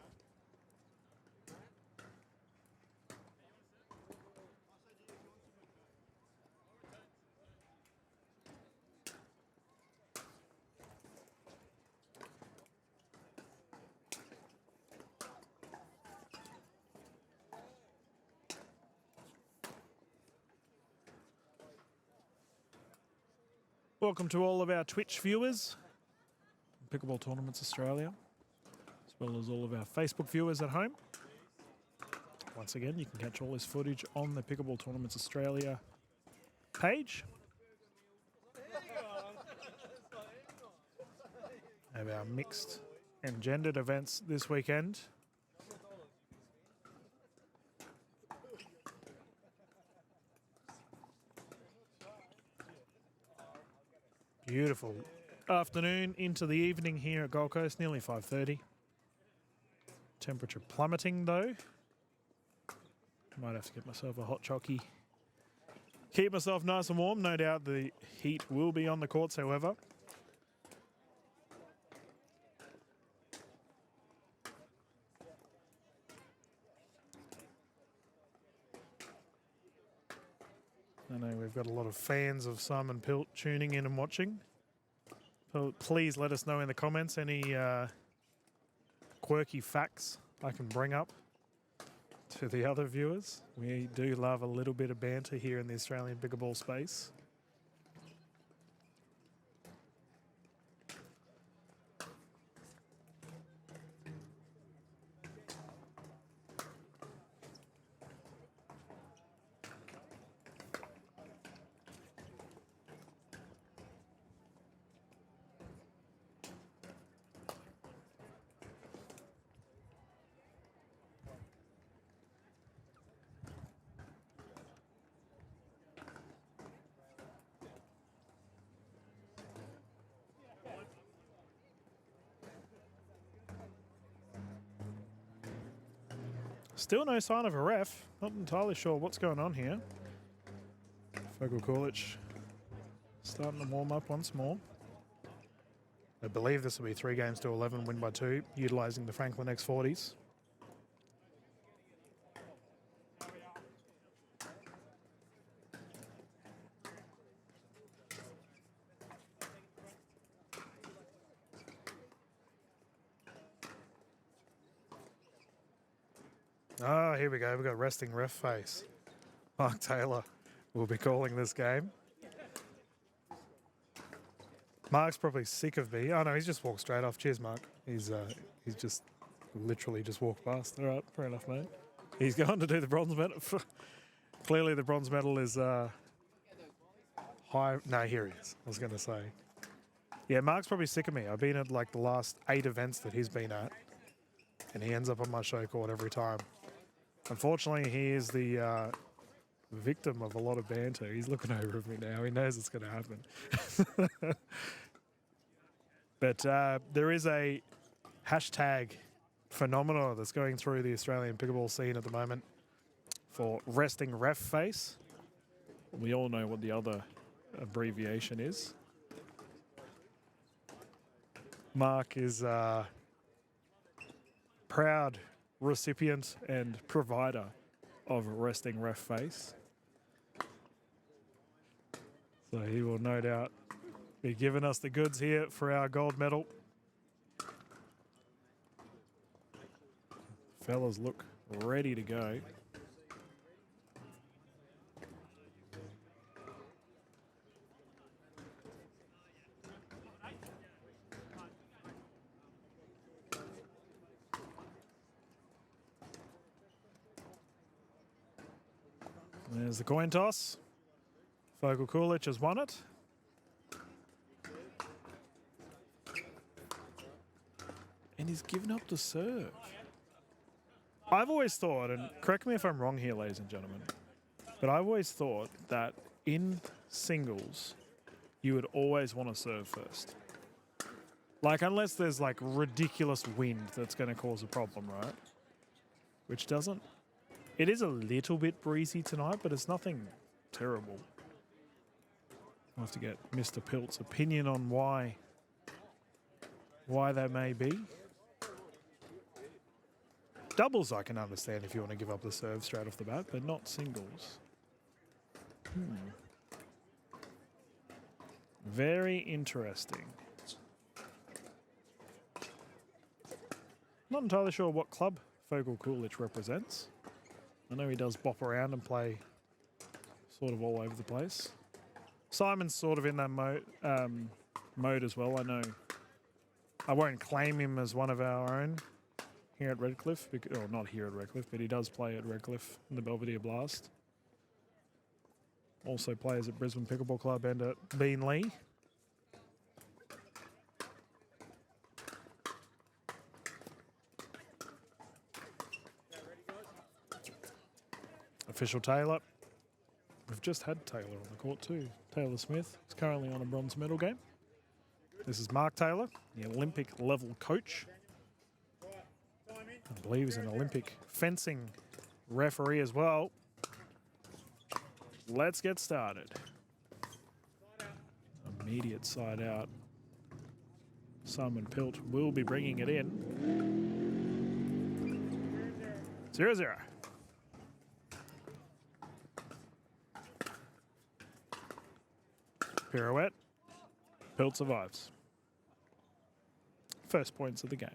Speaker 1: Welcome to all of our Twitch viewers, Pickleball Tournaments Australia, as well as all of our Facebook viewers at home. Once again, you can catch all this footage on the Pickleball Tournaments Australia page. Have our mixed and gendered events this weekend. Beautiful afternoon into the evening here at Gold Coast, nearly 5:30. Temperature plummeting though. Might have to get myself a hot chockey. Keep myself nice and warm. No doubt the heat will be on the courts, however. I know we've got a lot of fans of Simon Pilt tuning in and watching. So please let us know in the comments any quirky facts I can bring up to the other viewers. We do love a little bit of banter here in the Australian pickleball space. Still no sign of a ref. Not entirely sure what's going on here. Fogel-Coolidge starting to warm up once more. I believe this will be 3 games to 11, win by 2, utilising the Franklin X40s. Oh, here we go. We've got resting ref face. Mark Taylor will be calling this game. Mark's probably sick of me. Oh, no, he's just walked straight off. Cheers, Mark. He's just literally just walked past. All right, fair enough, mate. He's going to do the bronze medal. Clearly the bronze medal is high. No, here he is. I was going to say. Yeah, Mark's probably sick of me. I've been at like the last 8 events that he's been at, and he ends up on my show court every time. Unfortunately, he is the victim of a lot of banter. He's looking over at me now. He knows it's going to happen. But there is a hashtag phenomenon that's going through the Australian pickleball scene at the moment for resting ref face. We all know what the other abbreviation is. Mark is proud recipient and provider of resting ref face. So he will no doubt be giving us the goods here for our gold medal. Fellas look ready to go. There's the coin toss. Fogel Kulich has won it. And he's given up the serve. I've always thought, and correct me if I'm wrong here, ladies and gentlemen, but I've always thought that in singles, you would always want to serve first. Like, unless there's like ridiculous wind that's going to cause a problem, right? Which doesn't. It is a little bit breezy tonight, but it's nothing terrible. I'll have to get Mr. Pilt's opinion on why that may be. Doubles I can understand if you want to give up the serve straight off the bat, but not singles. Very interesting. Not entirely sure what club Fogel Kulich represents. I know he does bop around and play sort of all over the place. Simon's sort of in that mode as well. I know I won't claim him as one of our own here at Redcliffe, or not here at Redcliffe, but he does play at Redcliffe in the Belvedere Blast. Also plays at Brisbane Pickleball Club and at Beanley. Official Taylor. We've just had Taylor on the court too. Taylor Smith is currently on a bronze medal game. This is Mark Taylor, the Olympic level coach. I believe he's an Olympic fencing referee as well. Let's get started. Immediate side out. Simon Pilt will be bringing it in. 0-0. Pirouette. Pilt survives. First points of the game.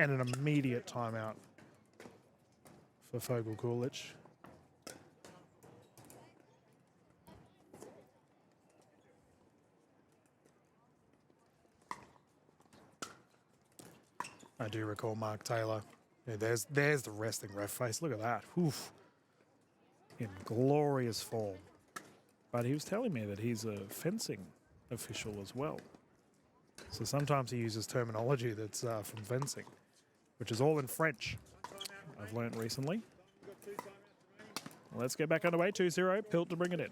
Speaker 1: And an immediate timeout for Fogel Kulich. I do recall Mark Taylor. Yeah, there's the resting ref face. Look at that. Oof. In glorious form. But he was telling me that he's a fencing official as well. So sometimes he uses terminology that's from fencing, which is all in French, I've learnt recently. Let's get back underway. 2-0. Pilt to bring it in.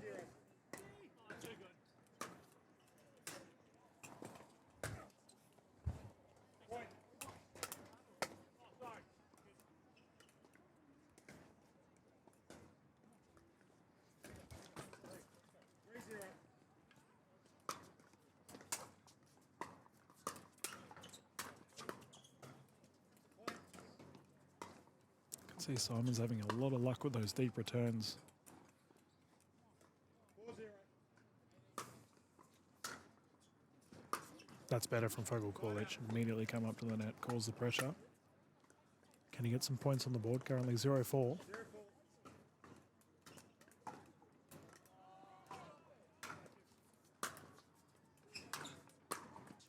Speaker 1: See, Simon's having a lot of luck with those deep returns. That's better from Fogel Kulich. Immediately come up to the net, cause the pressure. Can he get some points on the board? Currently 0-4.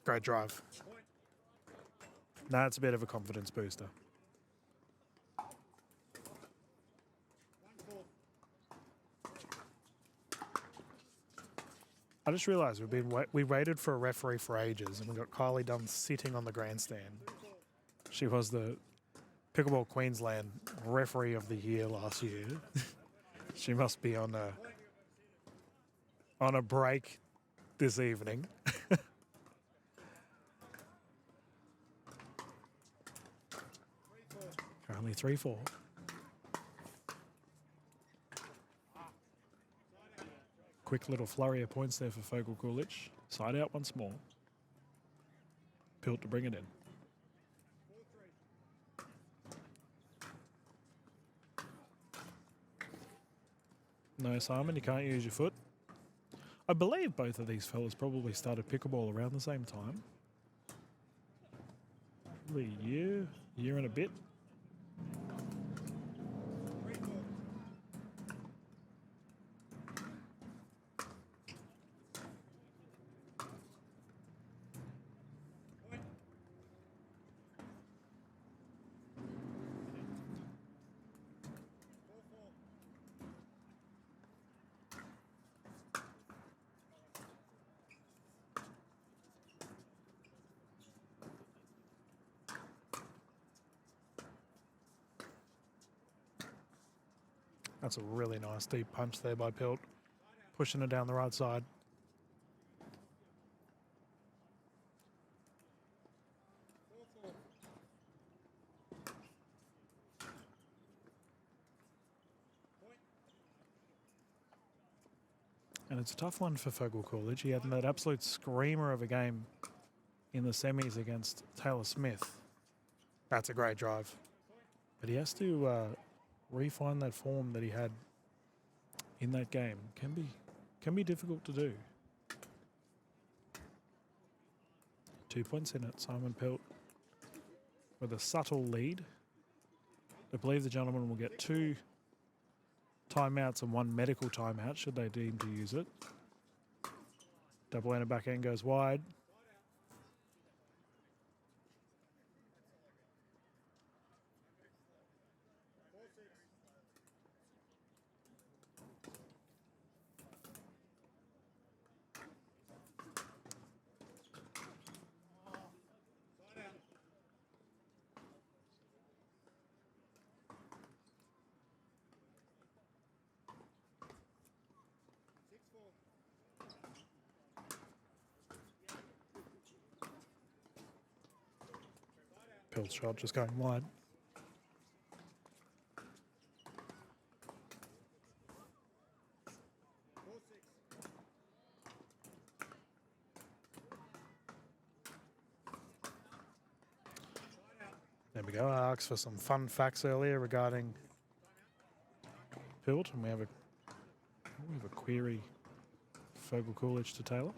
Speaker 1: Great drive. That's a bit of a confidence booster. I just realised we waited for a referee for ages, and we got Kylie Dunn sitting on the grandstand. She was the Pickleball Queensland Referee of the Year last year. She must be on a break this evening. Currently 3-4.
Speaker 4: Quick little flurry of points there for Fogle Coolidge. Side out once more. Pilt to bring it in. No, Simon, you can't use your foot. I believe both of these fellas probably started pickleball around the same time. Probably a year and a bit.
Speaker 1: That's a really nice deep punch there by Pilt, pushing it down the right side. And it's a tough one for Fogle Coolidge. He had that absolute screamer of a game in the semis against Taylor Smith. That's a great drive. But he has to refine that form that he had in that game. Can be difficult to do. 2 points in it. Simon Pilt with a subtle lead. I believe the gentleman will get 2 timeouts and 1 medical timeout should they deem to use it. Double end back end goes wide. Pilt's shot just going wide. There we go. I asked for some fun facts earlier regarding Pilt, and we have a query. Fogle Coolidge to Taylor.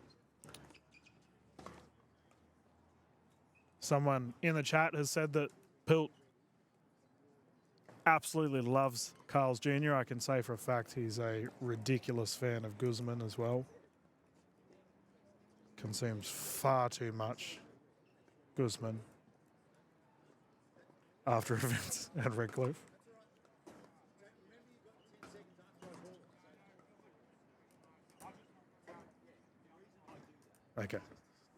Speaker 1: Someone in the chat has said that Pilt absolutely loves Carl's Jr. I can say for a fact he's a ridiculous fan of Guzman as well. Consumes far too much Guzman after events at Redcliffe. Okay,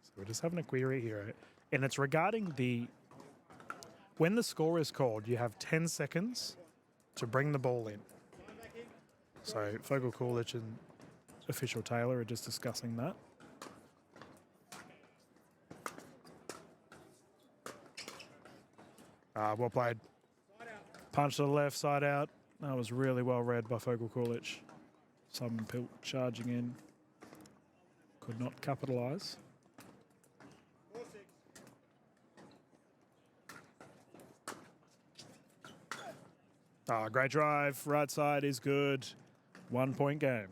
Speaker 1: so we're just having a query here. And it's regarding when the score is called, you have 10 seconds to bring the ball in. So Fogle Coolidge and official Taylor are just discussing that. Well played. Punch to the left, side out. That was really well read by Fogle Coolidge. Simon Pilt charging in. Could not capitalise. Great drive. Right side is good. 1 point game.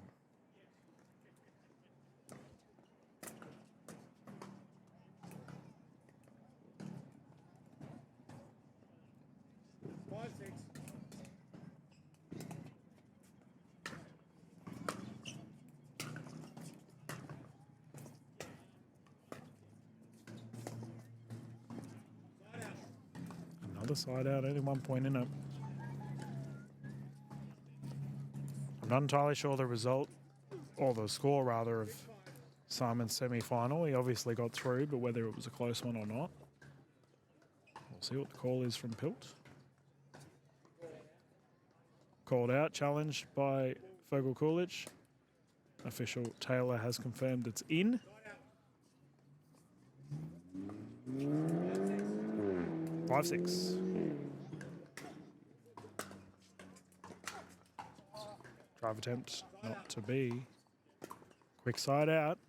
Speaker 1: Another side out, only 1 point in it. I'm not entirely sure the result, or the score rather, of Simon's semi-final. He obviously got through, but whether it was a close one or not, we'll see what the call is from Pilt. Called out, challenged by Fogle Coolidge. Official Taylor has confirmed it's in. Five, 6. Drive attempt not to be.
Speaker 4: Quick side out.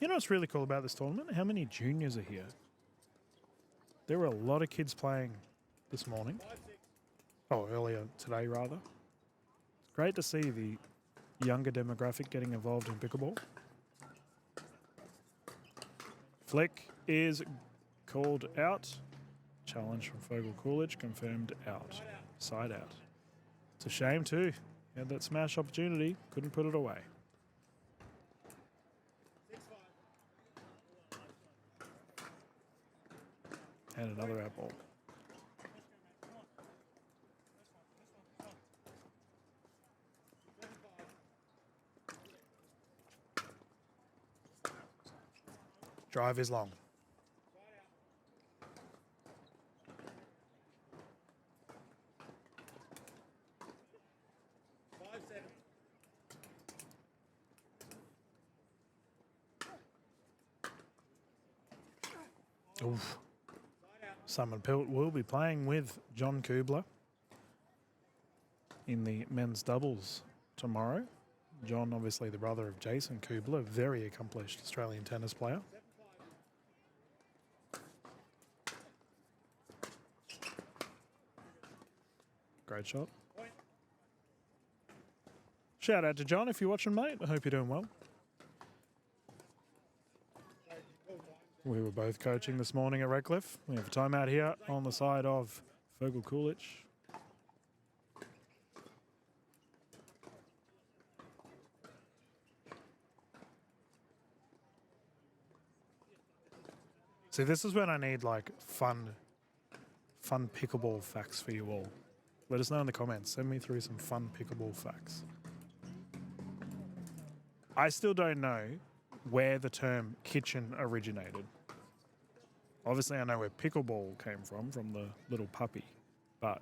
Speaker 1: You know what's really cool about this tournament? How many juniors are here? There were a lot of kids playing this morning. Oh, earlier today, rather. It's great to see the younger demographic getting involved in pickleball. Flick is called out. Challenge from Fogel Coolidge confirmed out. Side out. It's a shame too. He had that smash opportunity, couldn't put it away. And another out ball. Drive is long. Oof. Simon Pilt will be playing with John Kubler in the men's doubles tomorrow. John, obviously the brother of Jason Kubler, very accomplished Australian tennis player. Great shot. Shout out to John if you're watching, mate. I hope you're doing well. We were both coaching this morning at Redcliffe. We have a timeout here on the side of Fogel Coolidge. See, this is when I need like fun pickleball facts for you all. Let us know in the comments. Send me through some fun pickleball facts. I still don't know where the term kitchen originated. Obviously, I know where pickleball came from the little puppy. But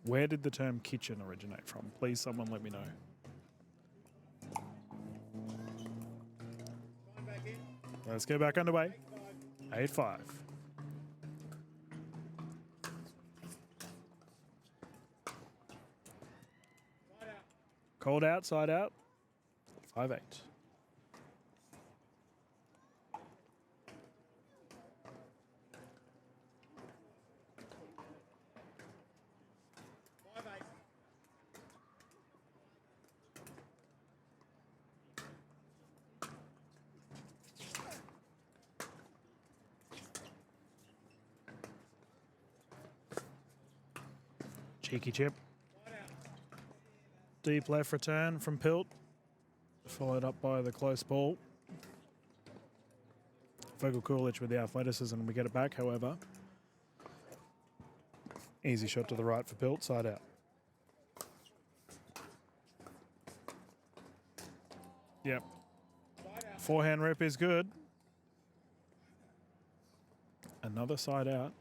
Speaker 1: where did the term kitchen originate from? Please, someone let me know. Let's get back underway. 8-5. Called out, side out. 5-8. Cheeky chip. Deep left return from Pilt. Followed up by the close ball. Fogel Coolidge with the athleticism. We get it back, however. Easy shot to the right for Pilt. Side out. Yep. Forehand rip is good. Another side out.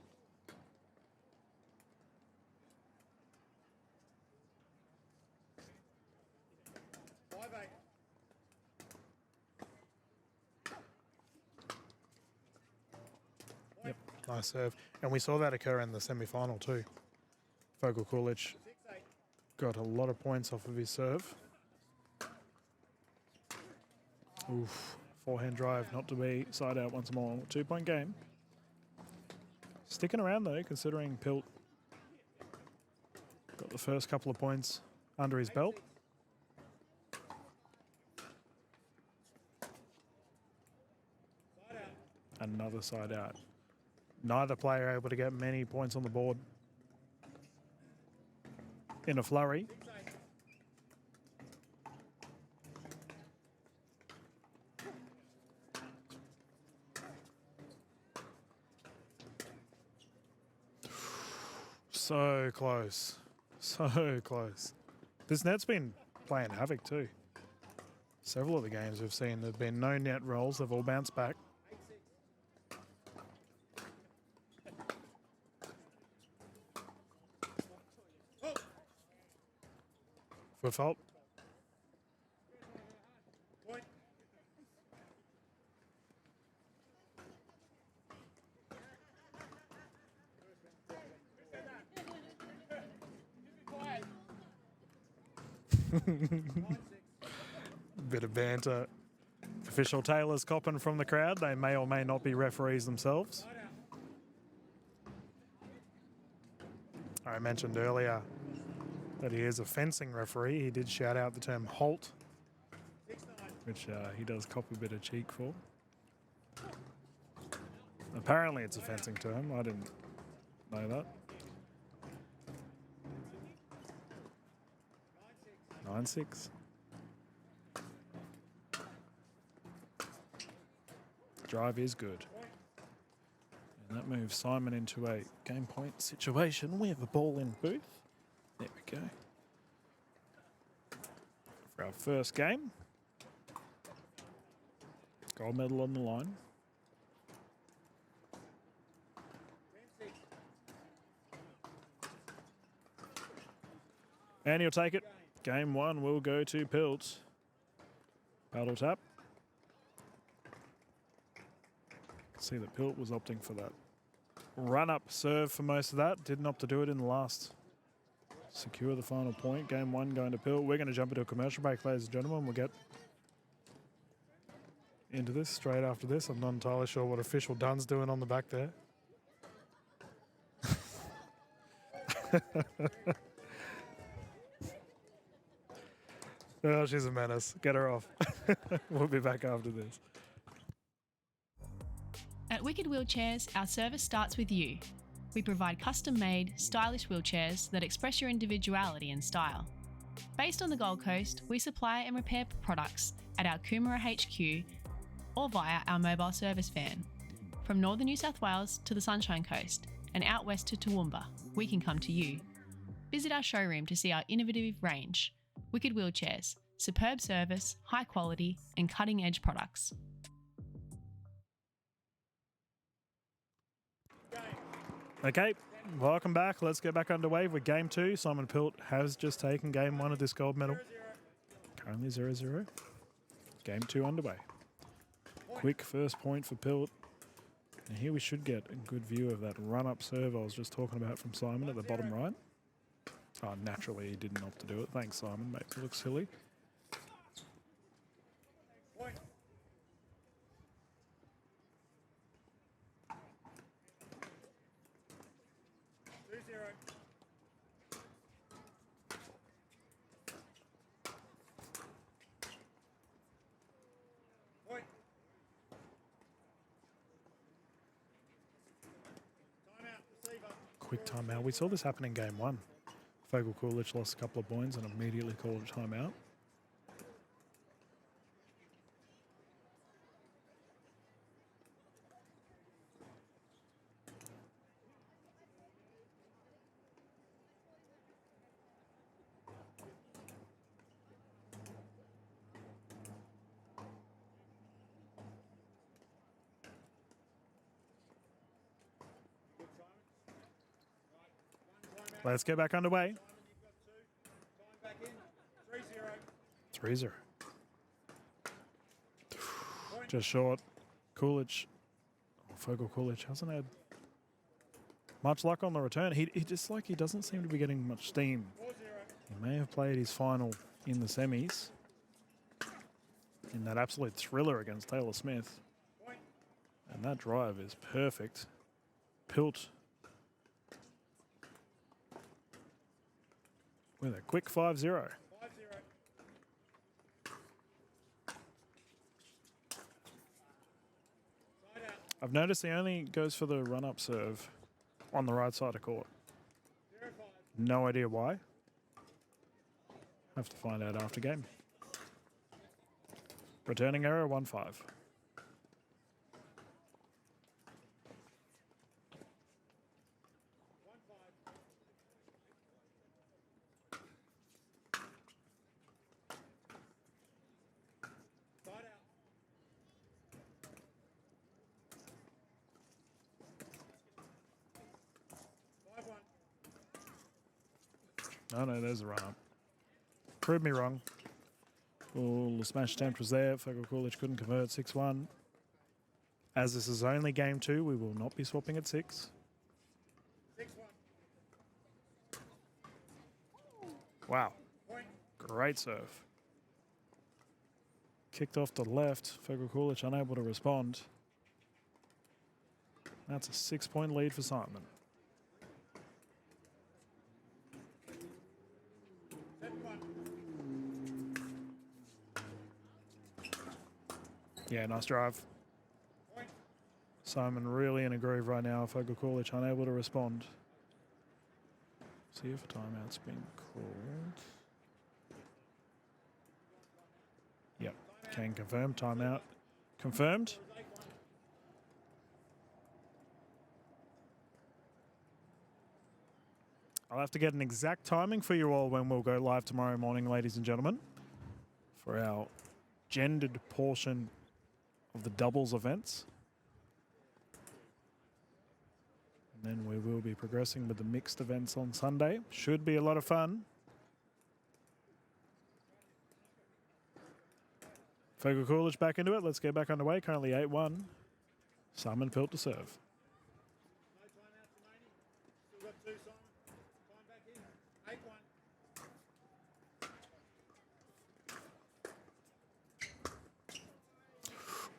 Speaker 1: Yep, nice serve. And we saw that occur in the semi-final too. Fogel Coolidge got a lot of points off of his serve. Oof, forehand drive not to be, side out once more. 2-point game. Sticking around though, considering Pilt got the first couple of points under his belt. Another side out. Neither player able to get many points on the board in a flurry. So close. So close. This net's been playing havoc too. Several of the games we've seen, there have been no net rolls. They've all bounced back. Foot fault. Bit of banter. Official Taylor's copping from the crowd. They may or may not be referees themselves. I mentioned earlier that he is a fencing referee. He did shout out the term halt, which he does cop a bit of cheek for. Apparently it's a fencing term. I didn't know that. 9-6. Drive is good. And that moves Simon into a game point situation. We have a ball in booth. There we go. For our first game. Gold medal on the line. And he'll take it. Game one will go to Pilt. Paddle tap. See that Pilt was opting for that run-up serve for most of that. Didn't opt to do it in the last. Secure the final point. Game one going to Pilt. We're going to jump into a commercial break, ladies and gentlemen. We'll get into this straight after this. I'm not entirely sure what official Dunn's doing on the back there. Oh, she's a menace. Get her off. We'll be back after this.
Speaker 3: At Wicked Wheelchairs, our service starts with you. We provide custom-made, stylish wheelchairs that express your individuality and style. Based on the Gold Coast, we supply and repair products at our Coomera HQ or via our mobile service van. From northern New South Wales to the Sunshine Coast and out west to Toowoomba, we can come to you. Visit our showroom to see our innovative range. Wicked Wheelchairs, superb service, high quality and cutting-edge products.
Speaker 1: Okay, welcome back. Let's get back underway with game two. Simon Pilt has just taken game one of this gold medal. Currently 0-0. Game two underway. Quick first point for Pilt. And here we should get a good view of that run-up serve I was just talking about from Simon at the bottom right. Oh, naturally he didn't opt to do it. Thanks, Simon. Made me look silly. Quick timeout. We saw this happen in game one. Fogel Coolidge lost a couple of points and immediately called a timeout. Let's get back underway. 3-0. Just short. Coolidge. Fogel Coolidge hasn't had much luck on the return. He just like he doesn't seem to be getting much steam. He may have played his final in the semis in that absolute thriller against Taylor Smith. And that drive is perfect. Pilt with a quick 5-0. I've noticed he only goes for the run-up serve on the right side of court. No idea why. Have to find out after game. Returning error 1-5. Oh no, there's a run-up.
Speaker 4: Prove me wrong. Oh, the smash attempt was there. Fogle Coolidge couldn't convert 6-1. As this is only game 2, we will not be swapping at 6. Wow. Great serve. Kicked off to the left. Fogle Coolidge unable to respond. That's a 6-point lead for Simon. Yeah, nice drive. Simon really in a groove right now. Fogle Coolidge unable to respond. See if a timeout's been called. Yep, can confirm. Timeout confirmed. I'll have to get an exact timing for you all when we'll go live tomorrow morning, ladies and gentlemen, for our gendered portion of the doubles events. And then we will be progressing with the mixed events on Sunday. Should be a lot of fun. Fogle Coolidge back into it. Let's get back underway. Currently 8-1. Simon Pilt to serve.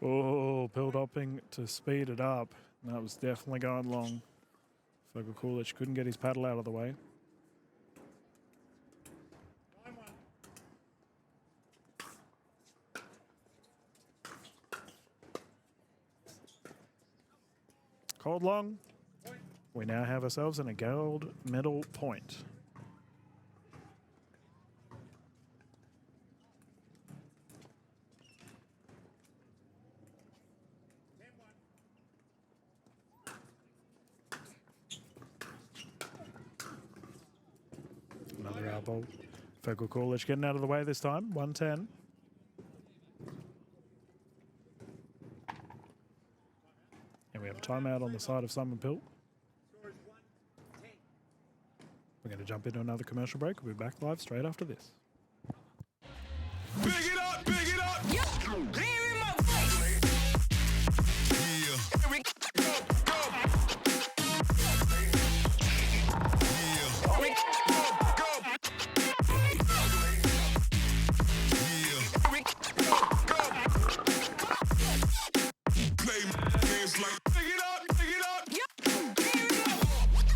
Speaker 4: Oh, Pilt hopping to speed it up. That was definitely going long. Fogle Coolidge couldn't get his paddle out of the way. Called long. We now have ourselves in a gold medal point. Another elbow. Fogle Coolidge getting out of the way this time. 110. And we have a timeout on the side of Simon Pilt. We're going to jump into another commercial break. We'll be back live straight after this.
Speaker 2: Big it up, big it up. Yeah. Hear my voice. Yeah. Here we go, go. Yeah. Here we go, go. Yeah. Here we go, go. Play games like big it up, big it up. Yeah. Here we go.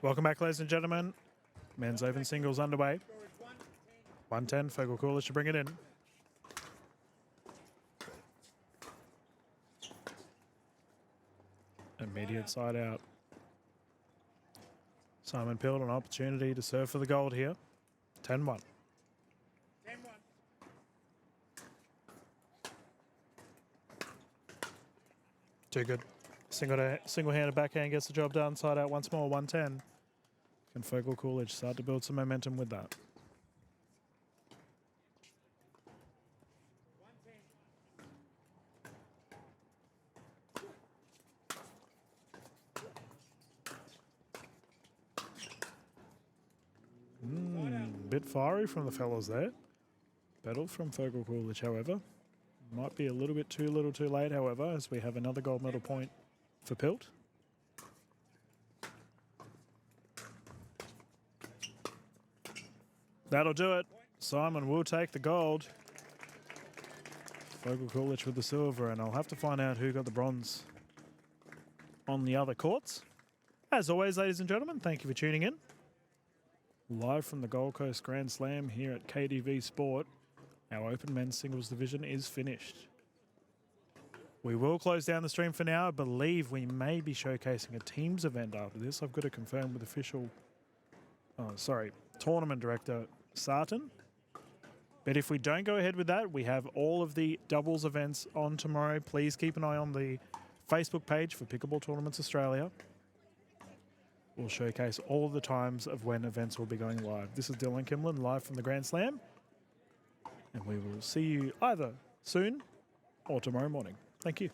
Speaker 4: Welcome back, ladies and gentlemen. Men's open singles underway. 110, Fogle Coolidge to bring it in. Immediate side out. Simon Pilt an opportunity to serve for the gold here. 10-1. Too good. Single-handed backhand gets the job done. Side out once more, 110. Can Fogle Coolidge start to build some momentum with that? Bit fiery from the fellas there. Battle from Fogle Coolidge, however. Might be a little bit too little too late, however, as we have another gold medal point for Pilt. That'll do it. Simon will take the gold. Fogle Coolidge with the silver, and I'll have to find out who got the bronze on the other courts. As always, ladies and gentlemen, thank you for tuning in. Live from the Gold Coast Grand Slam here at KDV Sport. Our open men's singles division is finished. We will close down the stream for now. I believe we may be showcasing a teams event after this. I've got to confirm with tournament director Sarton. But if we don't go ahead with that, we have all of the doubles events on tomorrow. Please keep an eye on the Facebook page for Pickleball Tournaments Australia. We'll showcase all of the times of when events will be going live. This is Dylan Kimlin live from the Grand Slam. And we will see you either soon or tomorrow morning. Thank you.